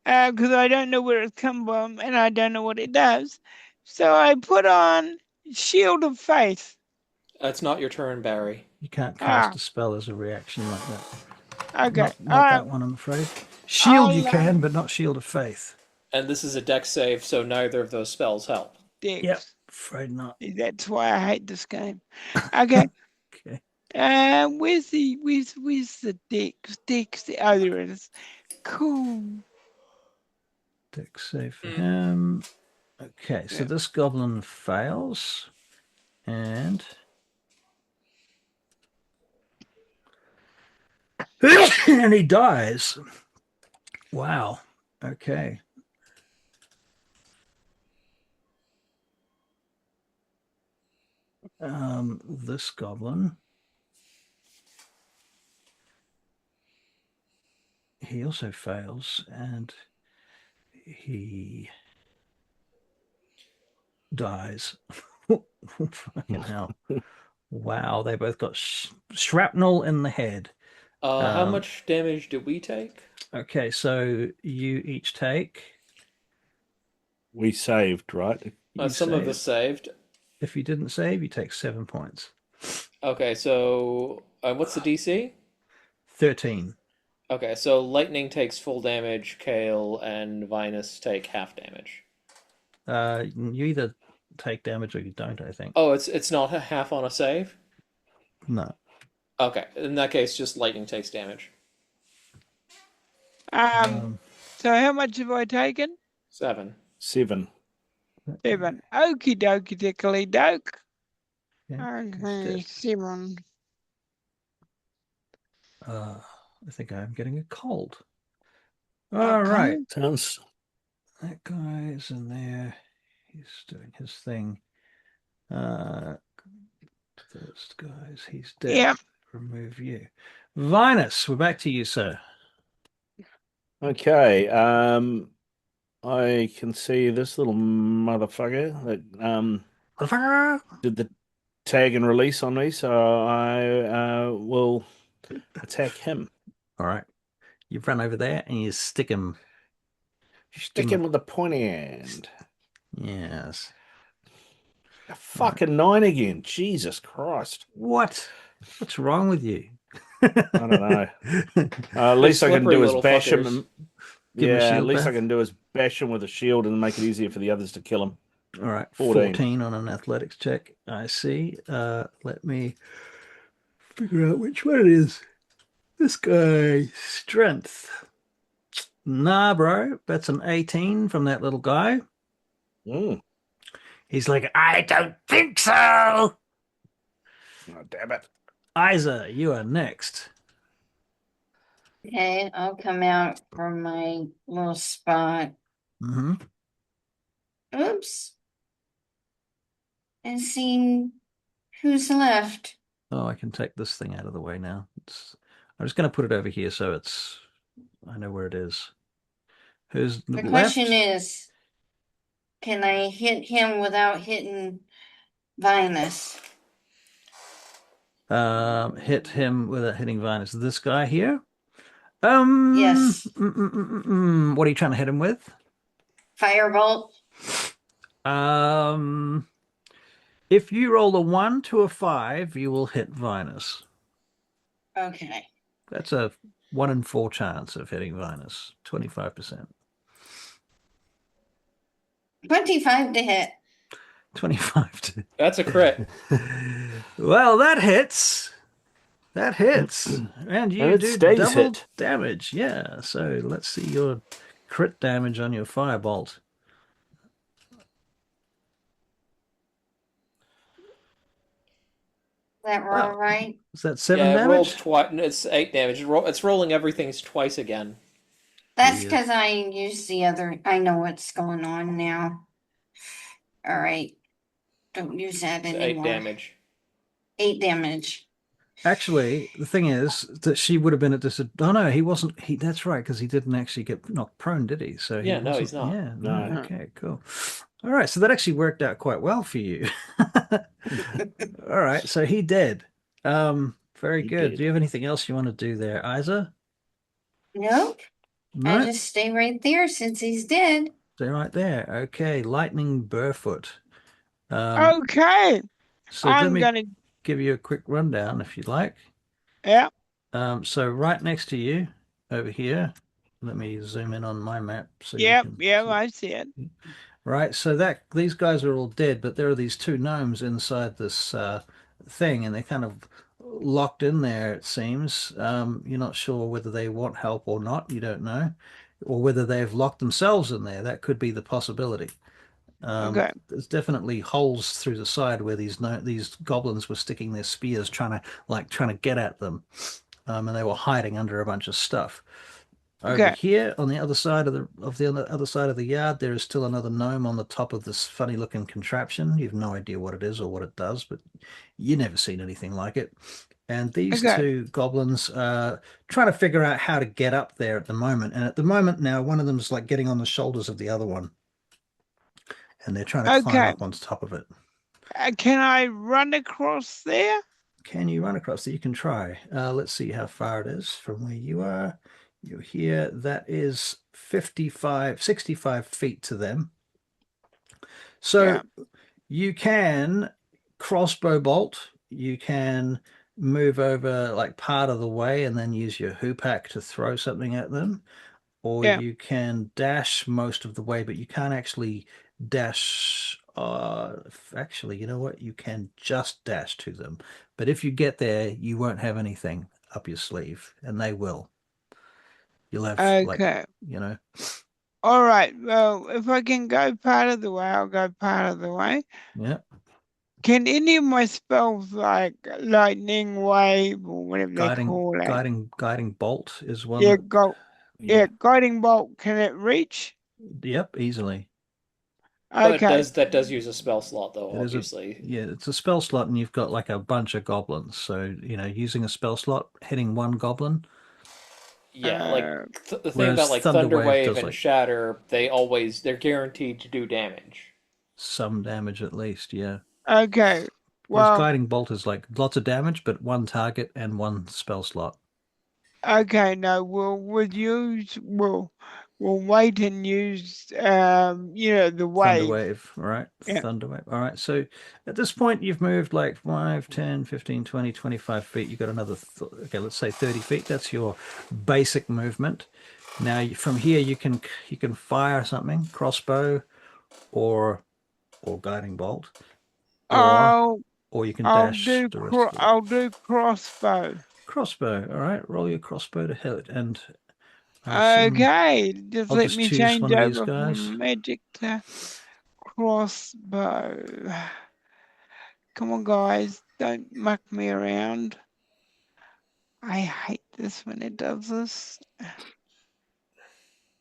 because I don't know where it's come from and I don't know what it does, so I put on Shield of Faith. It's not your turn, Barry. You can't cast a spell as a reaction like that. Okay. Not that one, I'm afraid. Shield you can, but not Shield of Faith. And this is a dex save, so neither of those spells help. Dex. Yep, afraid not. That's why I hate this game. Okay. Okay. Where's the Dex? Oh, there it is. Cool. Dex save for him. Okay, so this goblin fails, and and he dies. Wow. Okay. This goblin, he also fails, and he dies. Fucking hell. Wow, they both got shrapnel in the head. How much damage did we take? Okay, so you each take. We saved, right? Some of us saved. If you didn't save, you take 7 points. Okay, so what's the DC? 13. Okay, so lightning takes full damage, Kale and Vinus take half damage. You either take damage or you don't, I think. Oh, it's not a half on a save? No. Okay, in that case, just lightning takes damage. So how much have I taken? 7. 7. 7. Okie dokie dickly doke. Yeah, Okay, 7. I think I'm getting a cold. Okay. All right. Sounds. That guy's in there. He's doing his thing. Those guys, he's dead. Yep. Remove you. Vinus, we're back to you, sir. Okay. I can see this little motherfucker that did the tag and release on me, so I will attack him. All right. You run over there and you stick him. Stick him with the pointy end. Yes. A fucking 9 again. Jesus Christ. What? What's wrong with you? I don't know. At least I can slippery do is little bash him. fuckers. Give him a Yeah, at shield least I back. can do is bash him with a shield and make it easier for the others to kill him. All right. 14. 14 on an athletics check. I see. Let me figure out which one it is. This guy, strength. Nah, bro. That's an 18 from that little guy. Mm. He's like, I don't think so. Oh, damn it. Isa, you are next. Okay, I'll come out from my little spot. Mm-hmm. Oops. And see who's left. Oh, I can take this thing out of the way now. I'm just going to put it over here so I know where it is. Who's The left? question is, can I hit him without hitting Vinus? Hit him without hitting Vinus. This guy here? Yes. What are you trying to hit him with? Firebolt? If you roll a 1 to a 5, you will hit Vinus. Okay. That's a 1 in 4 chance of hitting Vinus. 25%. 25 to hit. 25 to... That's a crit. Well, that hits. That hits. And you it do stays double hit. damage. Yeah. So let's see your crit damage on your firebolt. Is that roll right? Is that 7 Yeah, it damage? rolls twice. It's 8 damage. It's rolling everything twice again. That's Yeah. because I used the other. I know what's going on now. All right. Don't use that It's anymore. 8 damage. 8 damage. Actually, the thing is that she would have been at this. Oh no, he wasn't. That's right, because he didn't actually get knocked prone, did he? So Yeah, no, he's not. Yeah, No. Okay, cool. All right, so that actually worked out quite well for you. All right, so he did. Very He good. did. Do you have anything else you want to do there, Isa? Nope. No, I just stay right there since he's dead. stay right there. Okay, lightning barefoot. Okay. So let I'm me gonna. give you a quick rundown if you'd like. Yeah. So right next to you, over here, let me zoom in on my map so you Yep. can Yep. see. I see it. Right, so that these guys are all dead, but there are these 2 gnomes inside this thing, and they're kind of locked in there, it seems. You're not sure whether they want help or not, you don't know, or whether they've locked themselves in there. That could be the possibility. Okay. There's definitely holes through the side where these goblins were sticking their spears, trying to get at them, and they were hiding under a bunch of stuff. Over Okay. here on the other side of the other side of the yard, there is still another gnome on the top of this funny looking contraption. You have no idea what it is or what it does, but you never seen anything like it. And these Okay. 2 goblins are trying to figure out how to get up there at the moment. And at the moment now, one of them is like getting on the shoulders of the other one, and they're trying to climb Okay. up on top of it. Can I run across there? Can you run across it? You can try. Let's see how far it is from where you are. You're here. That is 65 feet to them. So Yeah. you can crossbow bolt. You can move over like part of the way and then use your hoopak to throw something at them, or Yeah. you can dash most of the way, but you can't actually dash. Actually, you know what? You can just dash to them, but if you get there, you won't have anything up your sleeve, and they will. You'll have like, Okay. you know, All right. Well, if I can go part of the way, I'll go part of the way. yeah. Can any of my spells like lightning wave or whatever they Guiding, call it? guiding bolt is one Yeah, that, yeah, guiding bolt, can it reach? yep, easily. But Okay. that does use a spell slot, though. It is a Obviously, yeah, it's a spell slot, and you've got like a bunch of goblins. So using a spell slot, hitting one goblin. yeah. Like Uh, the thing Whereas about like Thunderwave Thunderwave does and like Shatter, they're guaranteed to do damage. some damage at least, yeah. okay. Whereas Well, Guiding Bolt is like lots of damage, but one target and one spell slot. okay, no, we'll wait and use the wave. Thunderwave, all right? Yeah. Thunderwave. All right. So at this point, you've moved like 5, 10, 15, 20, 25 feet. You've got another, okay, let's say 30 feet. That's your basic movement. Now from here, you can fire something, crossbow or guiding bolt, or I'll you can dash the rest of it. I'll do crossbow. Crossbow. All right. Roll your crossbow to hit. And I assume Okay, just I'll let just me choose change one of these over guys. from magic to crossbow. Come on, guys, don't muck me around. I hate this when it does this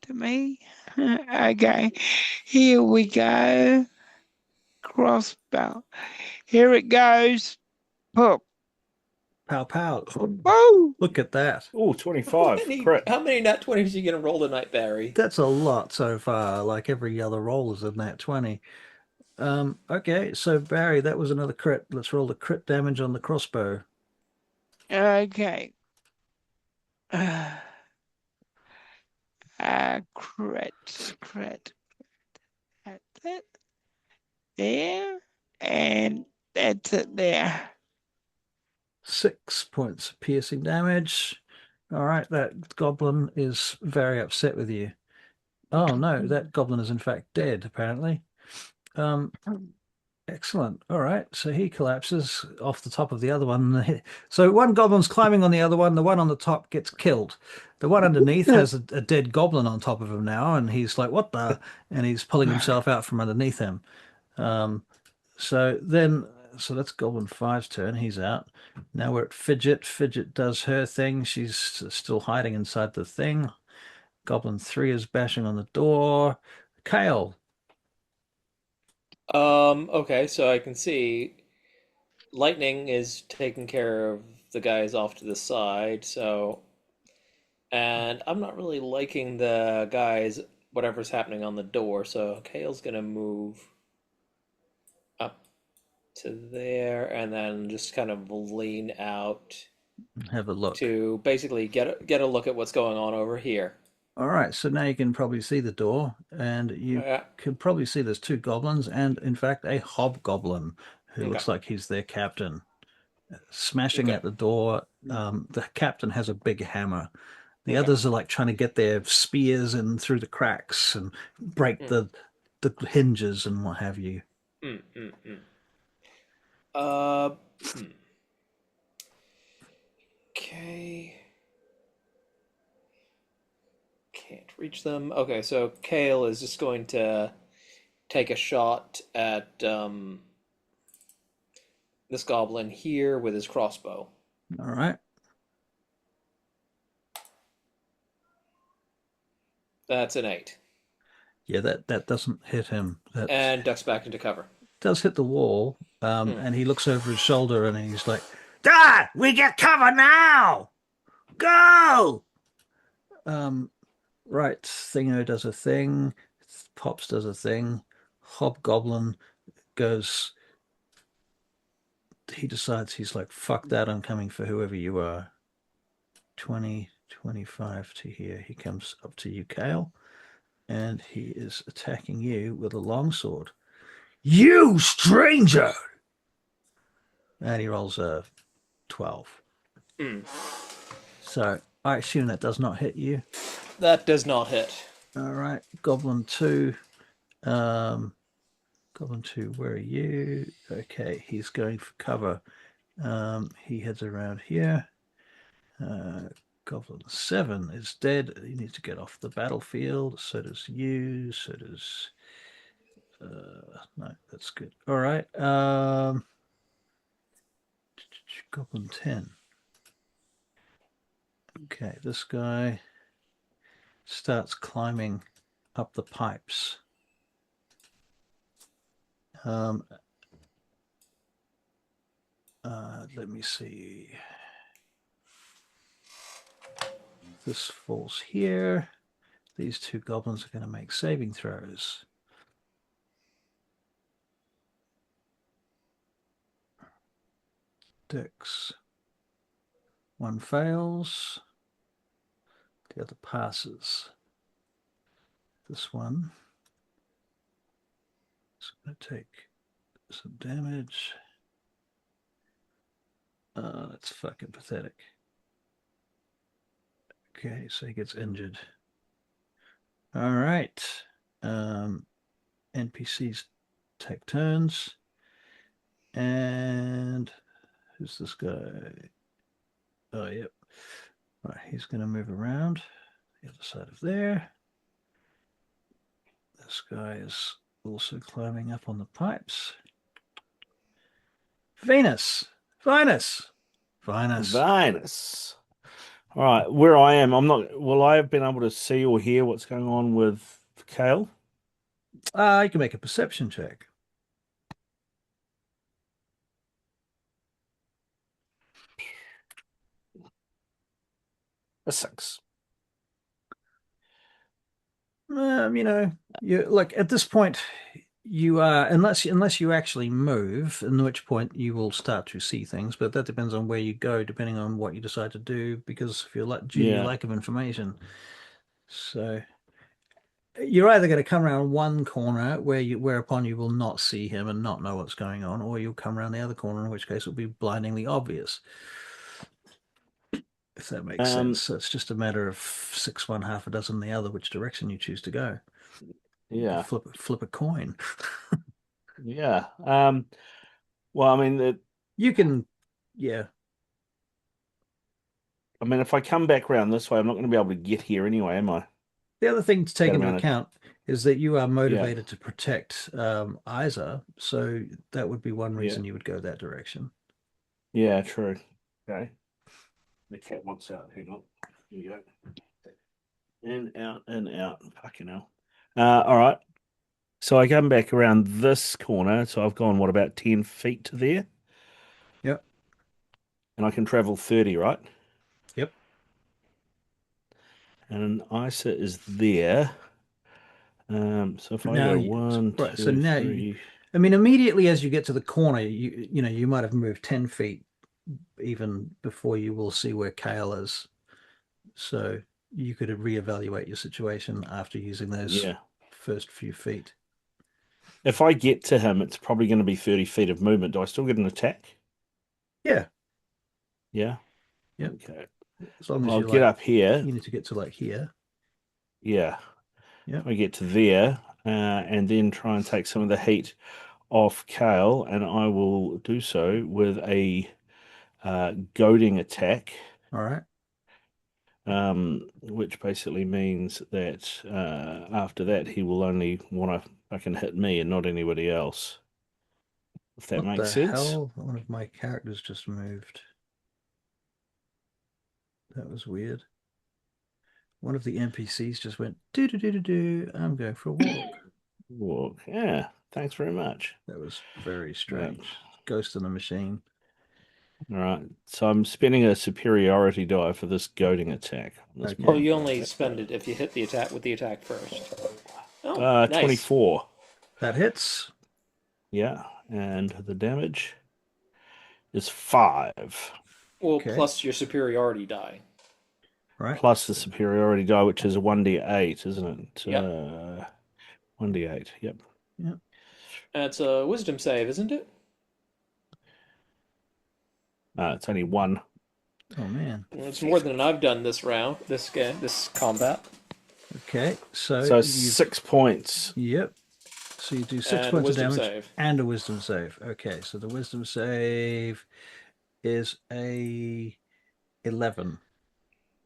to me. Okay, here we go. Crossbow. Here it goes. Pop. Pow pow. Whoa! Look at that. Oh, 25. Crit. How many nat 20s are you gonna roll tonight, Barry? That's a lot so far. Like every other roll is a nat 20. Okay, so Barry, that was another crit. Let's roll the crit damage on the crossbow. Okay. Crit. That's it. There. And that's it there. 6 points of piercing damage. All right, that goblin is very upset with you. Oh no, that goblin is in fact dead, apparently. Excellent. All right, so he collapses off the top of the other one. So one goblin's climbing on the other one. The one on the top gets killed. The one underneath has a dead goblin on top of him now, and he's like, "What the?" And he's pulling himself out from underneath him. So that's Goblin 5's turn. He's out. Now we're at Fidget. Fidget does her thing. She's still hiding inside the thing. Goblin 3 is bashing on the door. Kale. Okay, so I can see Lightning is taking care of the guys off to the side, and I'm not really liking the guys, whatever's happening on the door, so Kale's gonna move up to there and then just kind of lean out Have a look. to basically get a look at what's going on over here. All right, so now you can probably see the door, and you can probably see there's 2 goblins, and in fact a hobgoblin who looks like he's their captain, smashing at the door. The captain has a big hammer. The others are like trying to get their spears in through the cracks and break the hinges and what have you. Okay. Can't reach them. Okay, so Kale is just going to take a shot at this goblin here with his crossbow. All right. That's an 8. Yeah, that doesn't hit him. That And ducks back into cover. does hit the wall, and he looks over his shoulder and he's like, "Ah, we get cover now! Go!" Right, Thingo does a thing. Pops does a thing. Hobgoblin goes. He decides he's like, "Fuck that! I'm coming for whoever you are." 20, 25 to here. He comes up to you, Kale, and he is attacking you with a longsword. "You stranger!" And he rolls a 12. Mm. So I assume that does not hit you. That does not hit. All right. Goblin 2. Goblin 2, where are you? Okay, he's going for cover. He heads around here. Goblin 7 is dead. He needs to get off the battlefield. So does you. So does... no, that's good. All right. Goblin 10. Okay, this guy starts climbing up the pipes. Let me see. This falls here. These two goblins are going to make saving throws. Dex. One fails. The other passes. This one is going to take some damage. That's fucking pathetic. Okay, so he gets injured. All right. NPCs take turns. And who's this guy? Oh, yep. All right, he's going to move around the other side of there. This guy is also climbing up on the pipes. Vinas. All right, where I am, I'm not. Will I have been able to see or hear what's going on with Kale? You can make a perception check. A 6. You like at this point, you are unless you actually move, in which point you will start to see things. But that depends on where you go, depending on what you decide to do, because if you're due to your lack of information. So you're either going to come around one corner whereupon you will not see him and not know what's going on, or you'll come around the other corner, in which case it'll be blindingly obvious. If that makes sense. So it's just a matter of 6 one, half a dozen the other, which direction you choose to go. Yeah. Flip a coin. Yeah. Well, I mean, you can, yeah. I mean, if I come back around this way, I'm not going to be able to get here anyway, am I? The other thing to take into account is that you are motivated to protect Isa, so that would be one reason you would go that direction. Yeah, true. Okay. The cat wants out. Hang on. Here you go. In, out. Fucking hell. All right. So I come back around this corner. So I've gone, what, about 10 feet to there? Yep. And I can travel 30, right? Yep. And Isa is there. So if I go 1, 2, so now 3. I mean, immediately as you get to the corner, you might have moved 10 feet even before you will see where Kale is. So you could reevaluate your situation after using those first few feet. If I get to him, it's probably going to be 30 feet of movement. Do I still get an attack? Yeah. Yeah? Yep. Okay. As long as I'll get up here. You need to get to like here. Yeah. Yeah. I get to there and then try and take some of the heat off Kale, and I will do so with a goading attack. All right. Which basically means that after that he will only want to fucking hit me and not anybody else. If that makes sense. Hell? One of my characters just moved. That was weird. One of the NPCs just went do. I'm going for a walk. Yeah. Thanks very much. That was very strange. Ghost in the machine. All right. So I'm spending a superiority die for this goading attack. Well, you only spend it if you hit the attack with the attack first. Oh, nice. 24. That hits. Yeah, and the damage is 5. Well, plus your superiority die. Right. Plus the superiority die, which is a 1d8, isn't it? Yep. 1d8, yep. That's a wisdom save, isn't it? It's only one. Oh man. It's more than I've done this round, this combat. Okay, so So you've 6 points. Yep. So you do 6 And a points of wisdom damage save. and a wisdom save. Okay, so the wisdom save is a 11.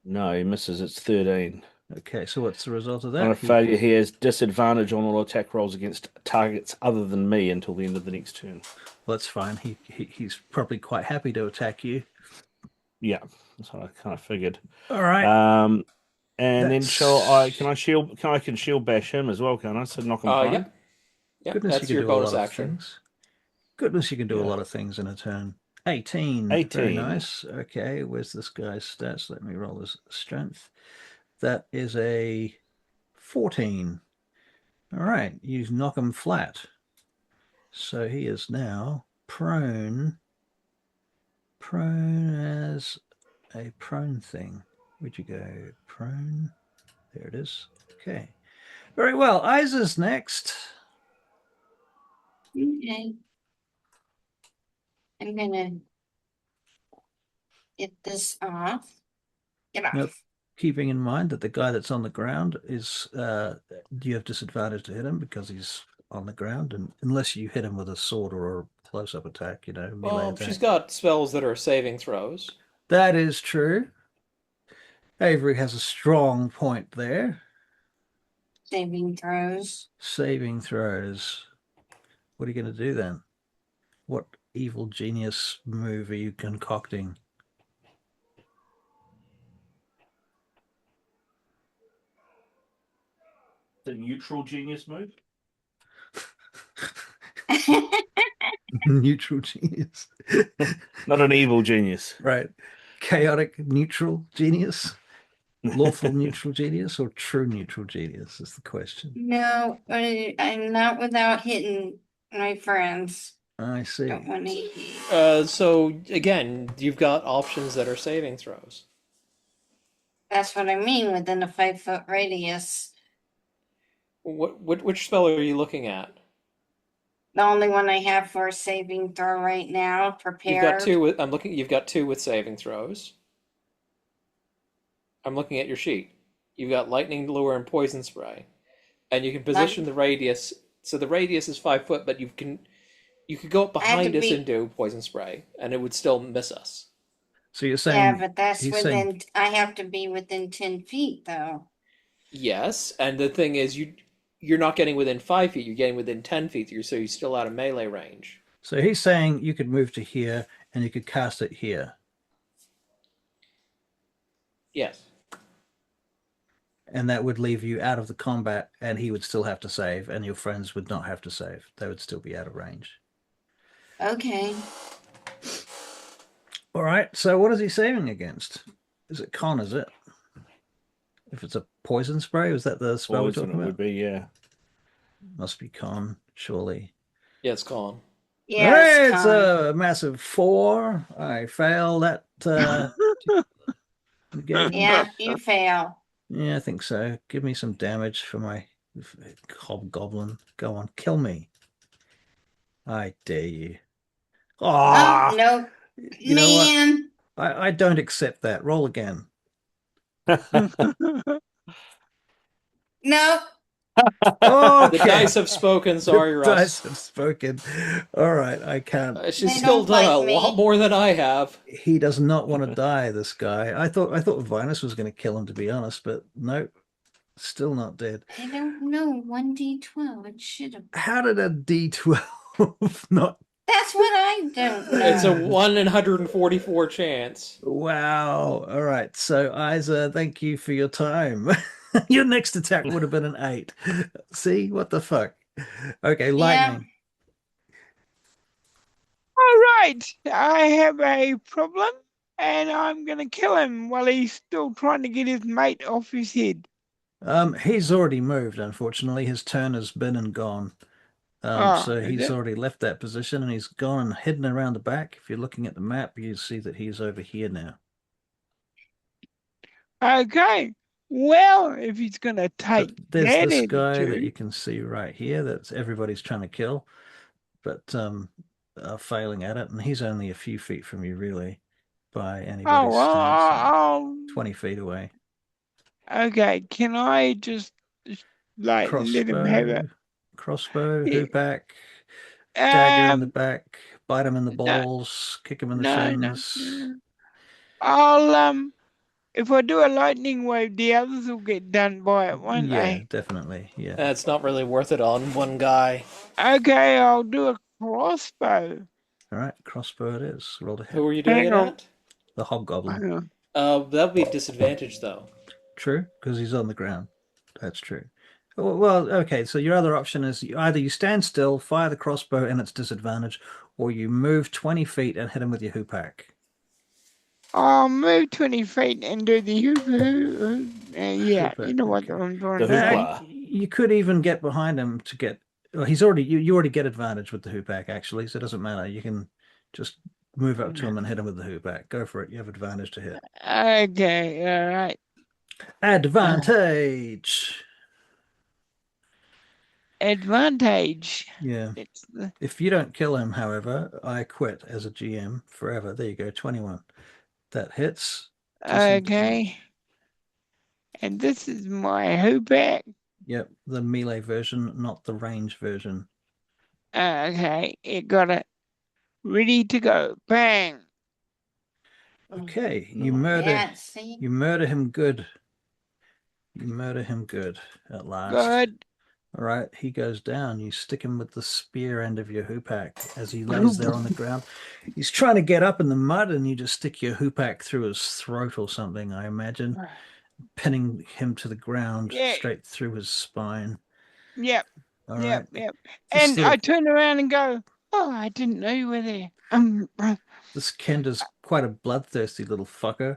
No, he misses. It's 13. Okay, so what's the result of On that? a failure, he has disadvantage on all attack rolls against targets other than me until the end of the next turn. Well, that's fine. He's probably quite happy to attack you. Yeah, that's what I kind of figured. All right. And then That's- can I shield bash him as well, can I? So knock him prone? Yeah. Yeah, Goodness, you that's can your do bonus a lot action. of things. Goodness, you can do a Yeah. lot of things in a turn. 18. 18. Very nice. Okay, where's this guy's stats? Let me roll his strength. That is a 14. All right, you knock him flat. So he is now prone. Prone as a prone thing. Where'd you go? Prone. There it is. Okay. Very well. Isa's next. Okay. I'm gonna get this off. Get off. Nope. Keeping in mind that the guy that's on the ground is, you have disadvantage to hit him because he's on the ground, and unless you hit him with a sword or a close-up attack, melee Well, attack. she's got spells that are saving throws. That is true. Avery has a strong point there. Saving throws. Saving throws. What are you going to do then? What evil genius move are you concocting? The neutral genius move? Neutral genius. Not an evil genius. Right. Chaotic neutral genius? Lawful neutral genius or true neutral genius is the question. No, I'm not without hitting my friends. I see. Don't want to. So again, you've got options that are saving throws. That's what I mean within a 5-foot radius. Which spell are you looking at? The only one I have for a saving throw right now. Prepared. You've got two with. I'm looking. You've got two with saving throws. I'm looking at your sheet. You've got lightning lure and poison spray, and you can position the radius. So the radius is 5 foot, but you could go up behind us and do poison spray, and it would still miss us. So you're saying, Yeah, but that's he's within. saying, I have to be within 10 feet, though. Yes, and the thing is, you're not getting within 5 feet. You're getting within 10 feet. So you're still out of melee range. so he's saying you could move to here and you could cast it here. Yes. And that would leave you out of the combat, and he would still have to save, and your friends would not have to save. They would still be out of range. Okay. All right. So what is he saving against? Is it con, is it? If it's a poison spray, was that the spell we're Poison talking it about? would be, yeah. Must be con, surely. Yeah, it's gone. Yeah, Hey, it's it's a massive 4. I fail that. Game. Yeah, you fail. Yeah, I think so. Give me some damage for my hobgoblin. Go on, kill me. I dare you. Oh, Oh, no. you know what? Man. I don't accept that. Roll again. No. Okay. The dice have spoken. Sorry, The Russ. dice have spoken. All right, I can't. She's They still don't done a like me. lot more than I have. He does not want to die, this guy. I thought Vinas was going to kill him, to be honest, but nope, still not dead. I don't know. 1d12. It should have. How did a D12 not? That's what I don't know. It's a 1 in 144 chance. Wow. All right. So, Isa, thank you for your time. Your next attack would have been an 8. See? What the fuck? Okay, lightning. All right, I have a problem, and I'm going to kill him while he's still trying to get his mate off his head. He's already moved, unfortunately. His turn has been and gone. So is he's it? already left that position and he's gone and hidden around the back. If you're looking at the map, you see that he's over here now. Okay. Well, if he's going to take But there's that this guy that you attitude, can see right here that's everybody's trying to kill, but failing at it. And he's only a few feet from you, really. by Oh, anybody's well, stance. So I'll, 20 feet away. okay. Can I just like let him have it? Crossbow, Yeah. hoopak, dagger in the Um, back, bite him in the no, balls, kick him in the no. shins. I'll if I do a lightning wave, the others will get done by it, won't Yeah, they? definitely. Yeah. It's not really worth it on one guy. Okay, I'll do a crossbow. All right, crossbow it is. Roll to hit. Who are you doing Hang it on. at? The hobgoblin. Hang on. That would be disadvantage though. True, because he's on the ground. That's true. Well, okay, so your other option is either you stand still, fire the crossbow, and it's disadvantage, or you move 20 feet and hit him with your hoopak. I'll move 20 feet and do the yeah, you know what Okay. I'm doing. The hoopla. You could even get behind him to get. Well, he's already you already get advantage with the hoopak actually, so it doesn't matter. You can just move up to him and hit him with the hoopak. Go for it. You have advantage to hit. Okay, all right. Advantage. Advantage. Yeah. It's the, If you don't kill him, however, I quit as a GM forever. There you go, 21. That hits. okay. And this is my hoopak. Yep, the melee version, not the range version. Okay, it got it ready to go. Bang. Okay, Oh, you murder see? you murder him good. You murder him good at last. Good. All right, he goes down. You stick him with the spear end of your hoopak as he lays there on the ground. He's trying to get up in the mud, and you just stick your hoopak through his throat or something, I imagine, pinning him to the ground Yeah. straight through his spine. Yep. All Yep. right. Yep. This And little I turn around and go, oh, I didn't know you were there. this Kenda's quite a bloodthirsty little fucker,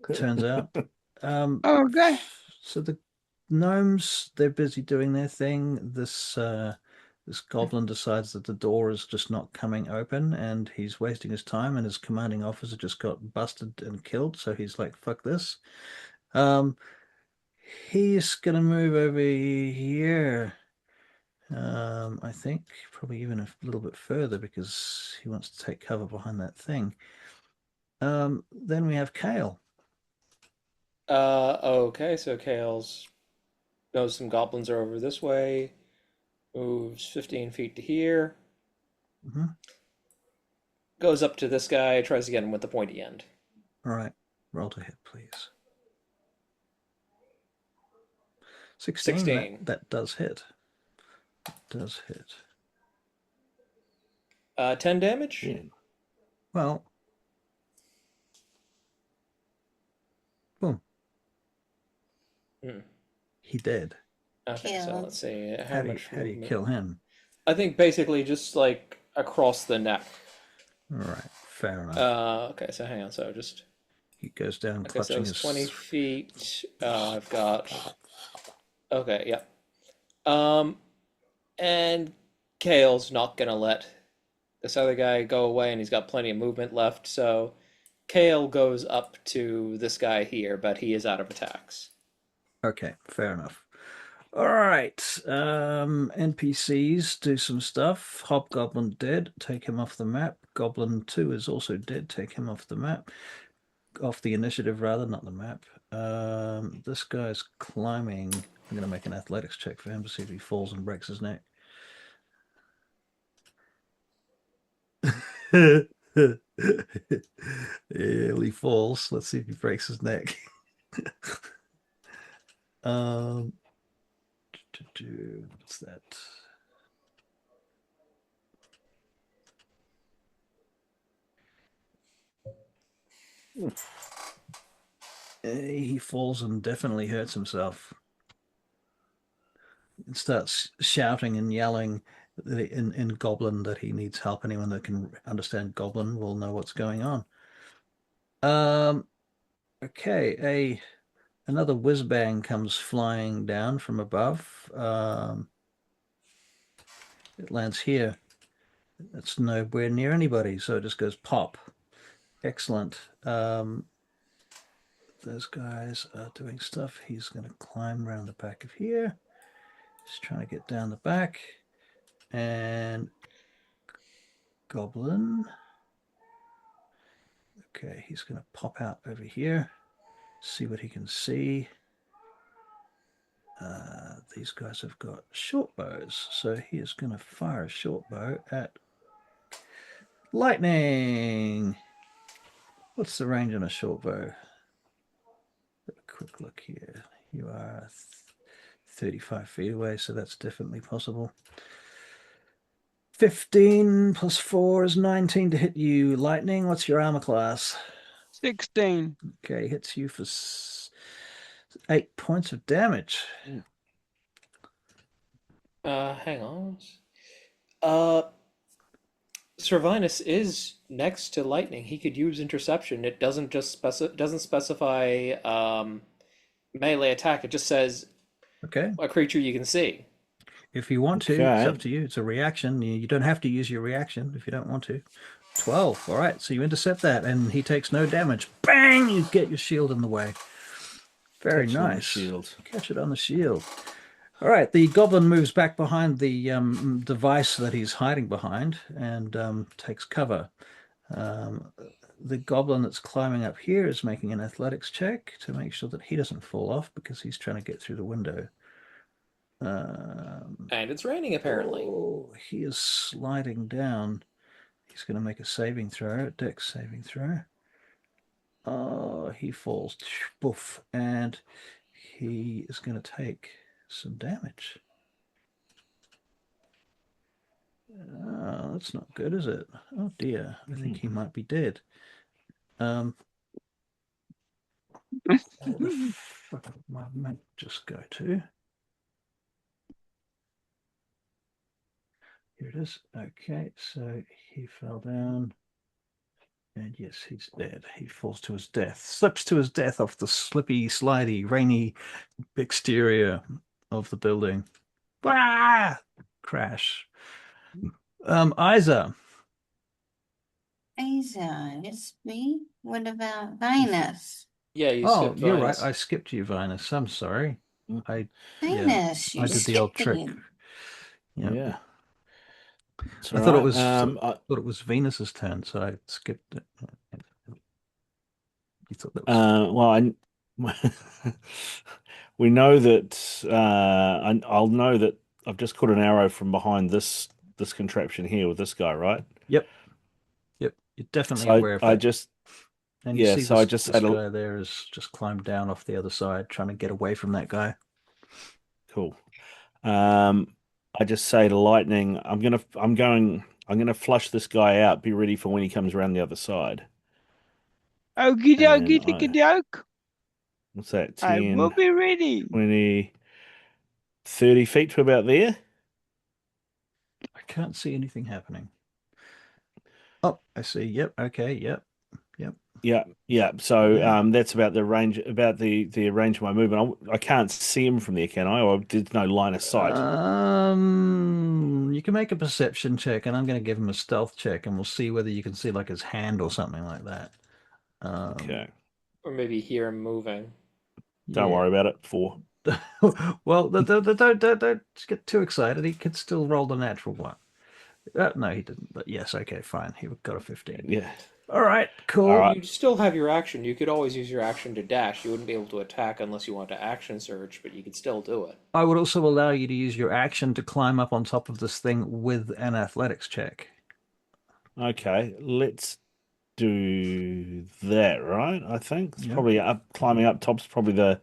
it turns out. Okay. So the gnomes, they're busy doing their thing. This goblin decides that the door is just not coming open, and he's wasting his time, and his commanding officer just got busted and killed, so he's like, fuck this. He's gonna move over here. I think probably even a little bit further because he wants to take cover behind that thing. Then we have Kale. Okay, so Kale's knows some goblins are over this way. Moves 15 feet to here. Mhm. Goes up to this guy, tries to get him with the pointy end. All right, roll to hit, please. 16. 16. That does hit. Does hit. 10 damage? Yeah. Well, boom. Hmm. He did. Okay, so Killed. let's see. How do you kill him? I think basically just like across the neck. All right, fair enough. Okay, so hang on. So just. He goes down, Okay, so clutching it's his 20 feet. I've got. Okay, yeah. And Kale's not gonna let this other guy go away, and he's got plenty of movement left. So Kale goes up to this guy here, but he is out of attacks. Okay, fair enough. All right. NPCs do some stuff. Hobgoblin dead. Take him off the map. Goblin 2 is also dead. Take him off the map. Off the initiative, rather, not the map. This guy's climbing. I'm going to make an athletics check for him to see if he falls and breaks his neck. Yeah, he falls. Let's see if he breaks his neck. What's that? He falls and definitely hurts himself. And starts shouting and yelling in Goblin that he needs help. Anyone that can understand Goblin will know what's going on. Okay, another whiz bang comes flying down from above. It lands here. It's nowhere near anybody, so it just goes pop. Excellent. Those guys are doing stuff. He's going to climb around the back of here. Just trying to get down the back. And Goblin. Okay, he's going to pop out over here, see what he can see. These guys have got short bows, so he is going to fire a short bow at lightning. What's the range on a short bow? Have a quick look here. You are 35 feet away, so that's definitely possible. 15 plus 4 is 19 to hit you. Lightning, what's your armor class? 16. Okay, hits you for 8 points of damage. Hang on. Servinus is next to lightning. He could use interception. It doesn't just doesn't specify melee attack. It just says Okay. a creature you can see. If you want to, it's up to you. It's a reaction. You don't have to use your reaction if you don't want to. 12. All right, so you intercept that, and he takes no damage. Bang! You get your shield in the way. Very nice. Shield. Catch it on the shield. All right, the goblin moves back behind the device that he's hiding behind and takes cover. The goblin that's climbing up here is making an athletics check to make sure that he doesn't fall off because he's trying to get through the window. And it's raining, apparently. Oh, he is sliding down. He's going to make a saving throw, a dex saving throw. Oh, he falls. Boof. And he is going to take some damage. Oh, that's not good, is it? Oh dear. I think he might be dead. Where the fuck did my map just go to? Here it is. Okay, so he fell down. And yes, he's dead. He falls to his death. Slips to his death off the slippy, slidey, rainy exterior of the building. Ah! Crash. Isa. Isa, it's me. What about Vinas? Yeah, you Oh, skipped you're Vinus. right. I skipped you, Vinas. I'm sorry. Vinas, I did the old trick. Yep. Yeah. I thought it was Venus's turn, so I skipped it. You thought that was we know that I'll know that I've just caught an arrow from behind this contraption here with this guy, right? Yep. You're definitely So aware of I that. just And you see so I just this guy there has just climbed down off the other side, trying to get away from that guy. Cool. I just say to Lightning, I'm gonna flush this guy out. Be ready for when he comes around the other side. Okie dokie, ticky doke. What's that? 10, I will be ready. 20, 30 feet to about there. I can't see anything happening. Oh, I see. Yep. Okay. Yep. Yeah. So that's about the range, the range of my movement. I can't see him from there, can I? Or there's no line of sight. You can make a perception check, and I'm going to give him a stealth check, and we'll see whether you can see like his hand or something like that. Okay. Or maybe hear him moving. Don't worry about it. 4. Well, don't get too excited. He could still roll the natural one. No, he didn't. But yes, okay, fine. He got a 15. Yeah. All right, cool. All right. You still have your action. You could always use your action to dash. You wouldn't be able to attack unless you want to action surge, but you could still do it. I would also allow you to use your action to climb up on top of this thing with an athletics check. Okay, let's do that, right? I think it's Yep. probably climbing up top's probably the.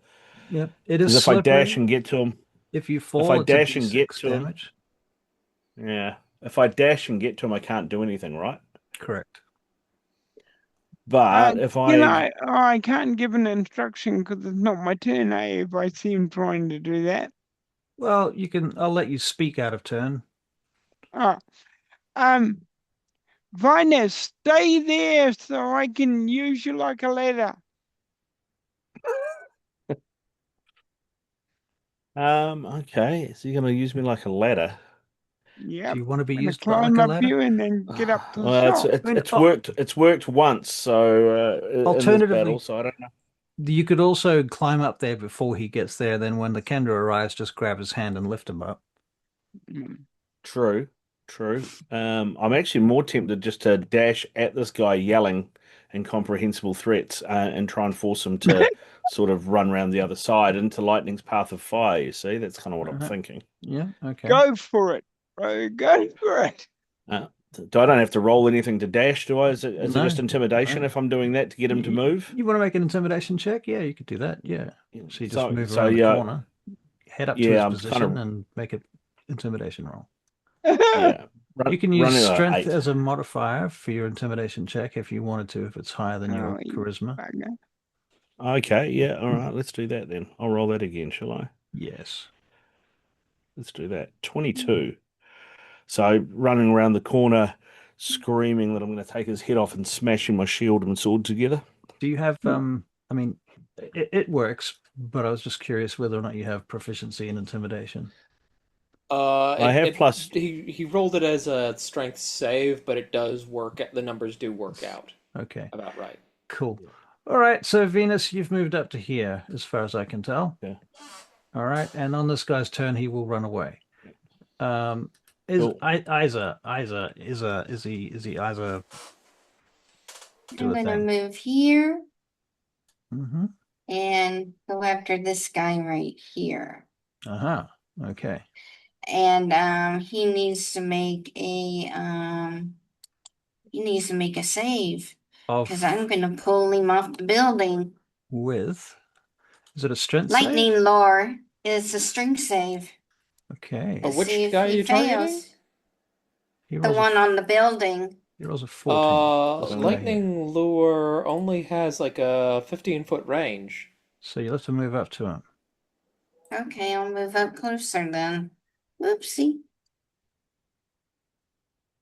Yep, it is If slippery. I dash and get to him, If you fall, if I it's dash a and D6 get to damage. him, yeah. If I dash and get to him, I can't do anything, right? Correct. But if I can't give an instruction because it's not my turn, if I see him trying to do that. Well, you can. I'll let you speak out of turn. Oh, Vinus, stay there so I can use you like a ladder. okay, so you're gonna use me like a ladder. Yep. Do you want to be I'm gonna used climb like a up ladder? you and then get up to the Well, top. it's worked once, so in this Alternatively- battle, so I don't know. You could also climb up there before he gets there. Then, when the Kender arrives, just grab his hand and lift him up. True. I'm actually more tempted just to dash at this guy yelling incomprehensible threats and try and force him to sort of run around the other side into lightning's path of fire. You see, that's kind of what I'm thinking. Yeah, okay. Go for it, bro. Go for it. I don't have to roll anything to dash, do I? Is it No, just intimidation no. if I'm doing that to get him to move? You want to make an intimidation check? Yeah, you could do that. Yeah. So you just move So, around the yeah, corner, head up to yeah, his I'm position, kind of and make an intimidation roll. yeah. You can use running at strength 8. as a modifier for your intimidation check if you wanted to, if it's higher than your Oh, you charisma. bugger. Okay, yeah, all right, let's do that then. I'll roll that again, shall I? Yes. Let's do that. 22. So running around the corner, screaming that I'm going to take his head off and smashing my shield and sword together. Do you have, I mean, it works, but I was just curious whether or not you have proficiency in intimidation. I have plus. He rolled it as a strength save, but it does work. The numbers do work out. Okay. About right. Cool. All right. So Venus, you've moved up to here, as far as I can tell. Yeah. All right. And on this guy's turn, he will run away. Is Cool. Isa is he Isa? I'm gonna move here Mm-hmm. and go after this guy right here. Uh-huh. Okay. And he needs to make a save because I'm gonna pull him off the building. Is it a strength save? Lightning lore is a strength save. Okay. But which See if guy are he you targeting? fails. He The rolls one on the building. he rolls a 14. This guy here. Lightning lure only has like a 15-foot range. So you'll have to move up to him. Okay, I'll move up closer then. Whoopsie.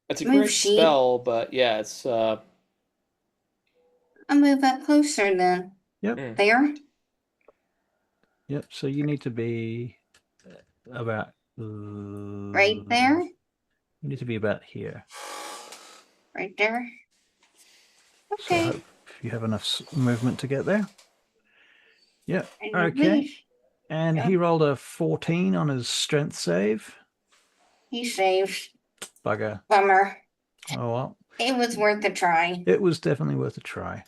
It's a Move, great sheep. spell, but yeah, it's I'll move up closer then. Yep. There. Yep. So you need to be about Right there. You need to be about here. Right there. So I Okay. hope you have enough movement to get there. Yep. And Okay. move. And Yep. he rolled a 14 on his strength save. He saved. Bugger. Bummer. Oh well. It was worth a try. It was definitely worth a try.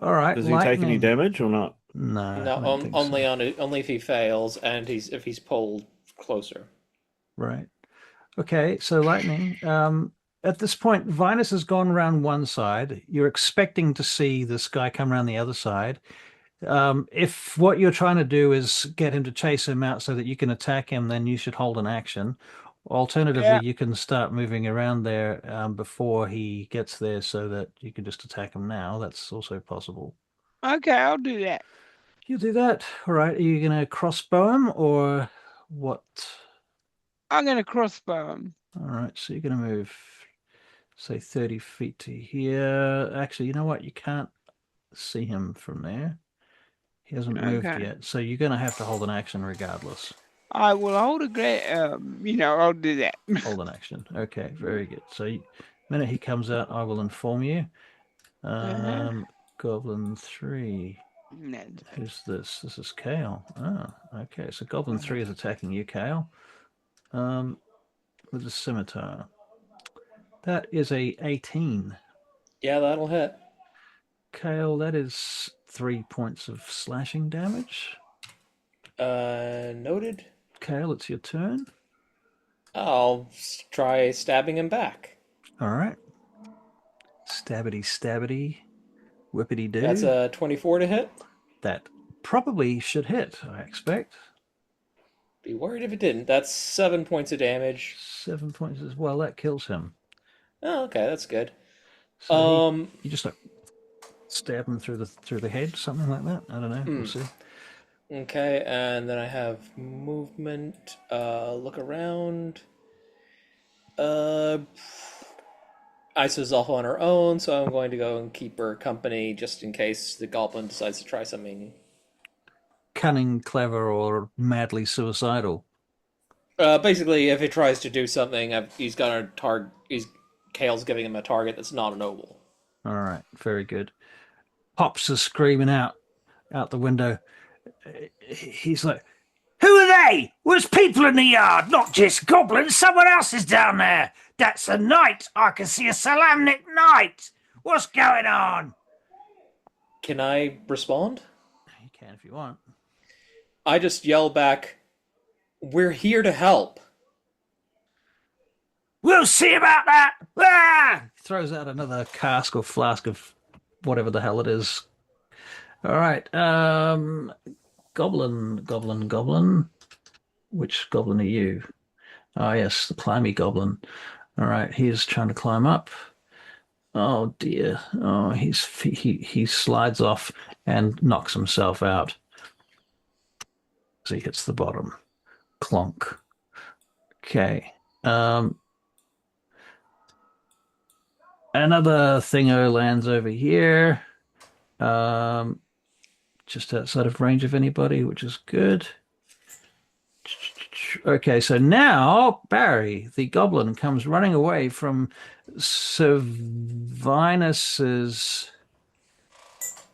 All right. Does he take any damage or not? No. no, I don't think only so. only if he fails and if he's pulled closer. Right. Okay. So lightning. At this point, Vinas has gone around one side. You're expecting to see this guy come around the other side. If what you're trying to do is get him to chase him out so that you can attack him, then you should hold an action. Alternatively, you can start moving around there before he gets there so that you can just attack him now. That's also possible. Okay, I'll do that. You do that. All right. Are you going to crossbow him or what? I'm gonna crossbow him. All right. So you're going to move, say, 30 feet to here. Actually, you know what? You can't see him from there. He hasn't moved Okay. yet. So you're going to have to hold an action regardless. I will hold a great. I'll do that. Hold an action. Okay, very good. So the minute he comes out, I will inform you. Goblin 3. Who's this? This is Kale. Oh, okay. So Goblin 3 is attacking you, Kale. With a scimitar. That is a 18. Yeah, that'll hit. Kale, that is 3 points of slashing damage. Noted. Kale, it's your turn. I'll try stabbing him back. All right. Stabbity, whippity doo. That's a 24 to hit. That probably should hit, I expect. Be worried if it didn't. That's 7 points of damage. 7 points as well. That kills him. Oh, okay, that's good. So you just like stab him through the head, something like that. I don't know. We'll see. Okay, and then I have movement. Look around. Isa's off on her own, so I'm going to go and keep her company just in case the goblin decides to try something. Cunning, clever, or madly suicidal. Basically, if he tries to do something, he's got a target. Kale's giving him a target that's not a noble. All right, very good. Pops is screaming out the window. He's like, "Who are they? There's people in the yard, not just goblins. Someone else is down there. That's a knight. I can see a Solamnic knight. What's going on?" Can I respond? You can if you want. I just yell back, "We're here to help." We'll see about that. Ah! Throws out another cask or flask of whatever the hell it is. All right. Goblin. Which goblin are you? Oh yes, the climby goblin. All right, he's trying to climb up. Oh dear. Oh, he slides off and knocks himself out. So he hits the bottom. Clonk. Okay. Another thingo lands over here. Just outside of range of anybody, which is good. Okay, so now Barry, the goblin, comes running away from Servinus's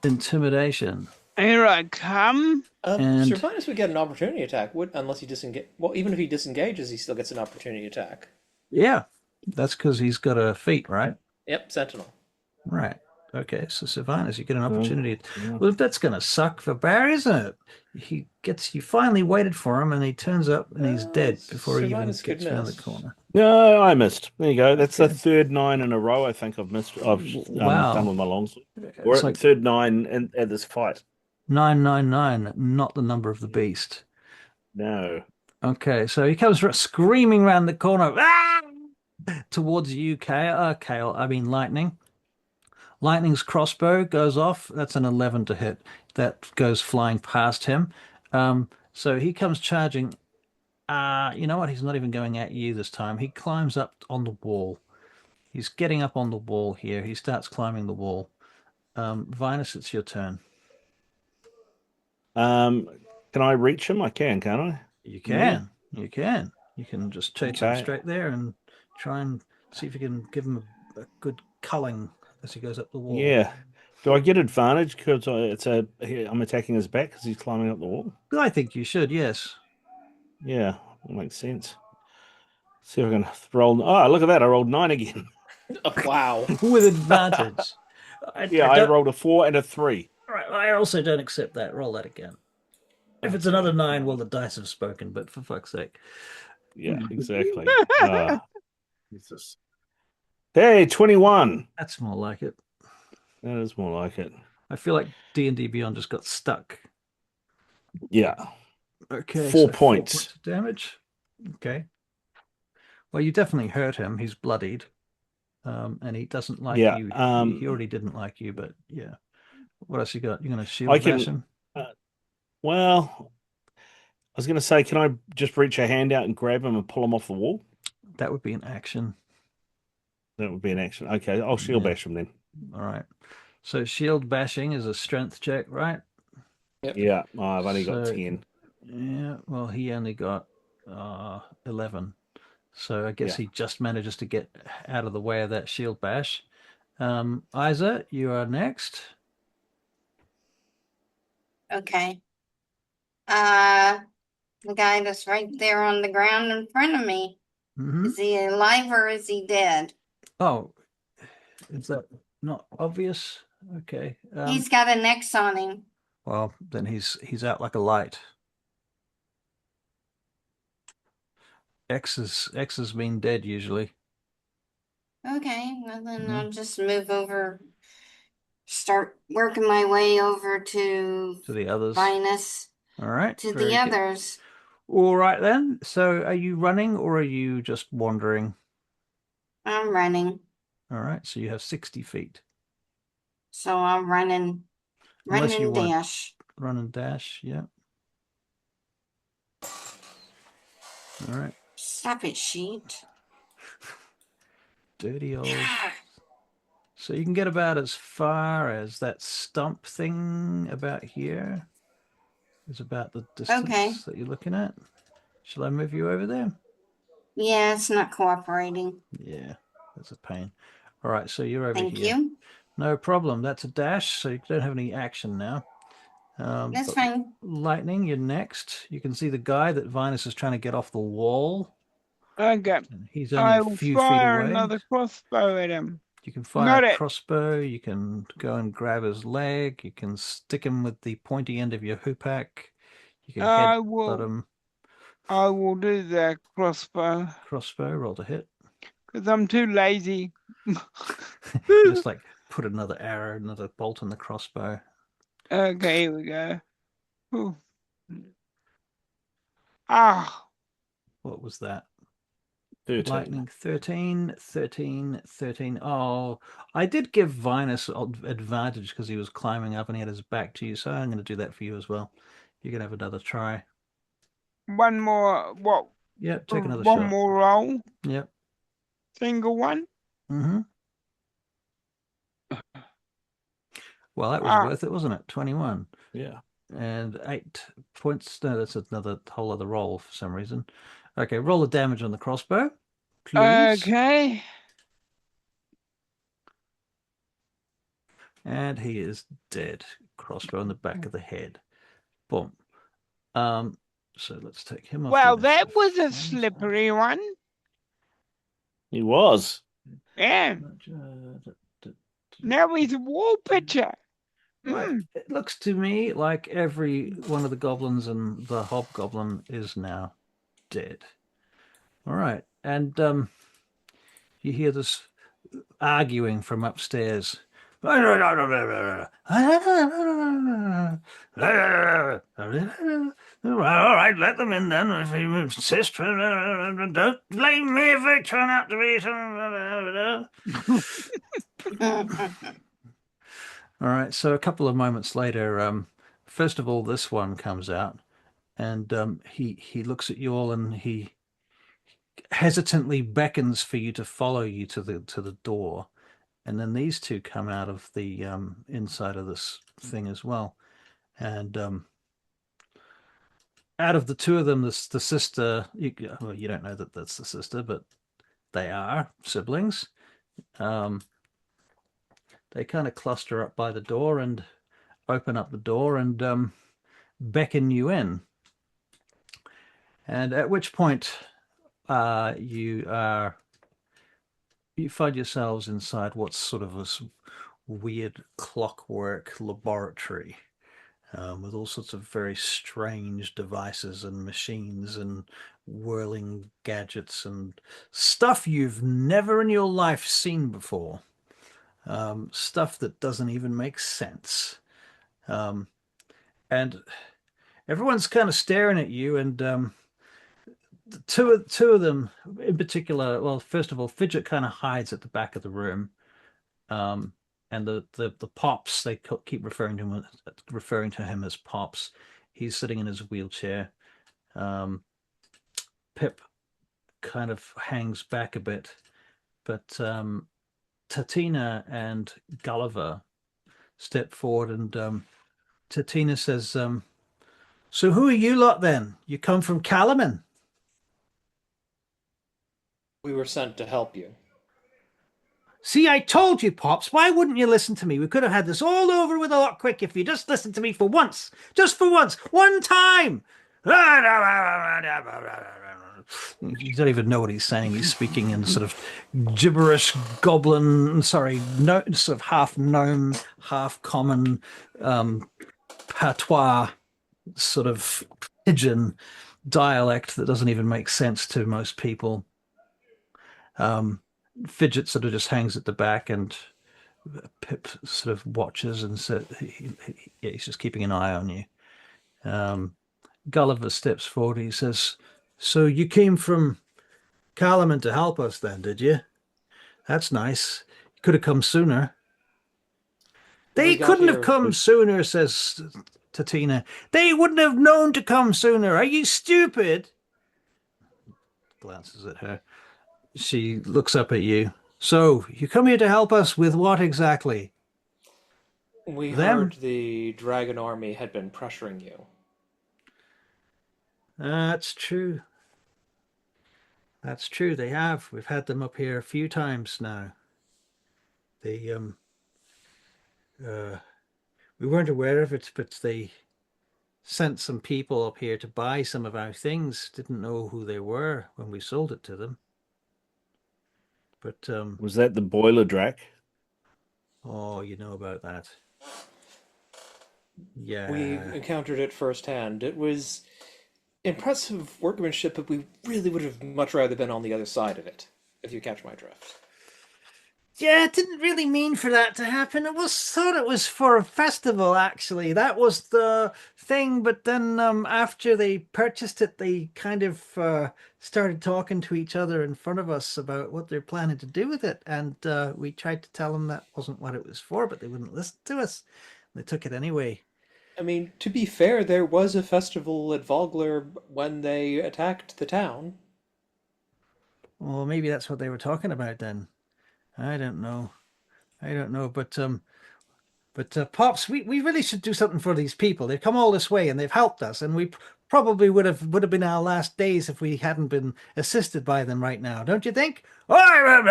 intimidation. Here I come. And- Servinus would get an opportunity attack, unless he disengage. Well, even if he disengages, he still gets an opportunity attack. Yeah, that's because he's got a feat, right? Yep, Sentinel. Right. Okay, so Servinus, you get an opportunity. Well, that's going to suck for Barry, isn't it? You finally waited for him, and he turns up and he's dead before he even Servinus could gets around the miss. corner. No, I missed. There you go. That's the third 9 in a row. I think I've missed. I've Wow. done with my longsword. We're It's at like third 9 at this fight. 999, not the number of the beast. No. Okay, so he comes screaming around the corner, "Ah!" towards you, Kale. I mean, Lightning. Lightning's crossbow goes off. That's an 11 to hit. That goes flying past him. So he comes charging. You know what? He's not even going at you this time. He climbs up on the wall. He's getting up on the wall here. He starts climbing the wall. Vinas, it's your turn. Can I reach him? I can, can't I? You can. You can. You can just chase him Okay. straight there and try and see if you can give him a good culling as he goes up the wall. Yeah. Do I get advantage because I'm attacking his back because he's climbing up the wall? I think you should, yes. Yeah, that makes sense. See if I can roll. Oh, look at that! I rolled 9 again. Wow. With advantage. I rolled a 4 and a 3. Right, I also don't accept that. Roll that again. If it's another 9, well, the dice have spoken, but for fuck's sake. Yeah, exactly. Jesus. Hey, 21. That's more like it. That is more like it. I feel like D&D Beyond just got stuck. Yeah. Okay. 4 so points. 4 points of damage. Okay. Well, you definitely hurt him. He's bloodied. And he doesn't like Yeah, you. He already didn't like you, but yeah. What else you got? You're going to shield bash him? Well, I was going to say, can I just reach a hand out and grab him and pull him off the wall? That would be an action. That would be an action. Okay, I'll shield bash him then. All right. So shield bashing is a strength check, right? Yep. Yeah, I've only got 10. Yeah, well, he only got 11. So I guess he just manages to get out of the way of that shield bash. Isa, you are next. Okay. The guy that's right there on the ground in front of me. Mm-hmm. Is he alive or is he dead? Oh, is that not obvious? Okay. He's got an X on him. Well, then he's out like a light. X has been dead usually. Okay, well then I'll just move over, start working my way over to the others. Vinas. All right. To the others. All right then. So are you running or are you just wandering? I'm running. All right. So you have 60 feet. So I'm running. Run and dash. Run and dash, yeah. All right. Stop it, sheet. Dirty old. So you can get about as far as that stump thing about here. Is about the distance that you're looking at. Shall I move you over there? Yeah, it's not cooperating. Yeah, that's a pain. All right, so you're over Thank here. you. No problem. That's a dash, so you don't have any action now. That's fine. Lightning, you're next. You can see the guy that Vinas is trying to get off the wall. Okay. He's only a few feet away. I will fire another crossbow at him. You can fire Not a it. crossbow. You can go and grab his leg. You can stick him with the pointy end of your hoopak. You can headbutt him. I will do the crossbow. Crossbow, roll to hit. Because I'm too lazy. You just like put another arrow, another bolt in the crossbow. Okay, here we go. Ooh. Ah. What was that? 13. Lightning 13, 13, 13. Oh, I did give Vinas advantage because he was climbing up and he had his back to you, so I'm going to do that for you as well. You can have another try. One more, what? Yep, take another one shot. One more roll? Yep. Single one? Mm-hmm. Well, that was worth it, wasn't it? 21. Yeah. And 8 points. No, that's another whole other roll for some reason. Okay, roll the damage on the crossbow, please. Okay. And he is dead. Crossbow in the back of the head. Boom. So let's take him off. Well, that was a slippery one. He was. Yeah. Now he's a wall picture. Right. It looks to me like every one of the goblins and the hobgoblin is now dead. All right. And you hear this arguing from upstairs. All right, let them in then if you insist. Don't blame me if they turn out to be some. All right, so a couple of moments later, first of all, this one comes out, and he looks at you all, and he hesitantly beckons for you to follow you to the door, and then these two come out of the inside of this thing as well, and out of the two of them, the sister, well, you don't know that that's the sister, but they are siblings. They kind of cluster up by the door and open up the door and beckon you in. And at which point you find yourselves inside what's sort of this weird clockwork laboratory with all sorts of very strange devices and machines and whirling gadgets and stuff you've never in your life seen before. Stuff that doesn't even make sense. And everyone's kind of staring at you, and two of them in particular, well, first of all, Fidget kind of hides at the back of the room. And the Pops, they keep referring to him as Pops. He's sitting in his wheelchair. Pip kind of hangs back a bit, but Tatina and Gulliver step forward, and Tatina says, so who are you lot then? You come from Kalaman? We were sent to help you. See, I told you, Pops. Why wouldn't you listen to me? We could have had this all over with a lot quick if you just listened to me for once. Just for once. One time. You don't even know what he's saying. He's speaking in sort of gibberish goblin, sort of half gnome, half common patois sort of pigeon dialect that doesn't even make sense to most people. Fidget sort of just hangs at the back, and Pip sort of watches and said he's just keeping an eye on you. Gulliver steps forward. He says, so you came from Kalaman to help us then, did you? That's nice. You could have come sooner. They couldn't have come sooner, says Tatina. They wouldn't have known to come sooner. Are you stupid? Glances at her. She looks up at you. So, you come here to help us with what exactly? We heard the dragon army had been pressuring you. That's true. That's true, they have. We've had them up here a few times now. They, we weren't aware of it, but they sent some people up here to buy some of our things. Didn't know who they were when we sold it to them. But was that the boiler drac? Oh, you know about that. We Yeah. encountered it firsthand. It was impressive workmanship, but we really would have much rather been on the other side of it, if you catch my drift. Yeah, it didn't really mean for that to happen. Thought it was for a festival, actually. That was the thing. But then, after they purchased it, they kind of started talking to each other in front of us about what they're planning to do with it. And we tried to tell them that wasn't what it was for, but they wouldn't listen to us. They took it anyway. I mean, to be fair, there was a festival at Vogler when they attacked the town. Well, maybe that's what they were talking about then. I don't know. I don't know, but Pops, we really should do something for these people. They've come all this way and they've helped us, and we probably would have been our last days if we hadn't been assisted by them right now, don't you think? Come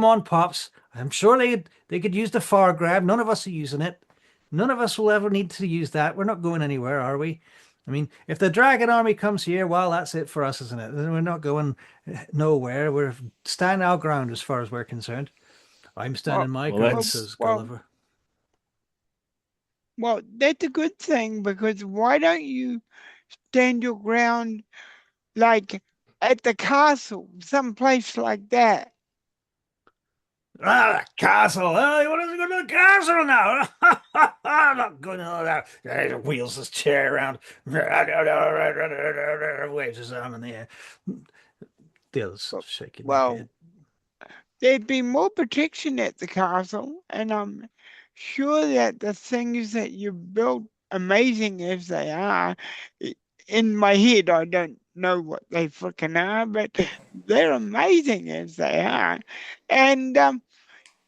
on, Pops. I'm sure they could use the far grab. None of us are using it. None of us will ever need to use that. We're not going anywhere, are we? I mean, if the dragon army comes here, well, that's it for us, isn't it? We're not going nowhere. We're standing our ground as far as we're concerned. I'm standing my well, ground, that's- says well, Gulliver. Well, that's a good thing, because why don't you stand your ground like at the castle, someplace like that? Castle. You want us to go to the castle now? I'm not going to that. Wheels his chair around. Waves his arm in the air. The other's shaking their Well, head. there'd be more protection at the castle, and I'm sure that the things that you built, amazing as they are, in my head, I don't know what they freaking are, but they're amazing as they are. And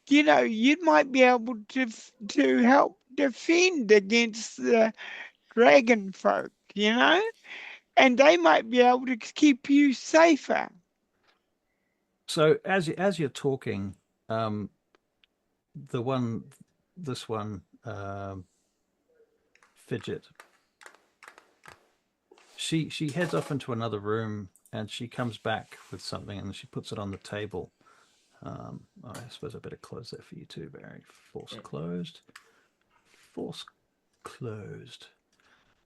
you might be able to help defend against the dragon folk, and they might be able to keep you safer. So as you're talking, the one, this one, Fidget, she heads off into another room and she comes back with something and she puts it on the table. I suppose I better close that for you too, Barry. Force closed. Force closed.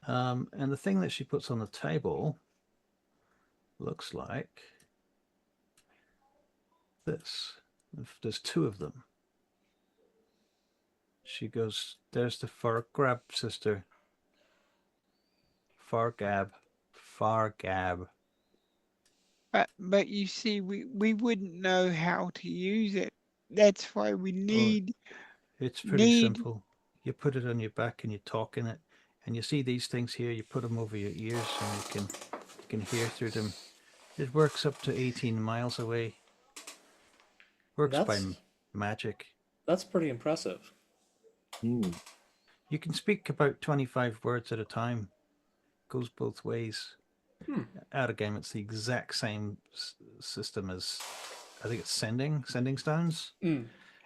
And the thing that she puts on the table looks like this. There's two of them. She goes, there's the far grab, sister. Far gab. Far gab. But you see, we wouldn't know how to use it. That's why we It's pretty simple. You put it on your back and you talk in it. And you see these things here, you put them over your ears and you can hear through them. It works up to 18 miles away. Works by magic. That's pretty impressive. Hmm. You can speak about 25 words at a time. Goes both ways. Out of game, it's the exact same system as, I think it's sending stones.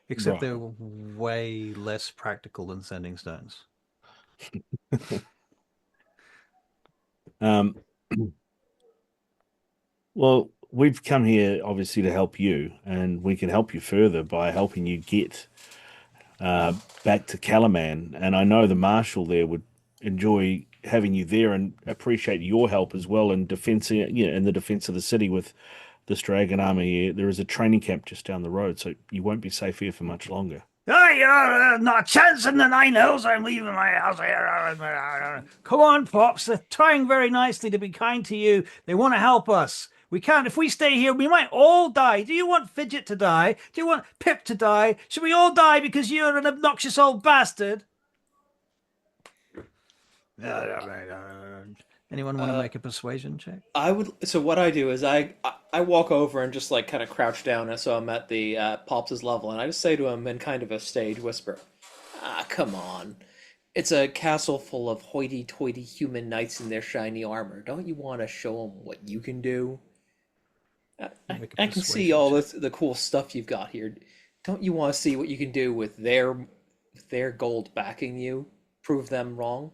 Except Right. they're way less practical than sending stones. Well, we've come here obviously to help you, and we can help you further by helping you get back to Kalaman. And I know the Marshal there would enjoy having you there and appreciate your help as well in in the defense of the city with this dragon army. There is a training camp just down the road, so you won't be safe here for much longer. Not a chance in the 9 hills. I'm leaving my house here. Come on, Pops. They're trying very nicely to be kind to you. They want to help us. We can't. If we stay here, we might all die. Do you want Fidget to die? Do you want Pip to die? Should we all die because you're an obnoxious old bastard? Anyone want to make a persuasion check? I would. So what I do is I walk over and just like kind of crouch down, so I'm at the Pops' level, and I just say to him in kind of a stage whisper, come on. It's a castle full of hoity-toity human knights in their shiny armor. Don't you want to show them what you can do? I can see all the cool stuff you've got here. Don't you want to see what you can do with their gold backing you? Prove them wrong?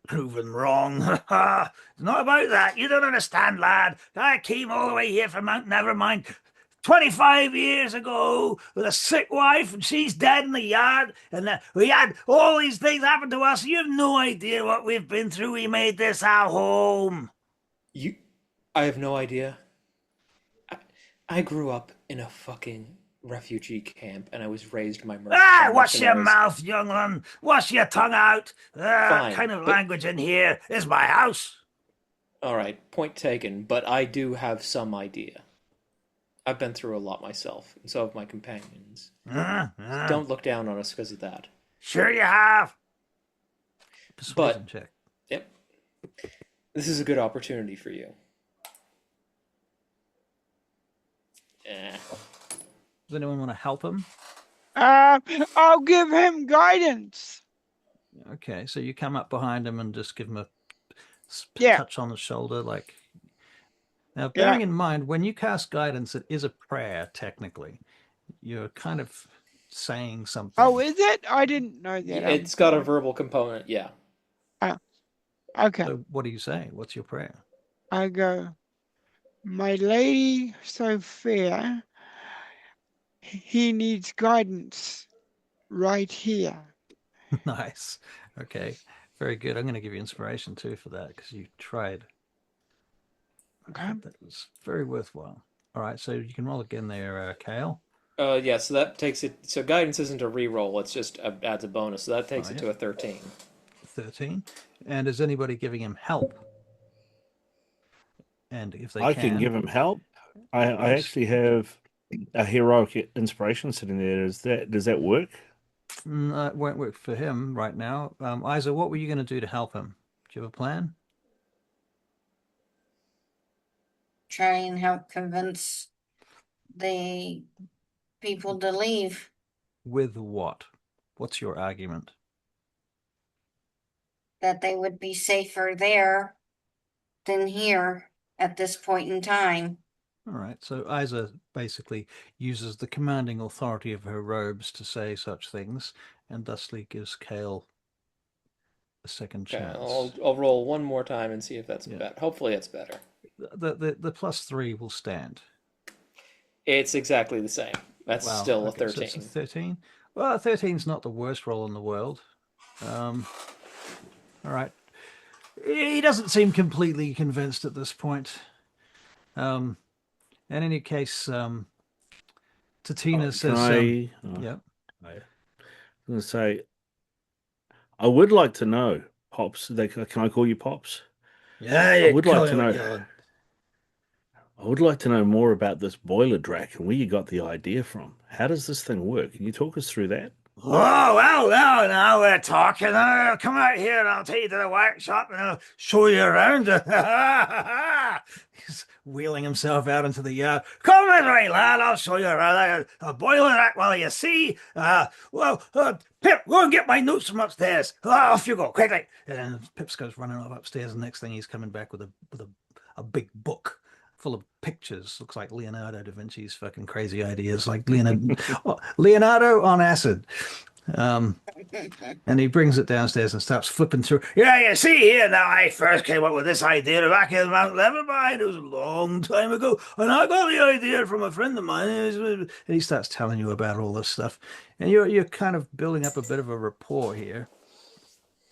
Prove them wrong. It's not about that. You don't understand, lad. I came all the way here from Mount Nevermind 25 years ago with a sick wife, and she's dead in the yard, and we had all these things happen to us. You have no idea what we've been through. We made this our home. I have no idea. I grew up in a fucking refugee camp, and I was raised by Wash your mouth, young one. Wash your tongue out. Fine, Kind of language in here is my house. All right, point taken, but I do have some idea. I've been through a lot myself, and so have my companions. Don't look down on us because of that. Sure you have. Persuasion check. Yep. This is a good opportunity for you. Does anyone want to help him? I'll give him guidance. Okay, so you come up behind him and just give him a touch on the shoulder, like. Now, bearing in mind, when you cast guidance, it is a prayer, technically. You're kind of saying something. Oh, is it? I didn't know that. Yeah, it's got a verbal component, yeah. Okay. So what do you say? What's your prayer? I go, my lady so fair, he needs guidance right here. Nice. Okay, very good. I'm going to give you inspiration, too, for that, because you tried. Okay. That was very worthwhile. All right, so you can roll again there, Kale. Yeah, so that takes it. So guidance isn't a reroll; it's just adds a bonus. So that takes it to a 13. 13. And is anybody giving him help? And if I can give him help. I actually have a heroic inspiration sitting there. Does that work? It won't work for him right now. Isa, what were you going to do to help him? Do you have a plan? Try and help convince the people to leave. With what? What's your argument? That they would be safer there than here at this point in time. All right, so Isa basically uses the commanding authority of her robes to say such things, and thusly gives Kale a second chance. I'll roll one more time and see if that's better. Hopefully it's better. The +3 will stand. It's exactly the same. That's still a 13. So it's a 13. Well, 13's not the worst roll in the world. All right. He doesn't seem completely convinced at this point. In any case, Tatina says... I'm going to say, I would like to know, Pops. Can I call you Pops? Yeah, I would like to know. I would like to know more about this boiler drac and where you got the idea from. How does this thing work? Can you talk us through that? Oh, well, now we're talking. Come out here and I'll take you to the workshop and I'll show you around. He's wheeling himself out into the yard. Come this way, lad. I'll show you around. A boiler rack, well, you see. Pip, go and get my notes from upstairs. Off you go, quickly. And Pip goes running off upstairs. And next thing he's coming back with a big book full of pictures. Looks like Leonardo da Vinci's fucking crazy ideas, like Leonardo on acid. And he brings it downstairs and starts flipping through. Yeah, you see here now, I first came up with this idea back in Mount Nevermind. It was a long time ago, and I got the idea from a friend of mine. And he starts telling you about all this stuff, and you're kind of building up a bit of a rapport here,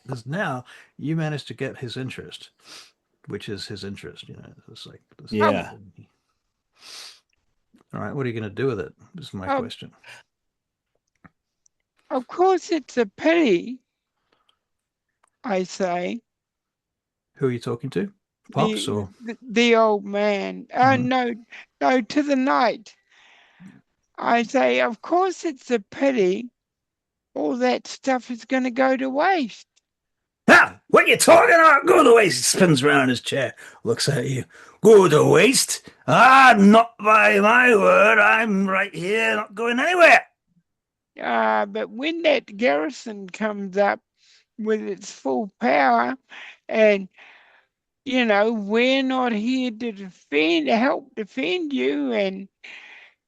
because now you managed to get his interest. Which is his interest, It's like yeah. All right, what are you going to do with it? This is my question. Of course, it's a pity. I say. Who are you talking to? Pops or the old man? No, to the knight. I say, of course, it's a pity. All that stuff is going to go to waste. What you talking about? Go to waste. Spins around in his chair, looks at you. Go to waste? Not by my word. I'm right here, not going anywhere. But when that garrison comes up with its full power, and we're not here to help defend you,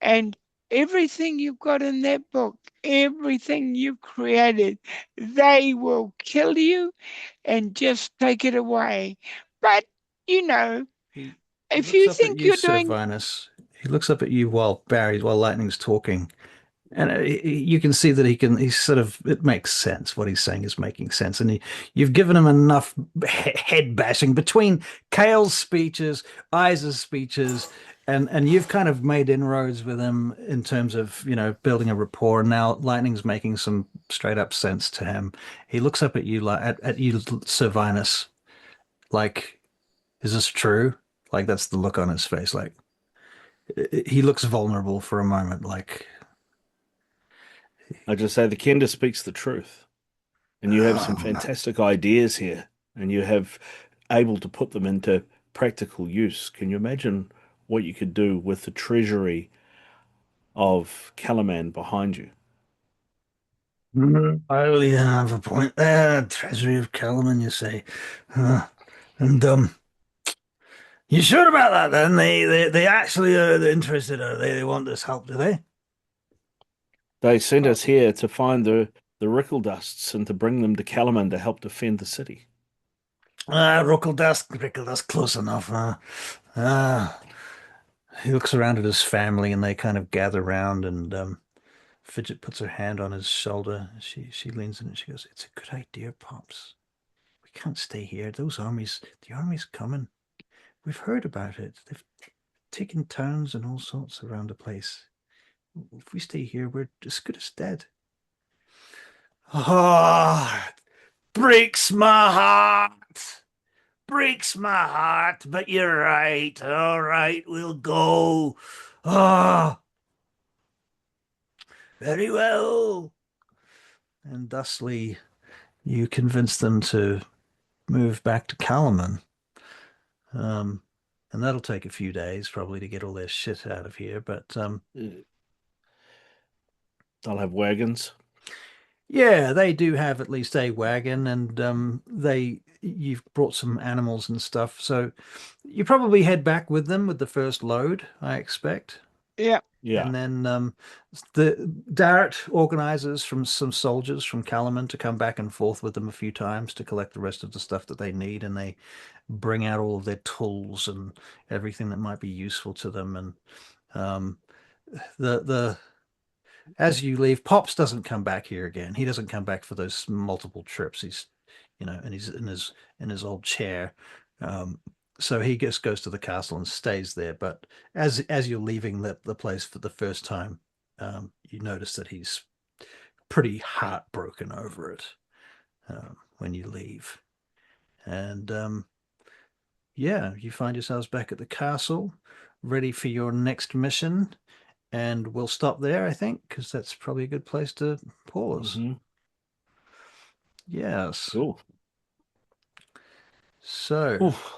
and everything you've got in that book everything you've created. They will kill you and just take it away. But, you know, He if looks you up at think you, you're Sir doing, Vinus. He looks up at you while Lightning's talking. And you can see that he's sort of, it makes sense. What he's saying is making sense. And you've given him enough head bashing between Kale's speeches, Isa's speeches, and you've kind of made inroads with him in terms of, building a rapport. And now Lightning's making some straight up sense to him. He looks up at you, like, at you, Sir Vinus, like, is this true? Like, that's the look on his face. Like, he looks vulnerable for a moment. Like, I just say the Kender speaks the truth, and you have some fantastic ideas here, and you have able to put them into practical use. Can you imagine what you could do with the treasury of Kalaman behind you? I really have a point there. Treasury of Kalaman, you say. And you sure about that then? They actually are interested, are they? They want this help, do they? They sent us here to find the Rickle Dusts and to bring them to Kalaman to help defend the city. Rickledust, close enough. He looks around at his family and they kind of gather round and Fidget puts her hand on his shoulder. She leans in and she goes, "It's a good idea, Pops. We can't stay here. The army's coming. We've heard about it. They've taken towns and all sorts around the place. If we stay here, we're as good as dead." Oh, breaks my heart. Breaks my heart, but you're right. All right, we'll go. Oh, very well. And thusly, you convince them to move back to Kalaman. And that'll take a few days probably to get all their shit out of here. But They'll have wagons. yeah, they do have at least a wagon, and you've brought some animals and stuff. So you probably head back with them with the first load, I expect. yeah, Yeah. And then the Darrett organizes from some soldiers from Kalaman to come back and forth with them a few times to collect the rest of the stuff that they need, and they bring out all of their tools and everything that might be useful to them. And um, the as you leave, Pops doesn't come back here again. He doesn't come back for those multiple trips. He's, and he's in his old chair. So he just goes to the castle and stays there. But as you're leaving the place for the first time, you notice that he's pretty heartbroken over it when you leave. And yeah, you find yourselves back at the castle, ready for your next mission. And we'll stop there, I think, because that's probably a good place to pause. Mm-hmm. Yes. Cool. So Oof.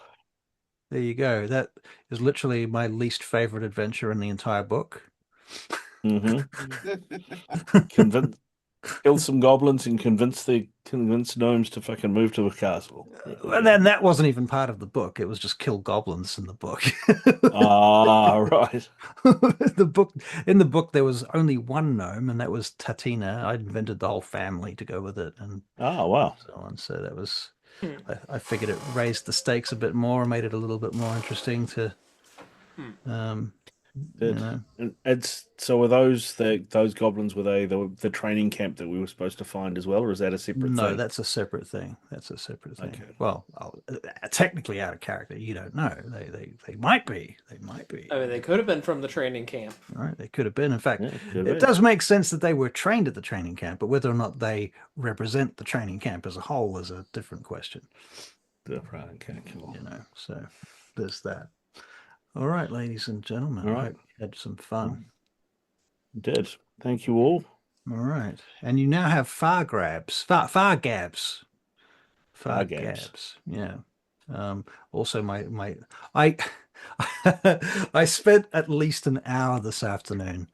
there you go. That is literally my least favorite adventure in the entire book. Mm-hmm. Convince, kill some goblins and convince gnomes to fucking move to a castle. And then that wasn't even part of the book. It was just kill goblins in the book. Ah, right. In the book there was only one gnome, and that was Tatina. I invented the whole family to go with it, and Oh, wow. so on. So that was, I figured it raised the stakes a bit more, made it a little bit more interesting to, And it's so were those goblins, were they the training camp that we were supposed to find as well, or is that a separate No, thing? that's a separate thing. That's a separate thing. Okay. Well, technically out of character, you don't know. They might be. They might be. I mean, they could have been from the training camp. Right? They could have been. In fact, Yeah, could it be. does make sense that they were trained at the training camp, but whether or not they represent the training camp as a whole is a different question. Right, okay, cool. So there's that. All right, ladies and gentlemen. All I right. hope you had some fun. Did. Thank you all. All right, and you now have far gabs. Yeah. Also, I I spent at least an hour this afternoon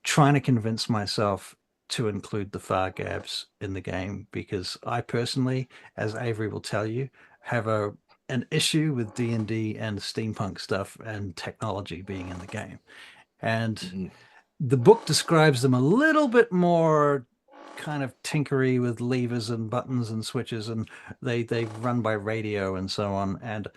trying to convince myself to include the far gabs in the game because I personally, as Avery will tell you, have an issue with D&D and steampunk stuff and technology being in the game. And the book describes them a little bit more kind of tinkery with levers and buttons and switches, and they run by radio and so on. And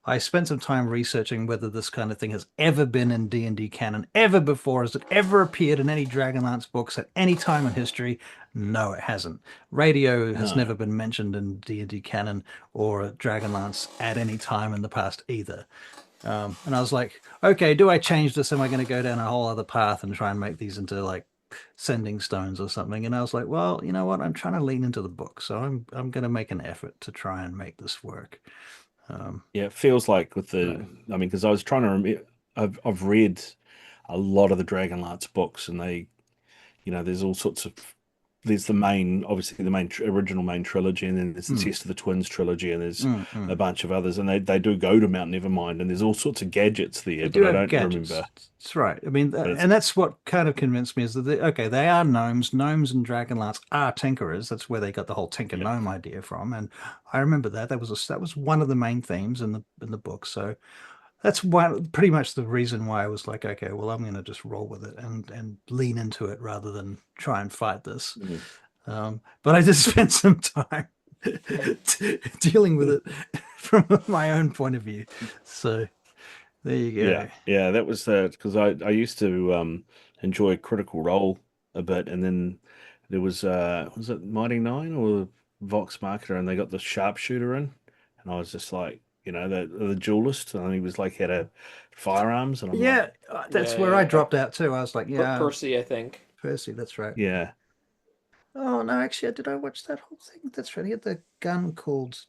I spent some time researching whether this kind of thing has ever been in D&D canon ever before. Has it ever appeared in any Dragonlance books at any time in history? No, it hasn't. Radio has No. never been mentioned in D&D canon or Dragonlance at any time in the past either. And I was like, okay, do I change this? Am I going to go down a whole other path and try and make these into like sending stones or something? And I was like, well, you know what? I'm trying to lean into the book, so I'm going to make an effort to try and make this work. Yeah, it feels like with the, I mean, because I was trying to remember, I've read a lot of the Dragonlance books, and they, there's all sorts of, there's the main, obviously the main original main trilogy, and then there's the Test of the Twins trilogy, and there's a bunch of others, and they do go to Mount Nevermind, and there's all sorts of gadgets there, but I don't remember. That's right. I mean, and that's what kind of convinced me is that they are gnomes. Gnomes and Dragonlance are tinkerers. That's where they got the whole tinker gnome idea from, and I remember that was one of the main themes in the book. So that's pretty much the reason why I was like, okay, well, I'm going to just roll with it and lean into it rather than try and fight this. But I just spent some time dealing with it from my own point of view. So there you go. Yeah, that was because I used to enjoy Critical Role a bit, and then there was it Mighty Nine or Vox Marketer, and they got the sharpshooter in, and I was just like, the duelist, and he was like had a firearms, and I'm like, that's where I dropped out too. I was like, Percy, I think. Percy, that's right. Yeah. Oh no, actually, did I watch that whole thing? That's right. He had the gun called.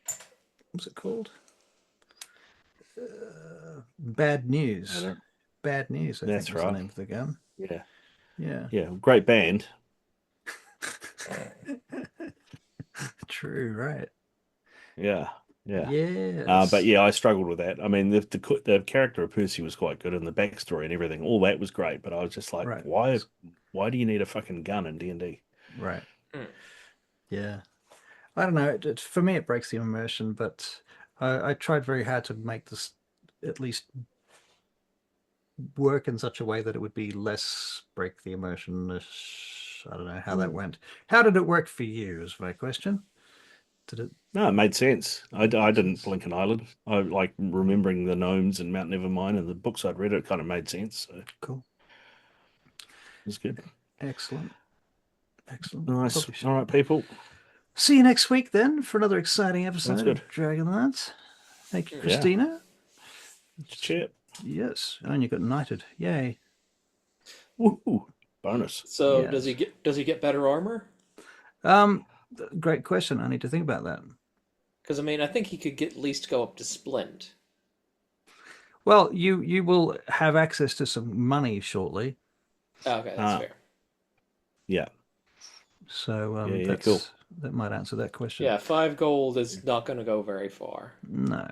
What was it called? Bad News. Bad News. I That's think was right. the name of the gun. Yeah. Great band. True. Right. Yeah. Yes. But yeah, I struggled with that. I mean, the character of Percy was quite good, and the backstory and everything, all that was great. But I was just like, why do you need a fucking gun in D&D? Right. Yeah. I don't know. For me, it breaks the immersion, but I tried very hard to make this at least work in such a way that it would be less break the immersion. I don't know how that went. How did it work for you is my question. Did it? No, it made sense. I didn't blink an eyelid. I like remembering the gnomes and Mount Nevermind and the books I'd read. It kind of made sense. So. Cool. It was good. Excellent. Nice. All right, people. See you next week then for another exciting episode of Dragonlance. Thank you, Christina. Cheer. Yes, and you got knighted. Yay! Woo! Bonus. So does he get better armor? Great question. I need to think about that. Because I mean, I think he could at least go up to splint. Well, you will have access to some money shortly. Oh, okay, that's fair. Yeah. So that's cool. That might answer that question. Yeah, 5 gold is not going to go very far. No.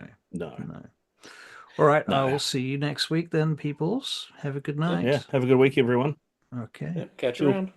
All right, No. I will see you next week then, peoples. Have a good night. Yeah, have a good week, everyone. Okay. Yeah, catch you around.